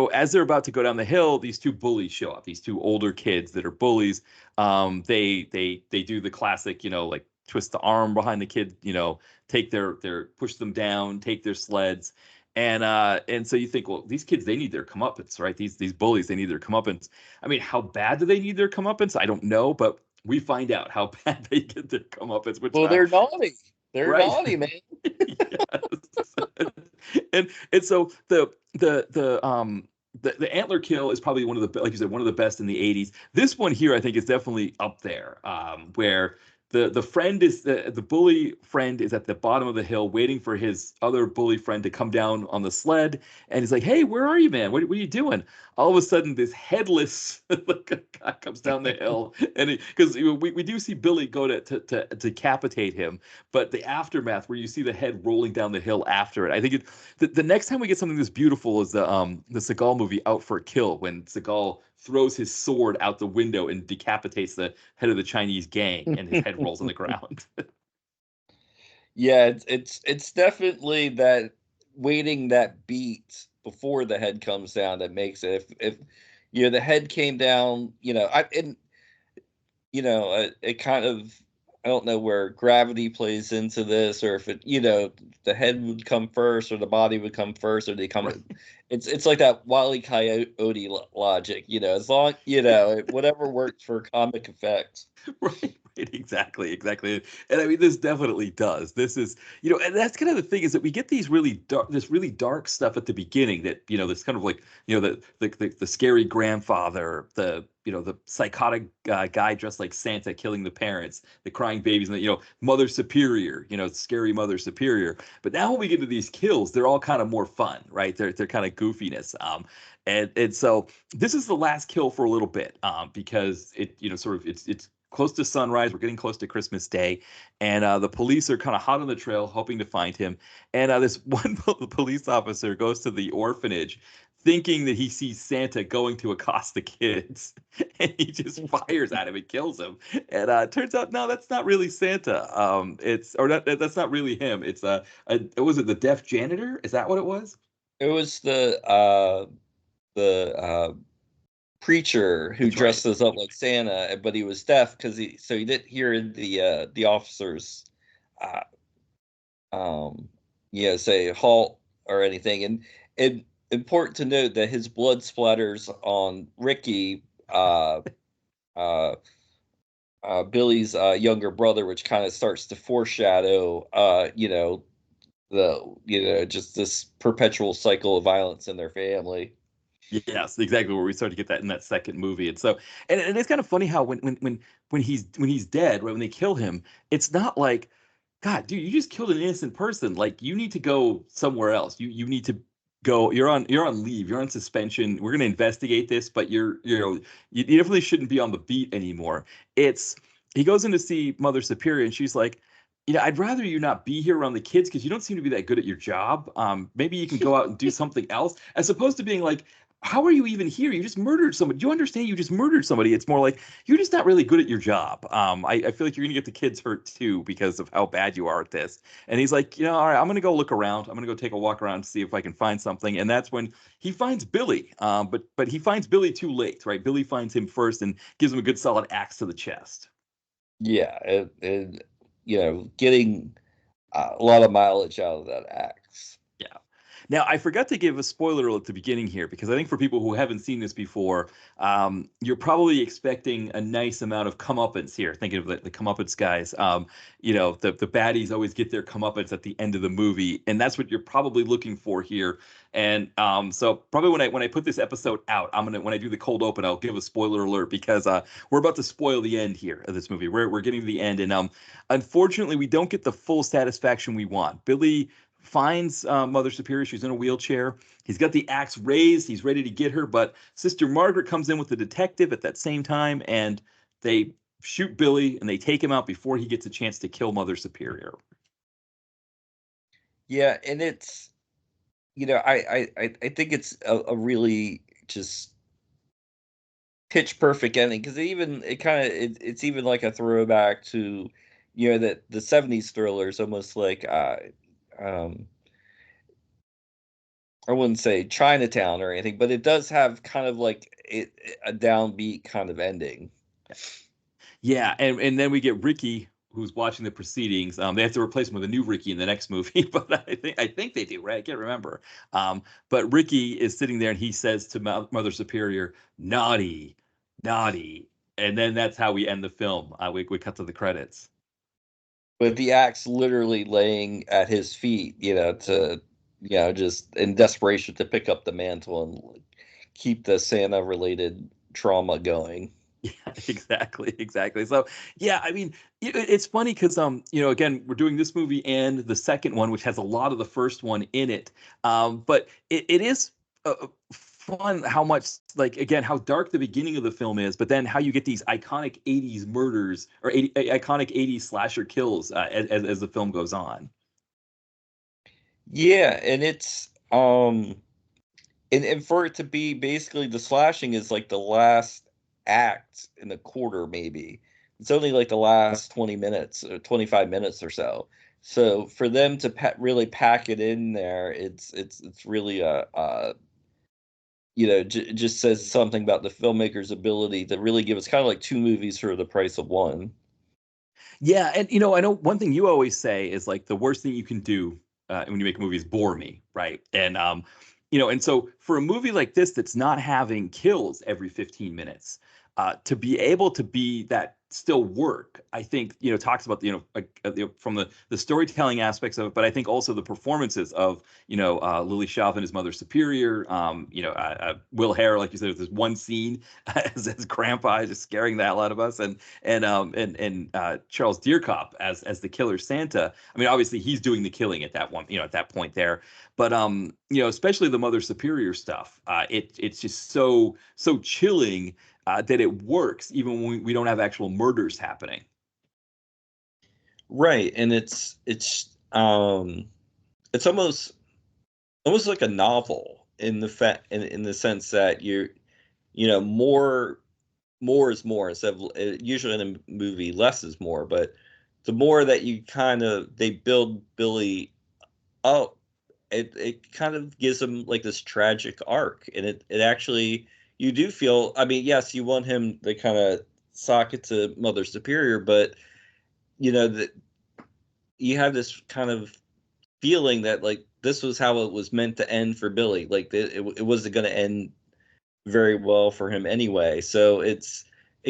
A: as they're about to go down the hill, these two bullies show up. These two older kids that are bullies. They do the classic, like twist the arm behind the kid, take their push them down, take their sleds. And so you think, well, these kids they need their comeuppance, right? These bullies they need their comeuppance. I mean, how bad do they need their comeuppance? I don't know, but we find out how bad they get their comeuppance, which
B: Well, they're naughty. They're
A: right.
B: naughty, man.
A: Yes. And so the antler kill is probably one of the like you said one of the best in the 80s. This one here I think is definitely up there, where the friend is the bully friend is at the bottom of the hill waiting for his other bully friend to come down on the sled, and he's like, hey, where are you, man? What are you doing? All of a sudden this headless guy comes down the hill, and because we do see Billy go to decapitate him, but the aftermath where you see the head rolling down the hill after it, I think the next time we get something this beautiful is the Seagal movie Out for a Kill, when Seagal throws his sword out the window and decapitates the head of the Chinese gang, and his head rolls on the ground.
B: Yeah, it's definitely that waiting that beat before the head comes down that makes it. If the head came down, it kind of, I don't know where gravity plays into this, or if the head would come first, or the body would come first, or they come.
A: Right.
B: It's like that Wile E. Coyote logic, as long whatever works for comic effects.
A: Right, exactly. And I mean, this definitely does. This is, and that's kind of the thing is that we get this really dark stuff at the beginning that, this kind of like, the scary grandfather, the psychotic guy dressed like Santa killing the parents, the crying babies, and Mother Superior, scary Mother Superior. But now when we get to these kills, they're all kind of more fun, right? They're kind of goofiness. And so this is the last kill for a little bit, because it, sort of it's close to sunrise. We're getting close to Christmas Day, and the police are kind of hot on the trail, hoping to find him. And this one police officer goes to the orphanage, thinking that he sees Santa going to accost the kids, and he just fires at him and kills him. And it turns out, no, that's not really Santa. That's not really him. It's was it the deaf janitor? Is that what it was?
B: It was the preacher who
A: That's right.
B: dresses up like Santa, but he was deaf because he didn't hear the officers uh, um say halt or anything. And important to note that his blood splatters on Ricky, uh, Billy's younger brother, which kind of starts to foreshadow just this perpetual cycle of violence in their family.
A: Yes, exactly. Where we start to get that in that second movie, and so, and it's kind of funny how when he's dead, right, when they kill him, it's not like, God, dude, you just killed an innocent person. Like, you need to go somewhere else. You need to go. You're on leave. You're on suspension. We're gonna investigate this, but you definitely shouldn't be on the beat anymore. It's He goes in to see Mother Superior, and she's like, I'd rather you not be here around the kids because you don't seem to be that good at your job. Maybe you can go out and do something else, as opposed to being like, how are you even here? You just murdered somebody. Do you understand? You just murdered somebody. It's more like you're just not really good at your job. I feel like you're gonna get the kids hurt too because of how bad you are at this. And he's like, all right, I'm gonna go look around. I'm gonna go take a walk around to see if I can find something. And that's when he finds Billy. But he finds Billy too late, right? Billy finds him first and gives him a good solid axe to the chest.
B: Yeah, and getting a lot of mileage out of that axe.
A: Yeah. Now, I forgot to give a spoiler alert at the beginning here because I think for people who haven't seen this before, you're probably expecting a nice amount of comeuppance here. Thinking of the comeuppance guys. The baddies always get their comeuppance at the end of the movie, and that's what you're probably looking for here. And so probably when I put this episode out, when I do the cold open, I'll give a spoiler alert because we're about to spoil the end here of this movie. We're getting to the end, and unfortunately, we don't get the full satisfaction we want. Billy finds Mother Superior. She's in a wheelchair. He's got the axe raised. He's ready to get her, but Sister Margaret comes in with the detective at that same time, and they shoot Billy and they take him out before he gets a chance to kill Mother Superior.
B: Yeah, and it's I think it's a really just pitch perfect ending because it's even like a throwback to that the 70s thrillers, almost like um I wouldn't say Chinatown or anything, but it does have kind of like a downbeat kind of ending.
A: Yeah, and then we get Ricky who's watching the proceedings. They have to replace him with a new Ricky in the next movie, but I think they do, right? I can't remember. But Ricky is sitting there and he says to Mother Superior, "Naughty, naughty," and then that's how we end the film. We cut to the credits.
B: With the axe literally laying at his feet, just in desperation to pick up the mantle and keep the Santa related trauma going.
A: Yeah, exactly, exactly. So, yeah, I mean, it's funny because, again, we're doing this movie and the second one, which has a lot of the first one in it. But it is fun how much, like, again, how dark the beginning of the film is, but then how you get these iconic '80s murders or iconic '80s slasher kills as the film goes on.
B: Yeah, and it's and for it to be basically the slashing is like the last act in the quarter, maybe. It's only like the last 20 minutes or 25 minutes or so. So for them to really pack it in there, it's really just says something about the filmmaker's ability to really give us kind of like two movies for the price of one.
A: Yeah, and I know one thing you always say is like the worst thing you can do when you make a movie is bore me, right? And so for a movie like this that's not having kills every 15 minutes, to be able to be that still work, I think talks about from the storytelling aspects of it, but I think also the performances of Lily Chauvin as Mother Superior, Will Hare, like you said, there's one scene as Grandpa just scaring the hell out of us, and Charles Deerkop as the killer Santa. I mean, obviously he's doing the killing at that one, at that point there, but especially the Mother Superior stuff. It's just so chilling. that it works even when we don't have actual murders happening.
B: Right, and it's almost like a novel in in the sense that more is more instead of usually in a movie less is more, but the more that they build Billy up, it kind of gives him like this tragic arc, and it actually you do feel. I mean, yes, you want him to kind of sock it to Mother Superior, but that you have this kind of feeling that like this was how it was meant to end for Billy. Like it wasn't going to end very well for him anyway. So it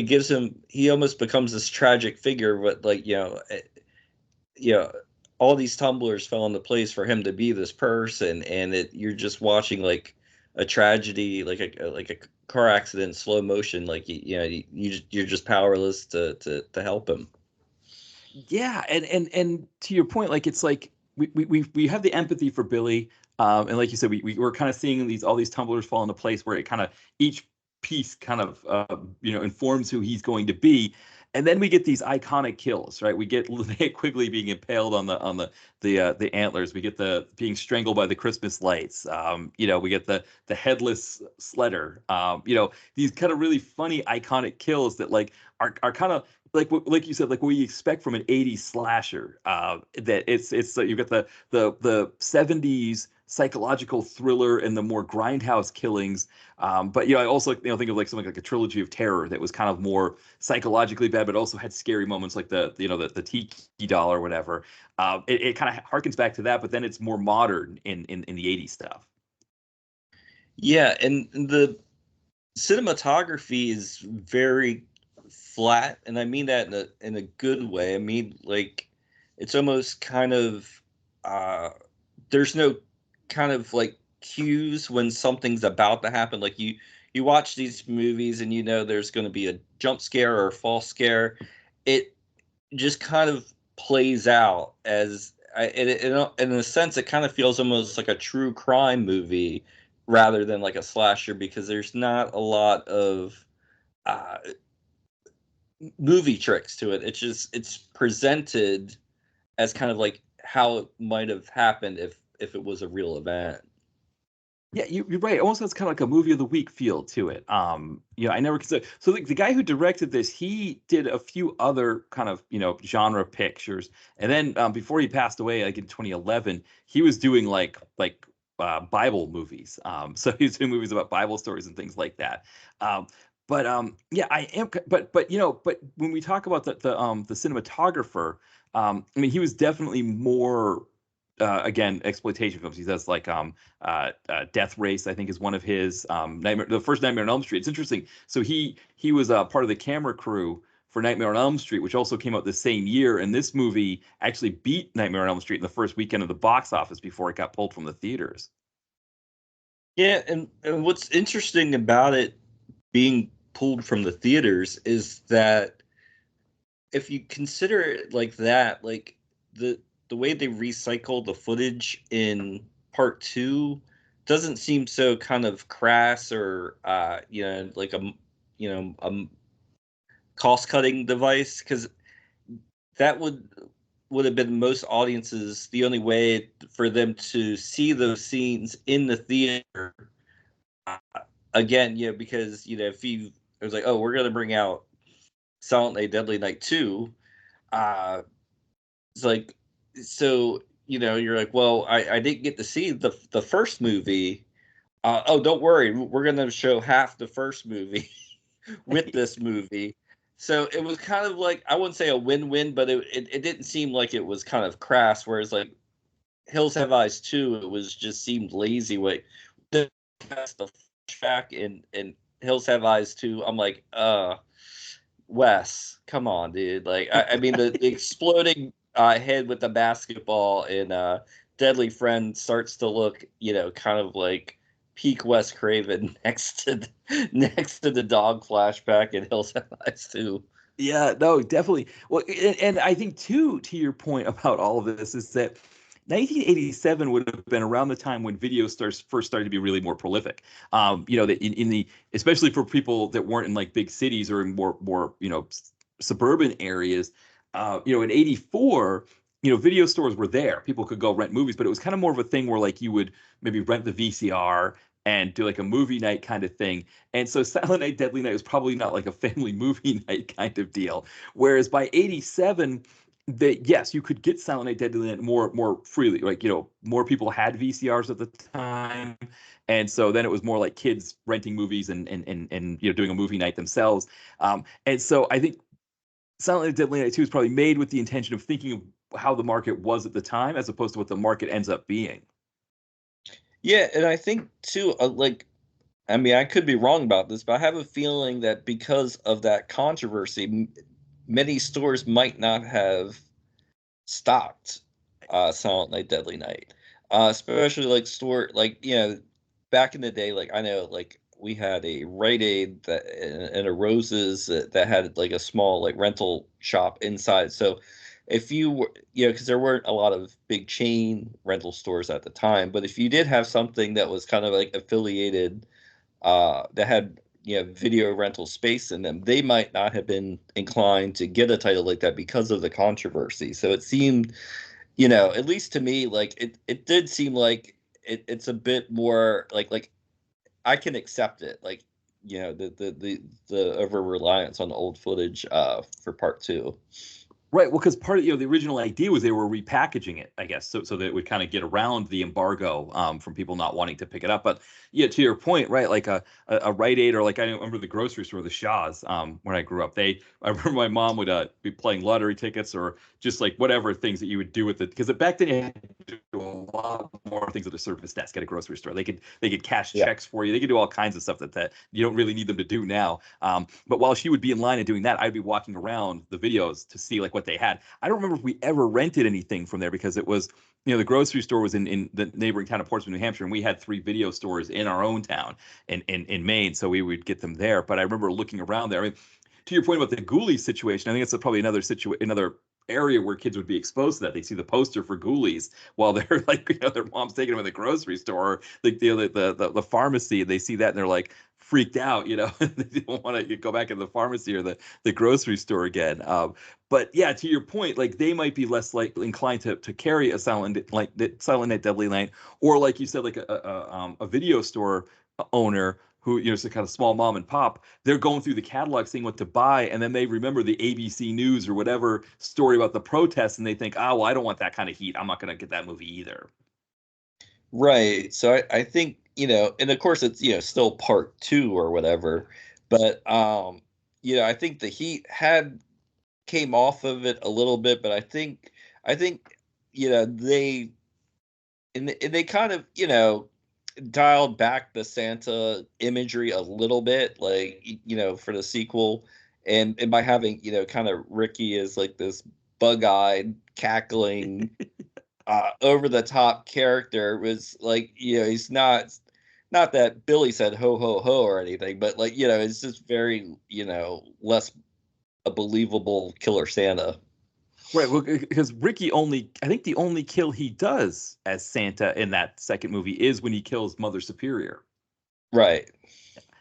B: gives him he almost becomes this tragic figure, but like you know all these tumblers fell into place for him to be this person, and you're just watching like a tragedy, like a car accident in slow motion. Like you're just powerless to help him.
A: Yeah, and to your point, like it's like we have the empathy for Billy, and like you said, we're kind of seeing all these tumblers fall into place where it kind of each piece kind of informs who he's going to be, and then we get these iconic kills, right? We get Linnea Quigley being impaled on the antlers. We get the being strangled by the Christmas lights. We get the headless sledder. These kind of really funny iconic kills that like are kind of like you said, like what you expect from an 80s slasher. That it's you've got the 70s psychological thriller and the more grindhouse killings. But I also think of like something like a trilogy of terror that was kind of more psychologically bad, but also had scary moments like the tiki doll or whatever. It kind of harkens back to that, but then it's more modern in the 80s stuff.
B: Yeah, and the cinematography is very flat, and I mean that in a good way. I mean, like it's almost kind of uh there's no kind of like cues when something's about to happen. Like you watch these movies and there's going to be a jump scare or a false scare. It just kind of plays out as in a sense it kind of feels almost like a true crime movie rather than like a slasher, because there's not a lot of uh, movie tricks to it. It's presented as kind of like how it might have happened if it was a real event.
A: Yeah, you're right. It almost has kind of like a movie of the week feel to it. I never considered. So the guy who directed this, he did a few other kind of genre pictures, and then before he passed away, like in 2011, he was doing Bible movies. So he's doing movies about Bible stories and things like that. Yeah, I am. But when we talk about the cinematographer, I mean, he was definitely more. Again, exploitation films. He does Death Race, I think, is one of his Nightmare. The first Nightmare on Elm Street. It's interesting. So he was part of the camera crew for Nightmare on Elm Street, which also came out the same year. And this movie actually beat Nightmare on Elm Street in the first weekend of the box office before it got pulled from the theaters.
B: Yeah, and what's interesting about it being pulled from the theaters is that if you consider it like that, like the way they recycle the footage in part two doesn't seem so kind of crass or like a cost cutting device, because that would have been most audiences the only way for them to see those scenes in the theater again. Because if you it was like, oh, we're gonna bring out Silent Night Deadly Night 2, uh it's like, so you're like, well, I didn't get to see the first movie. Oh, don't worry, we're gonna show half the first movie with this movie. So it was kind of like, I wouldn't say a win-win, but it didn't seem like it was kind of crass. Whereas like Hills Have Eyes 2, it was just seemed lazy. Way that's the flashback in Hills Have Eyes 2. I'm like, Wes, come on, dude. Like, I mean, the exploding head with the basketball in Deadly Friend starts to look, kind of like peak Wes Craven next to the dog flashback in Hills Have Eyes 2.
A: Yeah, no, definitely. Well, and I think too, to your point about all of this is that 1987 would have been around the time when video stars first started to be really more prolific. In the especially for people that weren't in like big cities or in more suburban areas. In '84, video stores were there. People could go rent movies, but it was kind of more of a thing where like you would maybe rent the VCR and do like a movie night kind of thing. And so Silent Night, Deadly Night was probably not like a family movie night kind of deal. Whereas by '87, that yes, you could get Silent Night, Deadly Night more freely. Like more people had VCRs at the time, and so then it was more like kids renting movies and doing a movie night themselves. And so I think Silent Night, Deadly Night 2 is probably made with the intention of thinking of how the market was at the time, as opposed to what the market ends up being.
B: Yeah, and I think too, I mean, I could be wrong about this, but I have a feeling that because of that controversy, many stores might not have stocked Silent Night, Deadly Night. Especially like back in the day, like I know like we had a Rite Aid and a Roses that had like a small like rental shop inside. So if you were, because there weren't a lot of big chain rental stores at the time, but if you did have something that was kind of like affiliated, that had video rental space in them, they might not have been inclined to get a title like that because of the controversy. So it seemed, at least to me, like it did seem like it's a bit more like I can accept it, like the over reliance on old footage for part two.
A: Right. Well, because part of the original idea was they were repackaging it, I guess, so that it would kind of get around the embargo from people not wanting to pick it up. But yeah, to your point, right? Like a Rite Aid, or like I remember the grocery store, the Shaw's, when I grew up. I remember my mom would be playing lottery tickets or just like whatever things that you would do with it, because back then you had to do a lot more things at a service desk at a grocery store. They could cash
B: Yeah.
A: checks for you. They could do all kinds of stuff that you don't really need them to do now. But while she would be in line and doing that, I'd be walking around the videos to see like what they had. I don't remember if we ever rented anything from there, because it was, the grocery store was in the neighboring town of Portsmouth, New Hampshire, and we had 3 video stores in our own town in Maine, so we would get them there. But I remember looking around there. I mean, to your point about the Ghoulies situation, I think it's probably another area where kids would be exposed to that. They see the poster for Ghoulies while they're like, their mom's taking them to the grocery store, or the pharmacy, and they see that and they're like freaked out, and they don't want to go back in the pharmacy or the grocery store again. But yeah, to your point, like they might be less like inclined to carry a Silent Night, Deadly Night, or like you said, like a video store owner who is a kind of small mom and pop. They're going through the catalog, seeing what to buy, and then they remember the ABC News or whatever story about the protests, and they think, well, I don't want that kind of heat. I'm not going to get that movie either.
B: Right. So I think, and of course it's, still part two or whatever, but I think the heat had came off of it a little bit, but I think they and they kind of, dialed back the Santa imagery a little bit, like for the sequel, and by having kind of Ricky as like this bug-eyed, cackling, over the top character, was like he's not that Billy said ho ho ho or anything, but like it's just very less a believable Killer Santa.
A: Right, well, because I think the only kill he does as Santa in that second movie is when he kills Mother Superior.
B: Right.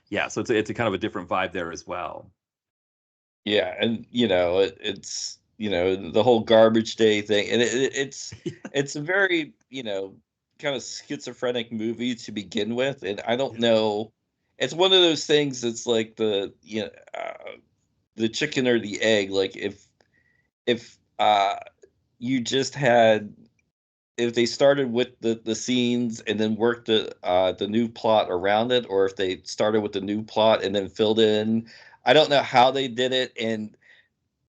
A: Yeah, so it's a kind of a different vibe there as well.
B: Yeah, and it's the whole garbage day thing, and it's a very kind of schizophrenic movie to begin with, and I don't know. It's one of those things that's like the chicken or the egg. Like if you just had if they started with the scenes and then worked the new plot around it, or if they started with the new plot and then filled in. I don't know how they did it, and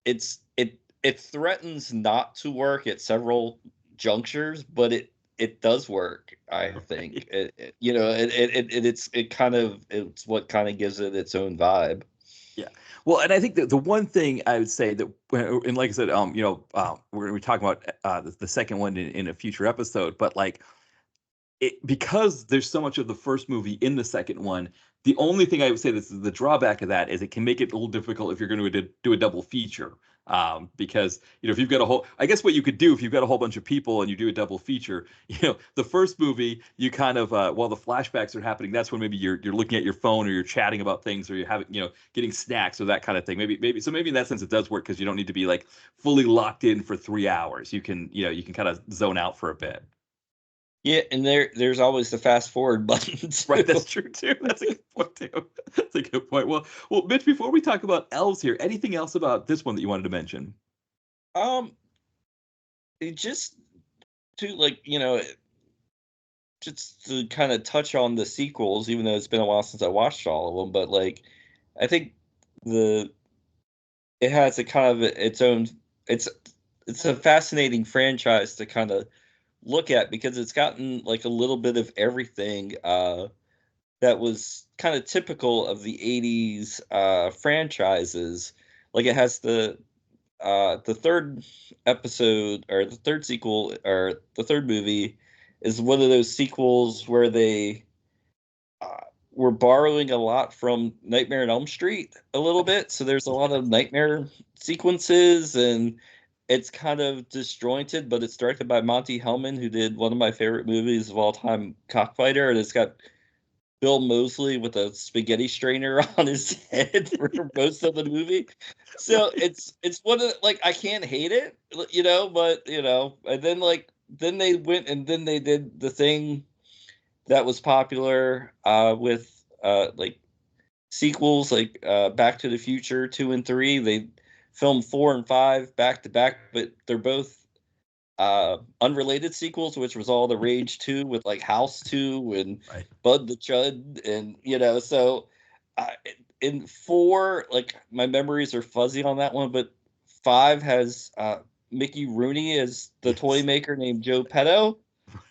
B: it threatens not to work at several junctures, but it does work. I think it's what kind of gives it its own vibe.
A: Yeah. Well, and I think that the one thing I would say that, and like I said, we're going to be talking about the second one in a future episode, but like because there's so much of the first movie in the second one, the only thing I would say this is the drawback of that is it can make it a little difficult if you're going to do a double feature. Because if you've got a whole, I guess what you could do if you've got a whole bunch of people and you do a double feature, the first movie you kind of while the flashbacks are happening, that's when maybe you're looking at your phone or you're chatting about things or you're having getting snacks or that kind of thing. Maybe in that sense it does work because you don't need to be like fully locked in for 3 hours. You can kind of zone out for a bit.
B: Yeah, and there's always the fast forward button
A: Right,
B: too.
A: that's true too. That's a good point too. That's a good point. Well, Mitch, before we talk about elves here, anything else about this one that you wanted to mention?
B: Um, it just to like just to kind of touch on the sequels, even though it's been a while since I watched all of them, but like I think the it has a kind of its own it's it's a fascinating franchise to kind of look at because it's gotten like a little bit of everything that was kind of typical of the 80s franchises. Like it has the third episode or the third sequel or the third movie is one of those sequels where they uh, were borrowing a lot from Nightmare on Elm Street a little bit. So there's a lot of nightmare sequences and it's kind of disjointed, but it's directed by Monty Hellman, who did one of my favorite movies of all time, Cockfighter, and it's got Bill Moseley with a spaghetti strainer on his head for most of the movie. So
A: Right.
B: it's one of like I can't hate it, but and then like then they went and then they did the thing that was popular with like sequels like Back to the Future 2 and 3. They filmed 4 and 5 back to back, but they're both unrelated sequels, which was all the Rage 2 with like House 2 and
A: Right.
B: Bud the Chud, and so uh, in 4, like my memories are fuzzy on that one, but 5 has Mickey Rooney as the toy
A: Yes.
B: maker named Joe Petto.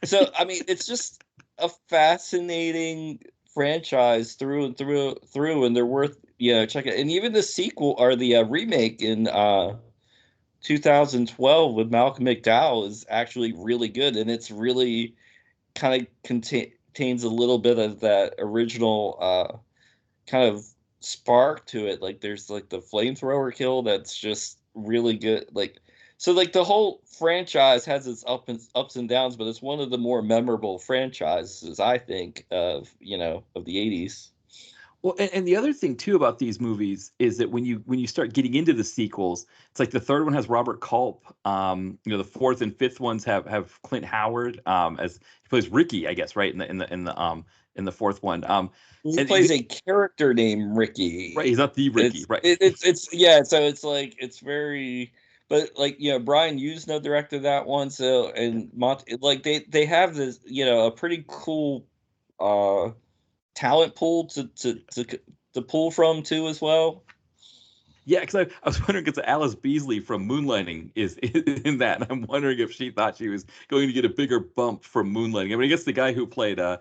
B: So I mean, it's just a fascinating franchise through and through, and they're worth check it. And even the sequel or the remake in 2012 with Malcolm McDowell is actually really good, and it's really kind of contains a little bit of that original kind of spark to it. Like there's like the flamethrower kill that's just really good. Like so, like the whole franchise has its ups and downs, but it's one of the more memorable franchises I think of of the '80s.
A: Well, and the other thing too about these movies is that when you start getting into the sequels, it's like the third one has Robert Culp. The fourth and fifth ones have Clint Howard as he plays Ricky, I guess, right in the fourth one.
B: He
A: And
B: plays a character named
A: right,
B: Ricky.
A: he's not the Ricky, right?
B: It's yeah. So it's like it's very, but like Brian Usna directed that one. So and like they have this a pretty cool uh talent pool to pull from too as well.
A: Yeah, because I was wondering because Alice Beasley from Moonlighting is in that, and I'm wondering if she thought she was going to get a bigger bump from Moonlighting. I mean, I guess the guy who played the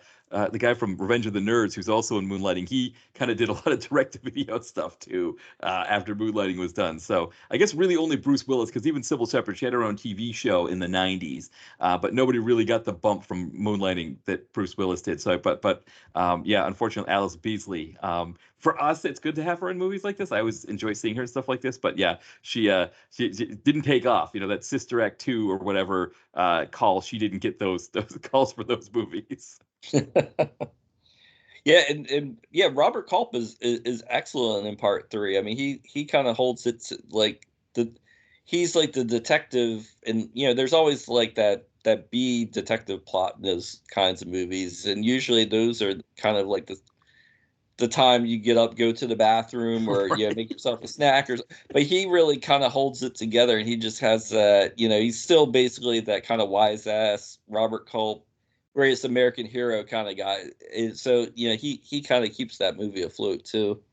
A: guy from Revenge of the Nerds, who's also in Moonlighting, he kind of did a lot of direct-to-video stuff too after Moonlighting was done. So I guess really only Bruce Willis, because even Sybil Shepherd, she had her own TV show in the '90s, but nobody really got the bump from Moonlighting that Bruce Willis did. So, but yeah, unfortunately, Alice Beasley. For us, it's good to have her in movies like this. I always enjoy seeing her in stuff like this. But yeah, she didn't take off. That Sister Act 2 or whatever call. She didn't get those calls for those movies.
B: Yeah, and yeah, Robert Culp is excellent in part three. I mean, he kind of holds it like the he's like the detective, and there's always like that B detective plot in those kinds of movies, and usually those are kind of like the time you get up, go to the bathroom, or make
A: Right.
B: yourself a snack, but he really kind of holds it together, and he just has that. He's still basically that kind of wise ass Robert Culp, greatest American hero kind of guy. So he kind of keeps that movie afloat too.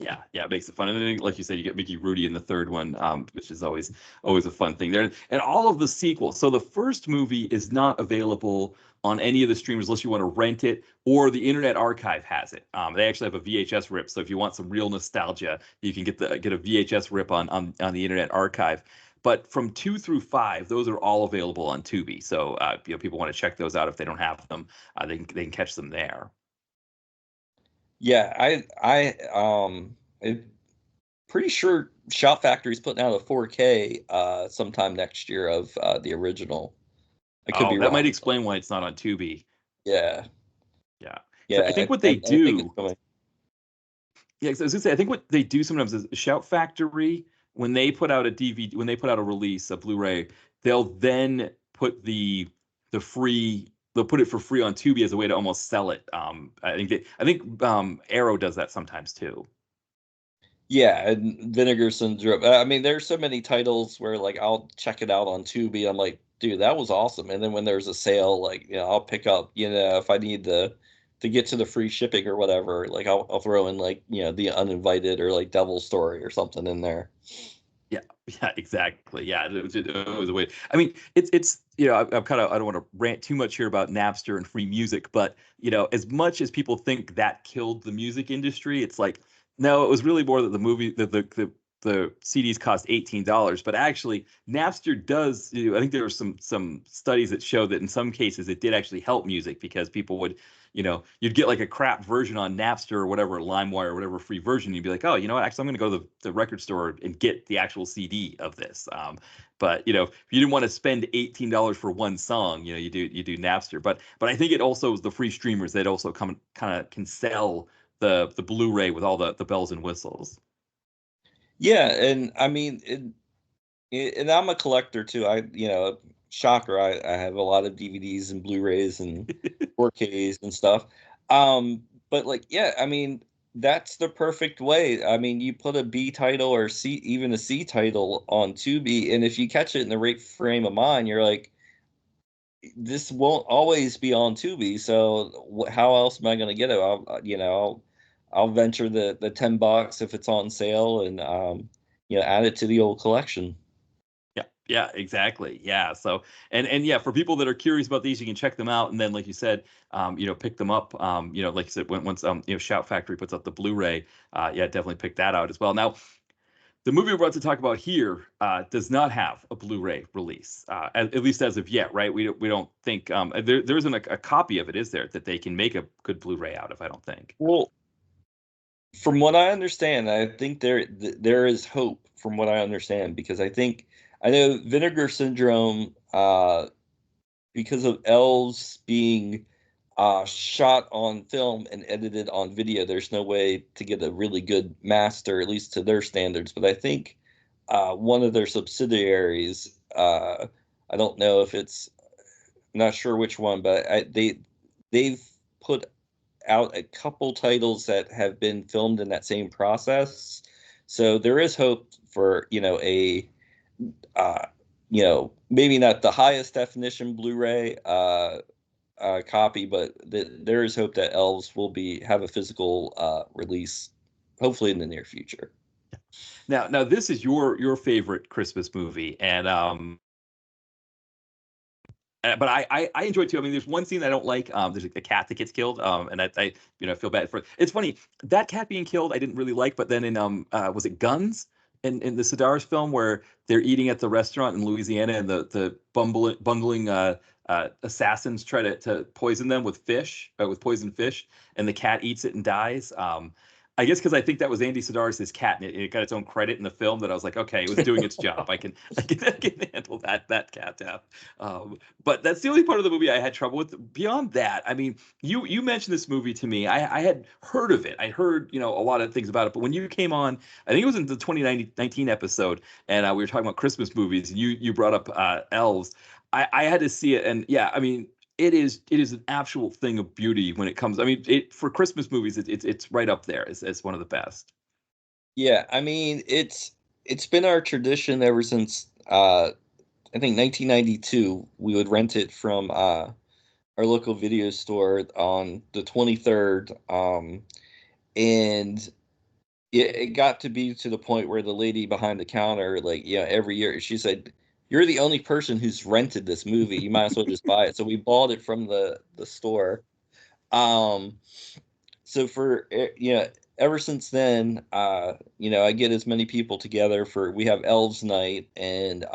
A: Yeah, it makes it fun. And then, like you said, you get Mickey Rooney in the third one, which is always a fun thing there. And all of the sequels. So the first movie is not available on any of the streamers unless you want to rent it, or the Internet Archive has it. They actually have a VHS rip, so if you want some real nostalgia, you can get a VHS rip on the Internet Archive. But from 2 through 5, those are all available on Tubi. So people want to check those out if they don't have them, they can catch them there.
B: Yeah, I pretty sure Shout Factory's putting out a 4K sometime next year of the original. I could
A: Oh,
B: be
A: that might
B: wrong.
A: explain why it's not on Tubi.
B: Yeah,
A: Yeah. So I
B: yeah,
A: think what they
B: I think it's
A: do,
B: coming.
A: yeah, 'cause I was gonna say, I think what they do sometimes is Shout Factory, when they put out a DVD, when they put out a release, a Blu-ray, they'll then put the free, they'll put it for free on Tubi as a way to almost sell it. I think Arrow does that sometimes too.
B: Yeah, and Vinegar Syndrome. I mean, there's so many titles where like I'll check it out on Tubi. I'm like, dude, that was awesome. And then when there's a sale, like I'll pick up. If I need to get to the free shipping or whatever, like I'll throw in like the Uninvited or like Devil Story or something in there.
A: Yeah, yeah, exactly. Yeah, it was a way. I mean, it's I'm kind of, I don't want to rant too much here about Napster and free music, but as much as people think that killed the music industry, it's like no, it was really more that the movie the CDs cost $18, but actually Napster does. I think there were some studies that show that in some cases it did actually help music because people would you'd get like a crap version on Napster or whatever, LimeWire or whatever free version. You'd be like, oh, you know what? Actually, I'm going to go to the record store and get the actual CD of this. But if you didn't want to spend $18 for one song, you do Napster. But I think it also is the free streamers that also come kind of can sell the Blu-ray with all the bells and whistles.
B: Yeah, and I mean, and I'm a collector too. Shocker, I have a lot of DVDs and Blu-rays and 4Ks and stuff. But like, yeah, I mean, that's the perfect way. I mean, you put a B title or C, even a C title on Tubi, and if you catch it in the right frame of mind, you're like, this won't always be on Tubi. So how else am I going to get it? I'll venture the $10 if it's on sale and add it to the old collection.
A: Yeah, yeah, exactly. Yeah. So, and yeah, for people that are curious about these, you can check them out, and then, like you said, pick them up. Like you said, once Shout Factory puts up the Blu-ray, yeah, definitely pick that out as well. Now, the movie we're about to talk about here does not have a Blu-ray release, at least as of yet, right? We don't think there isn't a copy of it, is there, that they can make a good Blu-ray out of? I don't think.
B: Well, from what I understand, I think there is hope. From what I understand, because I know Vinegar Syndrome, because of Elves being shot on film and edited on video, there's no way to get a really good master, at least to their standards. But I think one of their subsidiaries, I don't know if it's, I'm not sure which one, but they've put out a couple titles that have been filmed in that same process. So there is hope for, uh, maybe not the highest definition Blu-ray copy, but there is hope that Elves will be have a physical release, hopefully in the near future.
A: Now this is your favorite Christmas movie, and but I enjoy it too. I mean, there's one scene I don't like. There's a cat that gets killed. And I feel bad for it. It's funny that cat being killed. I didn't really like, but then in was it Guns in the Sedaris film where they're eating at the restaurant in Louisiana and the bungling assassins try to poison them with poisoned fish, and the cat eats it and dies. I guess because I think that was Andy Sidaris' cat, and it got its own credit in the film. That I was like, okay, it was doing its job. I can handle that cat death. But that's the only part of the movie I had trouble with. Beyond that, I mean, you mentioned this movie to me. I had heard of it. I heard a lot of things about it. But when you came on, I think it was in the 2019 episode, and we were talking about Christmas movies, and you brought up Elves. I had to see it, and yeah, I mean, it is an actual thing of beauty when it comes. I mean, for Christmas movies, it's right up there as one of the best.
B: Yeah, I mean it's been our tradition ever since I think 1992. We would rent it from our local video store on the 23rd. And it got to be to the point where the lady behind the counter, like, every year she said, "You're the only person who's rented this movie. You might as well just buy it." So we bought it from the store. Um, so ever since then, I get as many people together for we have Elves Night, and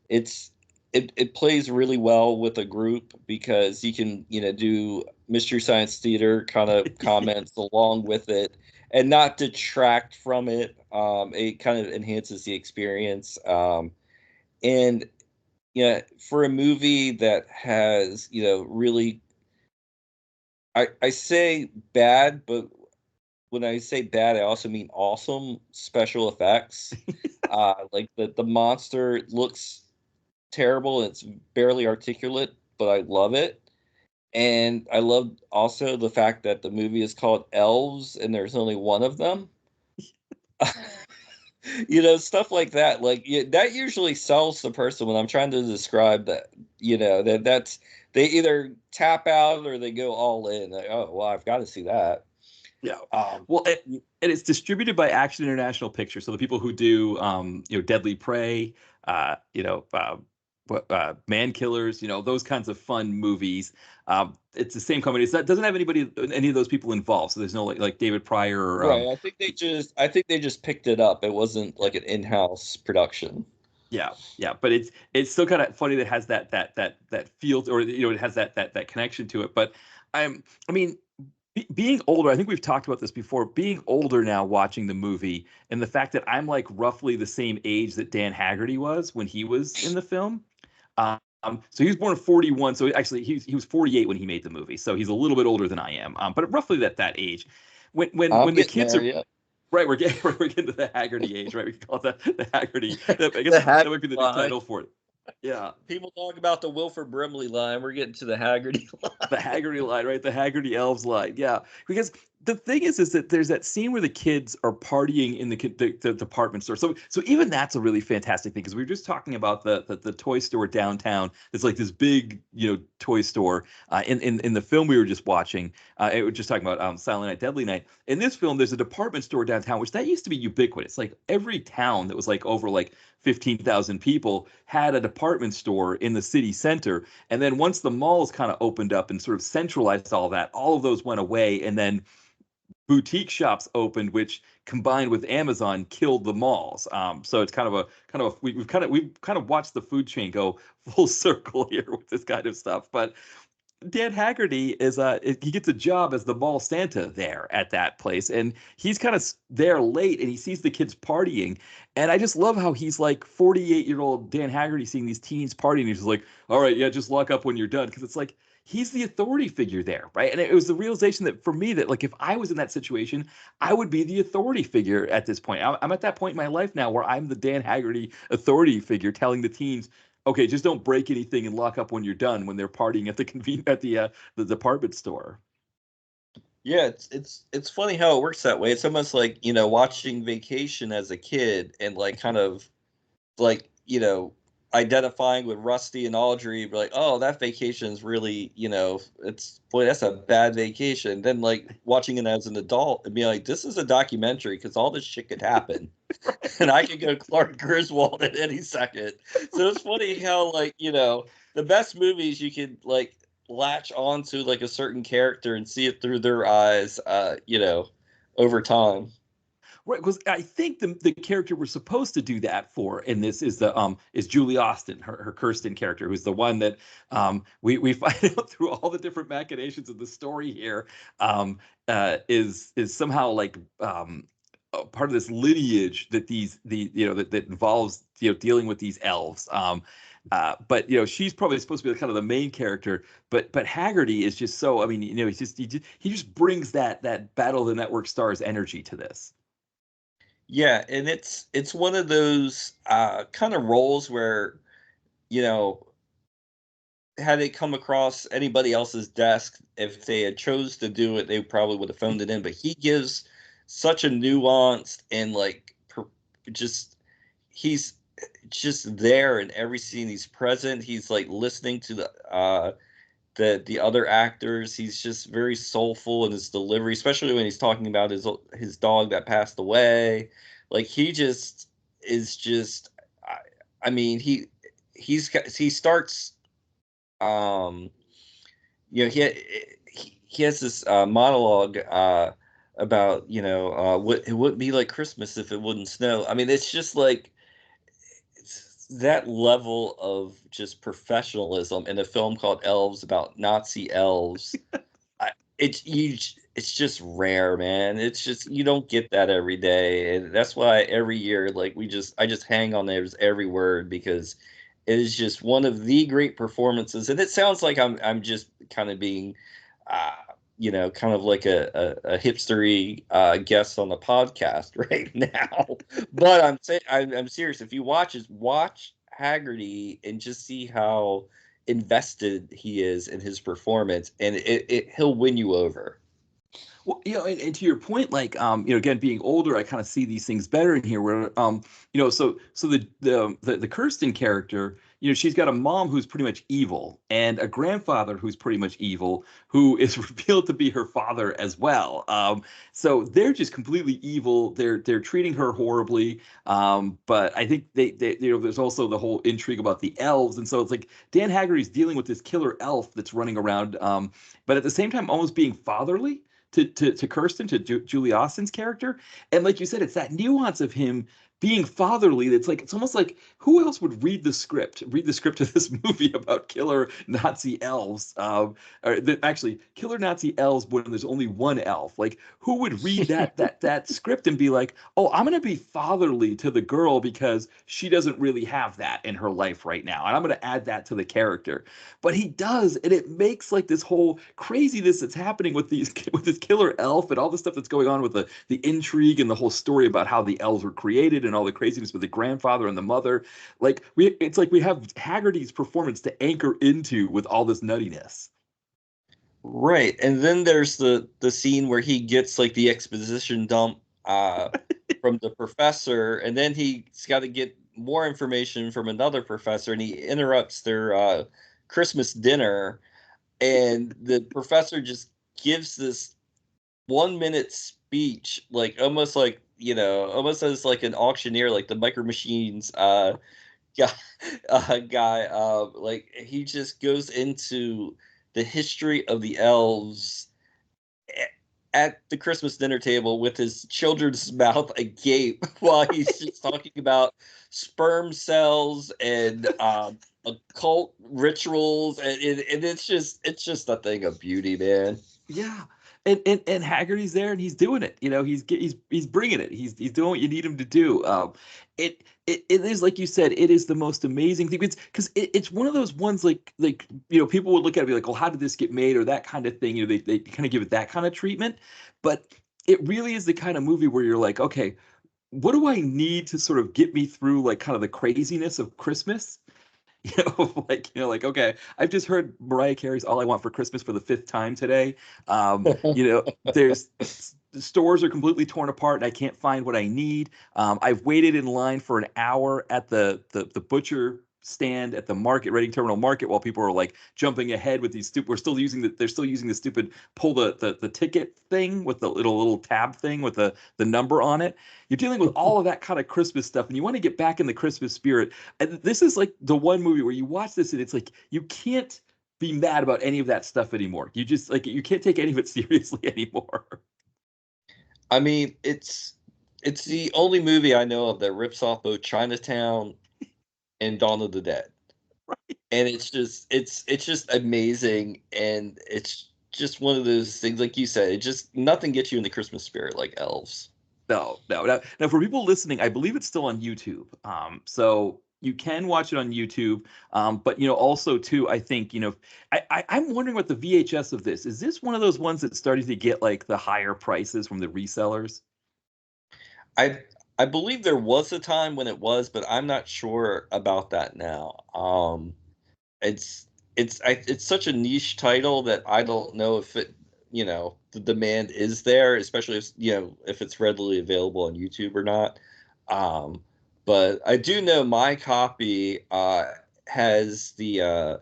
B: it's it plays really well with a group because you can do Mystery Science Theater kind of comments along with it, and not detract from it. It kind of enhances the experience. And for a movie that has, really, I say bad, but when I say bad, I also mean awesome special effects. Like the monster looks terrible and it's barely articulate, but I love it. And I love also the fact that the movie is called Elves and there's only one of them. Stuff like that. Like that usually sells the person when I'm trying to describe that. That's they either tap out or they go all in. Like, oh well, I've got to see that.
A: Yeah.
B: Um,
A: Well, and it's distributed by Action International Pictures. So the people who do, Deadly Prey, Man Killers, those kinds of fun movies. It's the same company. It doesn't have any of those people involved. So there's no like David Pryor or
B: right. I think they just picked it up. It wasn't like an in-house production.
A: yeah, yeah. But it's still kind of funny that it has that feel, or it has that connection to it. But I mean, being older, I think we've talked about this before. Being older now, watching the movie, and the fact that I'm like roughly the same age that Dan Haggerty was when he was in the film. So he was born in 41. So actually, he was 48 when he made the movie. So he's a little bit older than I am. But roughly that age. When when
B: I'm
A: when the
B: getting
A: kids
B: there,
A: are
B: yeah.
A: right, we're getting to the Haggerty age, right? We can call it the Haggerty. I guess
B: The
A: that
B: Haggerty
A: might be the new
B: line.
A: title for it. Yeah,
B: People talk about the Wilford Brimley line. We're getting to the Haggerty
A: the
B: line.
A: Haggerty line, right? The Haggerty Elves line. Yeah, because the thing is that there's that scene where the kids are partying in the department store. So even that's a really fantastic thing because we were just talking about the toy store downtown. It's like this big toy store. In the film we were just watching, we were just talking about Silent Night, Deadly Night. In this film, there's a department store downtown, which that used to be ubiquitous. Like every town that was like over like 15,000 people had a department store in the city center. And then once the malls kind of opened up and sort of centralized all that, all of those went away. And then boutique shops opened, which combined with Amazon killed the malls. So it's we've kind of watched the food chain go full circle here with this kind of stuff. But Dan Haggerty he gets a job as the mall Santa there at that place, and he's kind of there late, and he sees the kids partying, and I just love how he's like 48-year-old Dan Haggerty seeing these teens partying. He's just like, all right, yeah, just lock up when you're done, because it's like he's the authority figure there, right? And it was the realization that for me that like if I was in that situation, I would be the authority figure at this point. I'm at that point in my life now where I'm the Dan Haggerty authority figure telling the teens, okay, just don't break anything and lock up when you're done when they're partying at the department store.
B: Yeah, it's funny how it works that way. It's almost like, watching Vacation as a kid and like kind of like, identifying with Rusty and Audrey, be like, oh, that vacation is really, it's boy, that's a bad vacation. Then like watching it as an adult and be like, this is a documentary because all this shit could happen. And I could go Clark Griswold at any second. So it's funny how like, the best movies you could like latch onto like a certain character and see it through their eyes, over time.
A: Right, because I think the character we're supposed to do that for in this is Julie Austin, her Kirsten character, who's the one that we find out through all the different machinations of the story here, is somehow like a part of this lineage that that involves dealing with these elves. But she's probably supposed to be kind of the main character, but Haggerty is just so, I mean, he just brings that Battle of the Network Stars energy to this.
B: Yeah, and it's one of those kind of roles where, you know, had it come across anybody else's desk, if they had chose to do it, they probably would have phoned it in. But he gives such a nuanced and like just he's just there in every scene. He's present. He's like listening to the other actors. He's just very soulful in his delivery, especially when he's talking about his dog that passed away. Like he just is just. I mean he starts um he has this monologue about what it wouldn't be like Christmas if it wouldn't snow. I mean, it's just like that level of just professionalism in a film called Elves about Nazi elves. I, it's you. it's just rare, man. It's just you don't get that every day, and that's why every year, like I just hang on there every word because it is just one of the great performances. And it sounds like I'm just kind of being, uh, kind of like a hipstery guest on the podcast right now. But I'm saying I'm serious. If you watch Haggerty and just see how invested he is in his performance, and he'll win you over.
A: Well, and to your point, like, again, being older, I kind of see these things better in here. Where, so the Kirsten character, she's got a mom who's pretty much evil, and a grandfather who's pretty much evil, who is revealed to be her father as well. So they're just completely evil. They're treating her horribly. But I think there's also the whole intrigue about the elves, and so it's like Dan Haggerty's dealing with this killer elf that's running around, but at the same time almost being fatherly to Kirsten, to Julie Austin's character. And like you said, it's that nuance of him being fatherly that's like, it's almost like, who else would read the script of this movie about killer Nazi elves? Actually, killer Nazi elves when there's only one elf. Like, who would read that script and be like, oh, I'm gonna be fatherly to the girl because she doesn't really have that in her life right now, and I'm gonna add that to the character. But he does, and it makes like this whole craziness that's happening with these with this killer elf and all the stuff that's going on with the intrigue and the whole story about how the elves were created and all the craziness with the grandfather and the mother. Like, it's like we have Haggerty's performance to anchor into with all this nuttiness.
B: Right. And then there's the scene where he gets like the exposition dump from the professor, and then he's got to get more information from another professor, and he interrupts their Christmas dinner, and the professor just gives this 1 minute speech, like almost like, almost as like an auctioneer, like the Micro Machines guy, like he just goes into the history of the elves at the Christmas dinner table with his children's mouth agape while he's just talking about sperm cells and occult rituals, and it's just a thing of beauty, man.
A: Yeah. And Haggerty's there and he's doing it. He's bringing it. He's doing what you need him to do. It is like you said, it is the most amazing thing. It's because it's one of those ones like people would look at it and be like, well, how did this get made or that kind of thing. They kind of give it that kind of treatment, but it really is the kind of movie where you're like, okay, what do I need to sort of get me through like kind of the craziness of Christmas? Like, okay, I've just heard Mariah Carey's "All I Want for Christmas" for the fifth time today. There's the stores are completely torn apart, and I can't find what I need. I've waited in line for an hour at the butcher stand at the market Reading Terminal Market while people are like jumping ahead with these stupid. They're still using the stupid pull the ticket thing with the little tab thing with the number on it. You're dealing with all of that kind of Christmas stuff, and you want to get back in the Christmas spirit. And this is like the one movie where you watch this and it's like you can't be mad about any of that stuff anymore. You just like you can't take any of it seriously anymore.
B: I mean, it's the only movie I know of that rips off both Chinatown and Dawn of the Dead. And it's just amazing, and it's just one of those things, like you said, it just nothing gets you in the Christmas spirit like Elves.
A: No, no. Now, for people listening, I believe it's still on YouTube. So you can watch it on YouTube. But also too, I think I'm wondering what the VHS of this is. This one of those ones that's starting to get like the higher prices from the resellers?
B: I I believe there was a time when it was, but I'm not sure about that now. It's it's such a niche title that I don't know if the demand is there, especially if if it's readily available on YouTube or not. Um, but I do know my copy has the uh,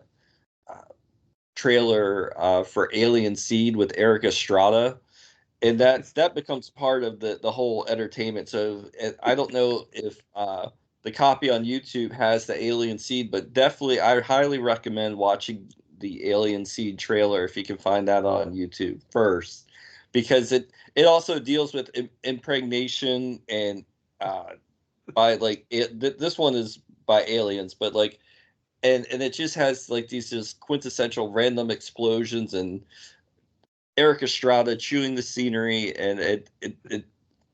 B: trailer for Alien Seed with Eric Estrada, and that becomes part of the whole entertainment. So I don't know if the copy on YouTube has the Alien Seed, but definitely I highly recommend watching the Alien Seed trailer if you can find that on YouTube first, because it also deals with impregnation and by like this one is by aliens, but like and it just has like these just quintessential random explosions and Eric Estrada chewing the scenery, and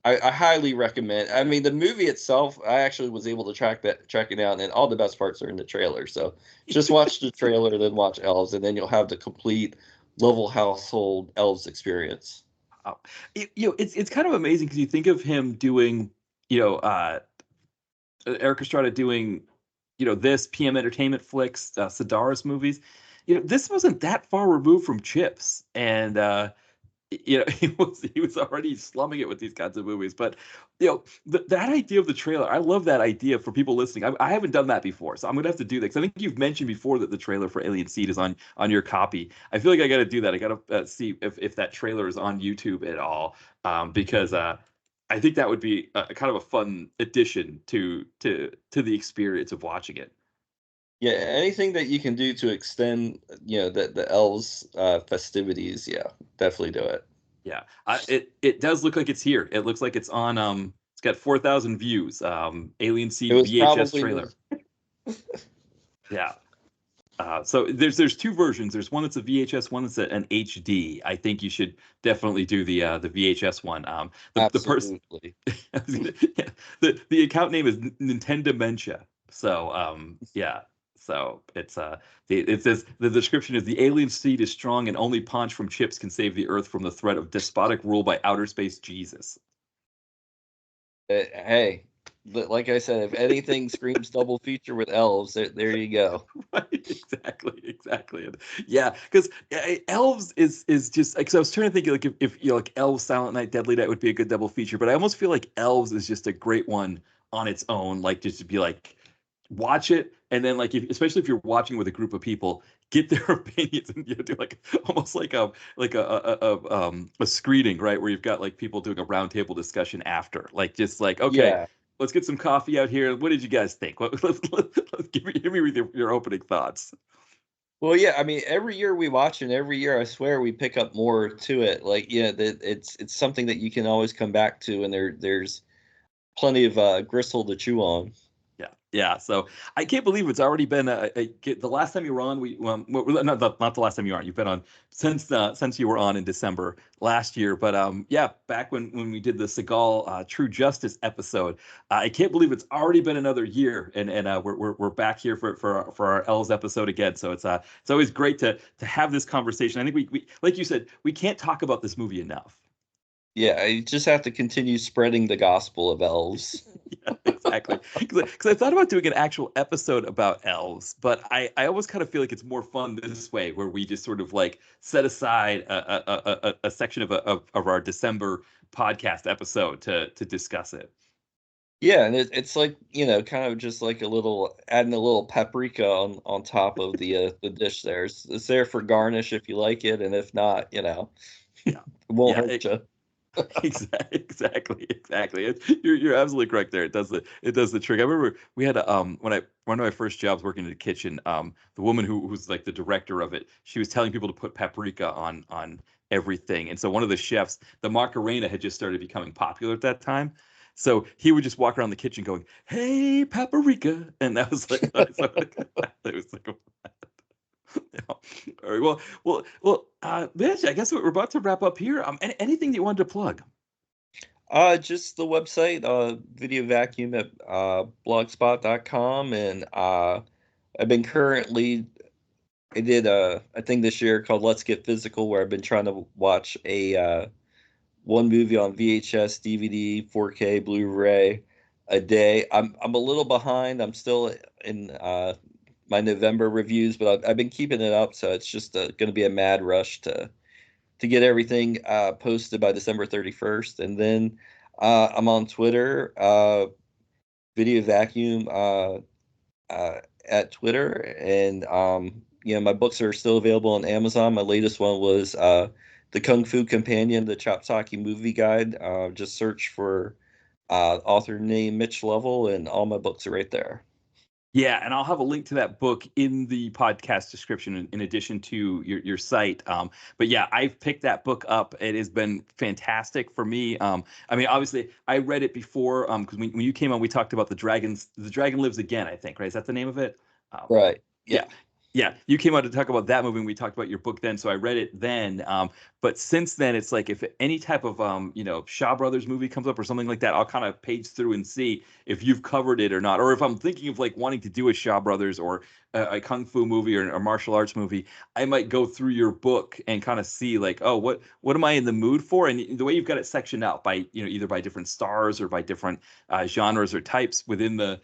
B: I highly recommend. I mean, the movie itself, I actually was able to track it down, and all the best parts are in the trailer. So just watch the trailer, then watch Elves, and then you'll have the complete level household Elves experience.
A: Oh, it's kind of amazing because you think of him doing, you know, Eric Estrada doing, this PM Entertainment flicks, Sedaris movies. This wasn't that far removed from Chips, and he was already slumming it with these kinds of movies. But that idea of the trailer, I love that idea for people listening. I haven't done that before, so I'm gonna have to do that because I think you've mentioned before that the trailer for Alien Seed is on your copy. I feel like I got to do that. I got to see if that trailer is on YouTube at all, because I think that would be a kind of a fun addition to the experience of watching it.
B: Yeah, anything that you can do to extend, the elves festivities, yeah, definitely do it.
A: Yeah, it does look like it's here. It looks like it's on. It's got 4,000 views. Alien
B: It
A: Seed
B: was
A: VHS
B: probably
A: trailer. Yeah. So there's two versions. There's one that's a VHS, one that's an HD. I think you should definitely do the VHS one. The person,
B: absolutely.
A: yeah, the account name is Nintendo Dementia. So yeah. So it says the description is the alien seed is strong and only Punch from Chips can save the Earth from the threat of despotic rule by outer space Jesus.
B: Hey, like I said, if anything screams double feature with elves, there you go.
A: Right, exactly. And yeah, because Elves is just because I was trying to think like if like Elves, Silent Night, Deadly Night would be a good double feature, but I almost feel like Elves is just a great one on its own. Like just to be like watch it and then like especially if you're watching with a group of people, get their opinions and do like almost like a screening, right, where you've got like people doing a roundtable discussion after, like just like okay.
B: Yeah.
A: Let's get some coffee out here. What did you guys think? Let's give me with your opening thoughts.
B: Well, yeah, I mean, every year we watch, and every year I swear we pick up more to it. Like, yeah, that it's something that you can always come back to, and there's plenty of gristle to chew on.
A: Yeah, yeah. So I can't believe it's already been the last time you were on. Not the last time you were on. You've been on since you were on in December last year. But yeah, back when we did the Seagal True Justice episode, I can't believe it's already been another year, and we're back here for our L's episode again. So it's always great to have this conversation. I think we like you said, we can't talk about this movie enough.
B: Yeah, I just have to continue spreading the gospel of elves.
A: Yeah, exactly. Because I thought about doing an actual episode about elves, but I always kind of feel like it's more fun this way, where we just sort of like set aside a section of our December podcast episode to discuss it.
B: Yeah, and it's like, kind of just like a little adding a little paprika on top of the dish there. It's there for garnish if you like it, and if not,
A: Yeah,
B: it won't
A: yeah,
B: hurt you.
A: exactly. You're absolutely correct there. It does the trick. I remember we had when I one of my first jobs working in the kitchen, the woman who's like the director of it, she was telling people to put paprika on everything. And so one of the chefs, the Macarena had just started becoming popular at that time. So he would just walk around the kitchen going, "Hey, paprika," and that was like, it was like, yeah. All right. Mitch, I guess we're about to wrap up here. Anything that you wanted to plug?
B: Just the website, video vacuum at blogspot.com, and I've been currently I did a thing this year called Let's Get Physical, where I've been trying to watch a one movie on VHS, DVD, 4K, Blu-ray a day. I'm a little behind. I'm still in my November reviews, but I've been keeping it up, so it's just going to be a mad rush to get everything posted by December 31st. And then I'm on Twitter, Video Vacuum at Twitter, and my books are still available on Amazon. My latest one was the Kung Fu Companion, the Chopsaki Movie Guide. Just search for author name Mitch Lovell, and all my books are right there.
A: Yeah, and I'll have a link to that book in the podcast description in addition to your site. But yeah, I've picked that book up. It has been fantastic for me. I mean, obviously, I read it before because when you came on, we talked about the dragons. The Dragon Lives Again, I think, right? Is that the name of it?
B: Right.
A: Yeah,
B: Yeah.
A: Yeah, you came out to talk about that movie, and we talked about your book then, so I read it then. But since then, it's like if any type of Shaw Brothers movie comes up or something like that, I'll kind of page through and see if you've covered it or not, or if I'm thinking of like wanting to do a Shaw Brothers or a kung fu movie or a martial arts movie, I might go through your book and kind of see like, oh, what am I in the mood for? And the way you've got it sectioned out by either by different stars or by different genres or types within the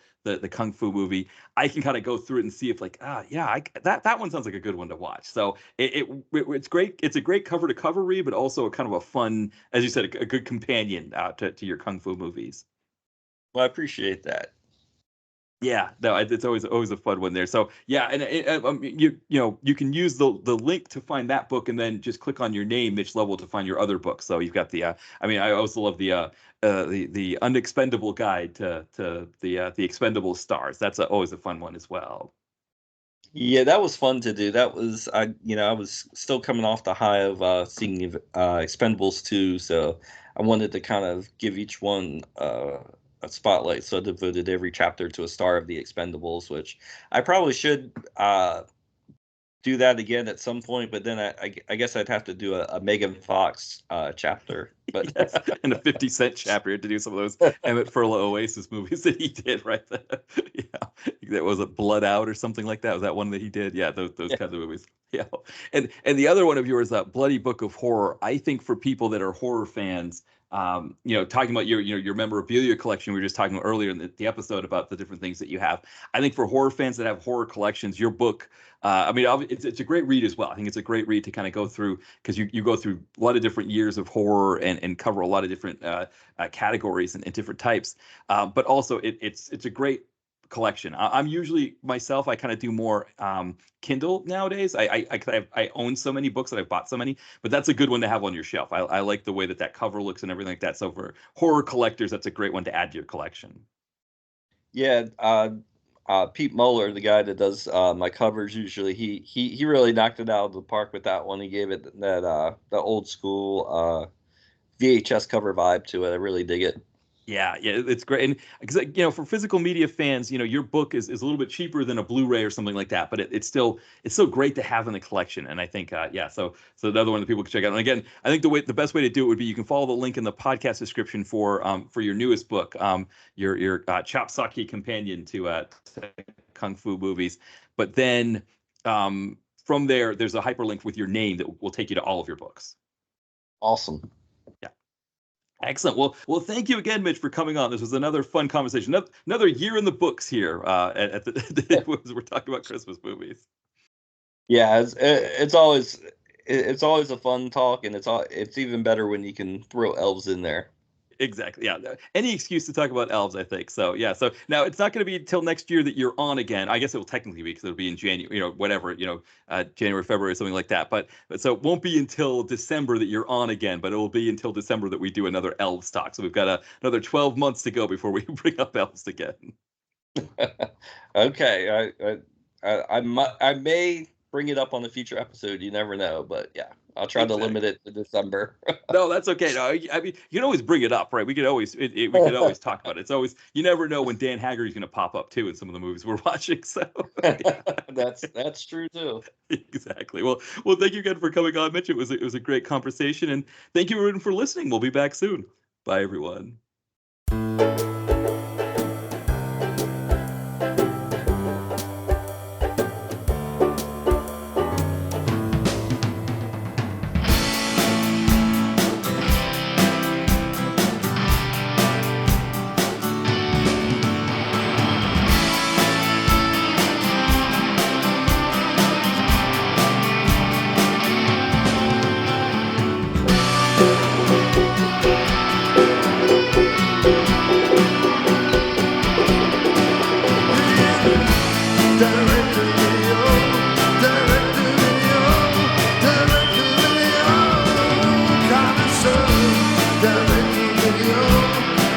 A: kung fu movie, I can kind of go through it and see if like, yeah, that one sounds like a good one to watch. So it's great. It's a great cover to cover read, but also a kind of a fun, as you said, a good companion to your kung fu movies.
B: Well, I appreciate that.
A: Yeah, no, it's always a fun one there. So yeah, and you can use the link to find that book, and then just click on your name, Mitch Lovell, to find your other books. So you've got the I also love the unexpendable guide to the expendable stars. That's always a fun one as well.
B: Yeah, that was fun to do. That was I was still coming off the high of seeing Expendables 2, so I wanted to kind of give each one a spotlight. So I devoted every chapter to a star of the Expendables, which I probably should do that again at some point. But then I guess I'd have to do a Megan Fox chapter. But
A: Yes, and a 50 Cent chapter to do some of those Emmett Furlow Oasis movies that he did, right? Yeah, that was a Blood Out or something like that. Was that one that he did? Yeah, those
B: yeah.
A: kinds of movies. Yeah, and the other one of yours, Bloody Book of Horror. I think for people that are horror fans, talking about your memorabilia collection, we were just talking earlier in the episode about the different things that you have. I think for horror fans that have horror collections, your book, it's a great read as well. I think it's a great read to kind of go through, because you go through a lot of different years of horror and cover a lot of different categories and different types. But also it's a great collection. I'm usually myself, I kind of do more Kindle nowadays. I own so many books that I've bought so many, but that's a good one to have on your shelf. I like the way that cover looks and everything like that. So for horror collectors, that's a great one to add to your collection.
B: Yeah, Pete Muller, the guy that does my covers usually, he really knocked it out of the park with that one. He gave it that the old school VHS cover vibe to it. I really dig it.
A: Yeah, it's great, and because for physical media fans, your book is a little bit cheaper than a Blu-ray or something like that, but it's still great to have in the collection. And I think so another one that people can check out. And again, I think the best way to do it would be you can follow the link in the podcast description for your newest book, your Chop Socky companion to kung fu movies. But then from there's a hyperlink with your name that will take you to all of your books.
B: Awesome.
A: Yeah. Excellent. Well, thank you again, Mitch, for coming on. This was another fun conversation. Another year in the books here at the we're talking about Christmas movies.
B: Yeah, it's always a fun talk, and it's even better when you can throw elves in there.
A: Exactly. Yeah. Any excuse to talk about elves, I think. So yeah. So now it's not going to be until next year that you're on again. I guess it will technically be because it'll be in January, whatever, January, February, something like that. But so it won't be until December that you're on again, but it will be until December that we do another elves talk. So we've got another 12 months to go before we bring up elves again.
B: Okay, I may bring it up on a future episode. You never know, but yeah, I'll try to limit it to December.
A: No, that's okay. No, I mean, you can always bring it up, right? We could always talk about it. It's always, you never know when Dan Haggerty's going to pop up too in some of the movies we're watching. So yeah.
B: That's true too.
A: Exactly. Well, thank you again for coming on, Mitch. It was a great conversation, and thank you everyone for listening. We'll be back soon. Bye, everyone.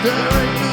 C: Direct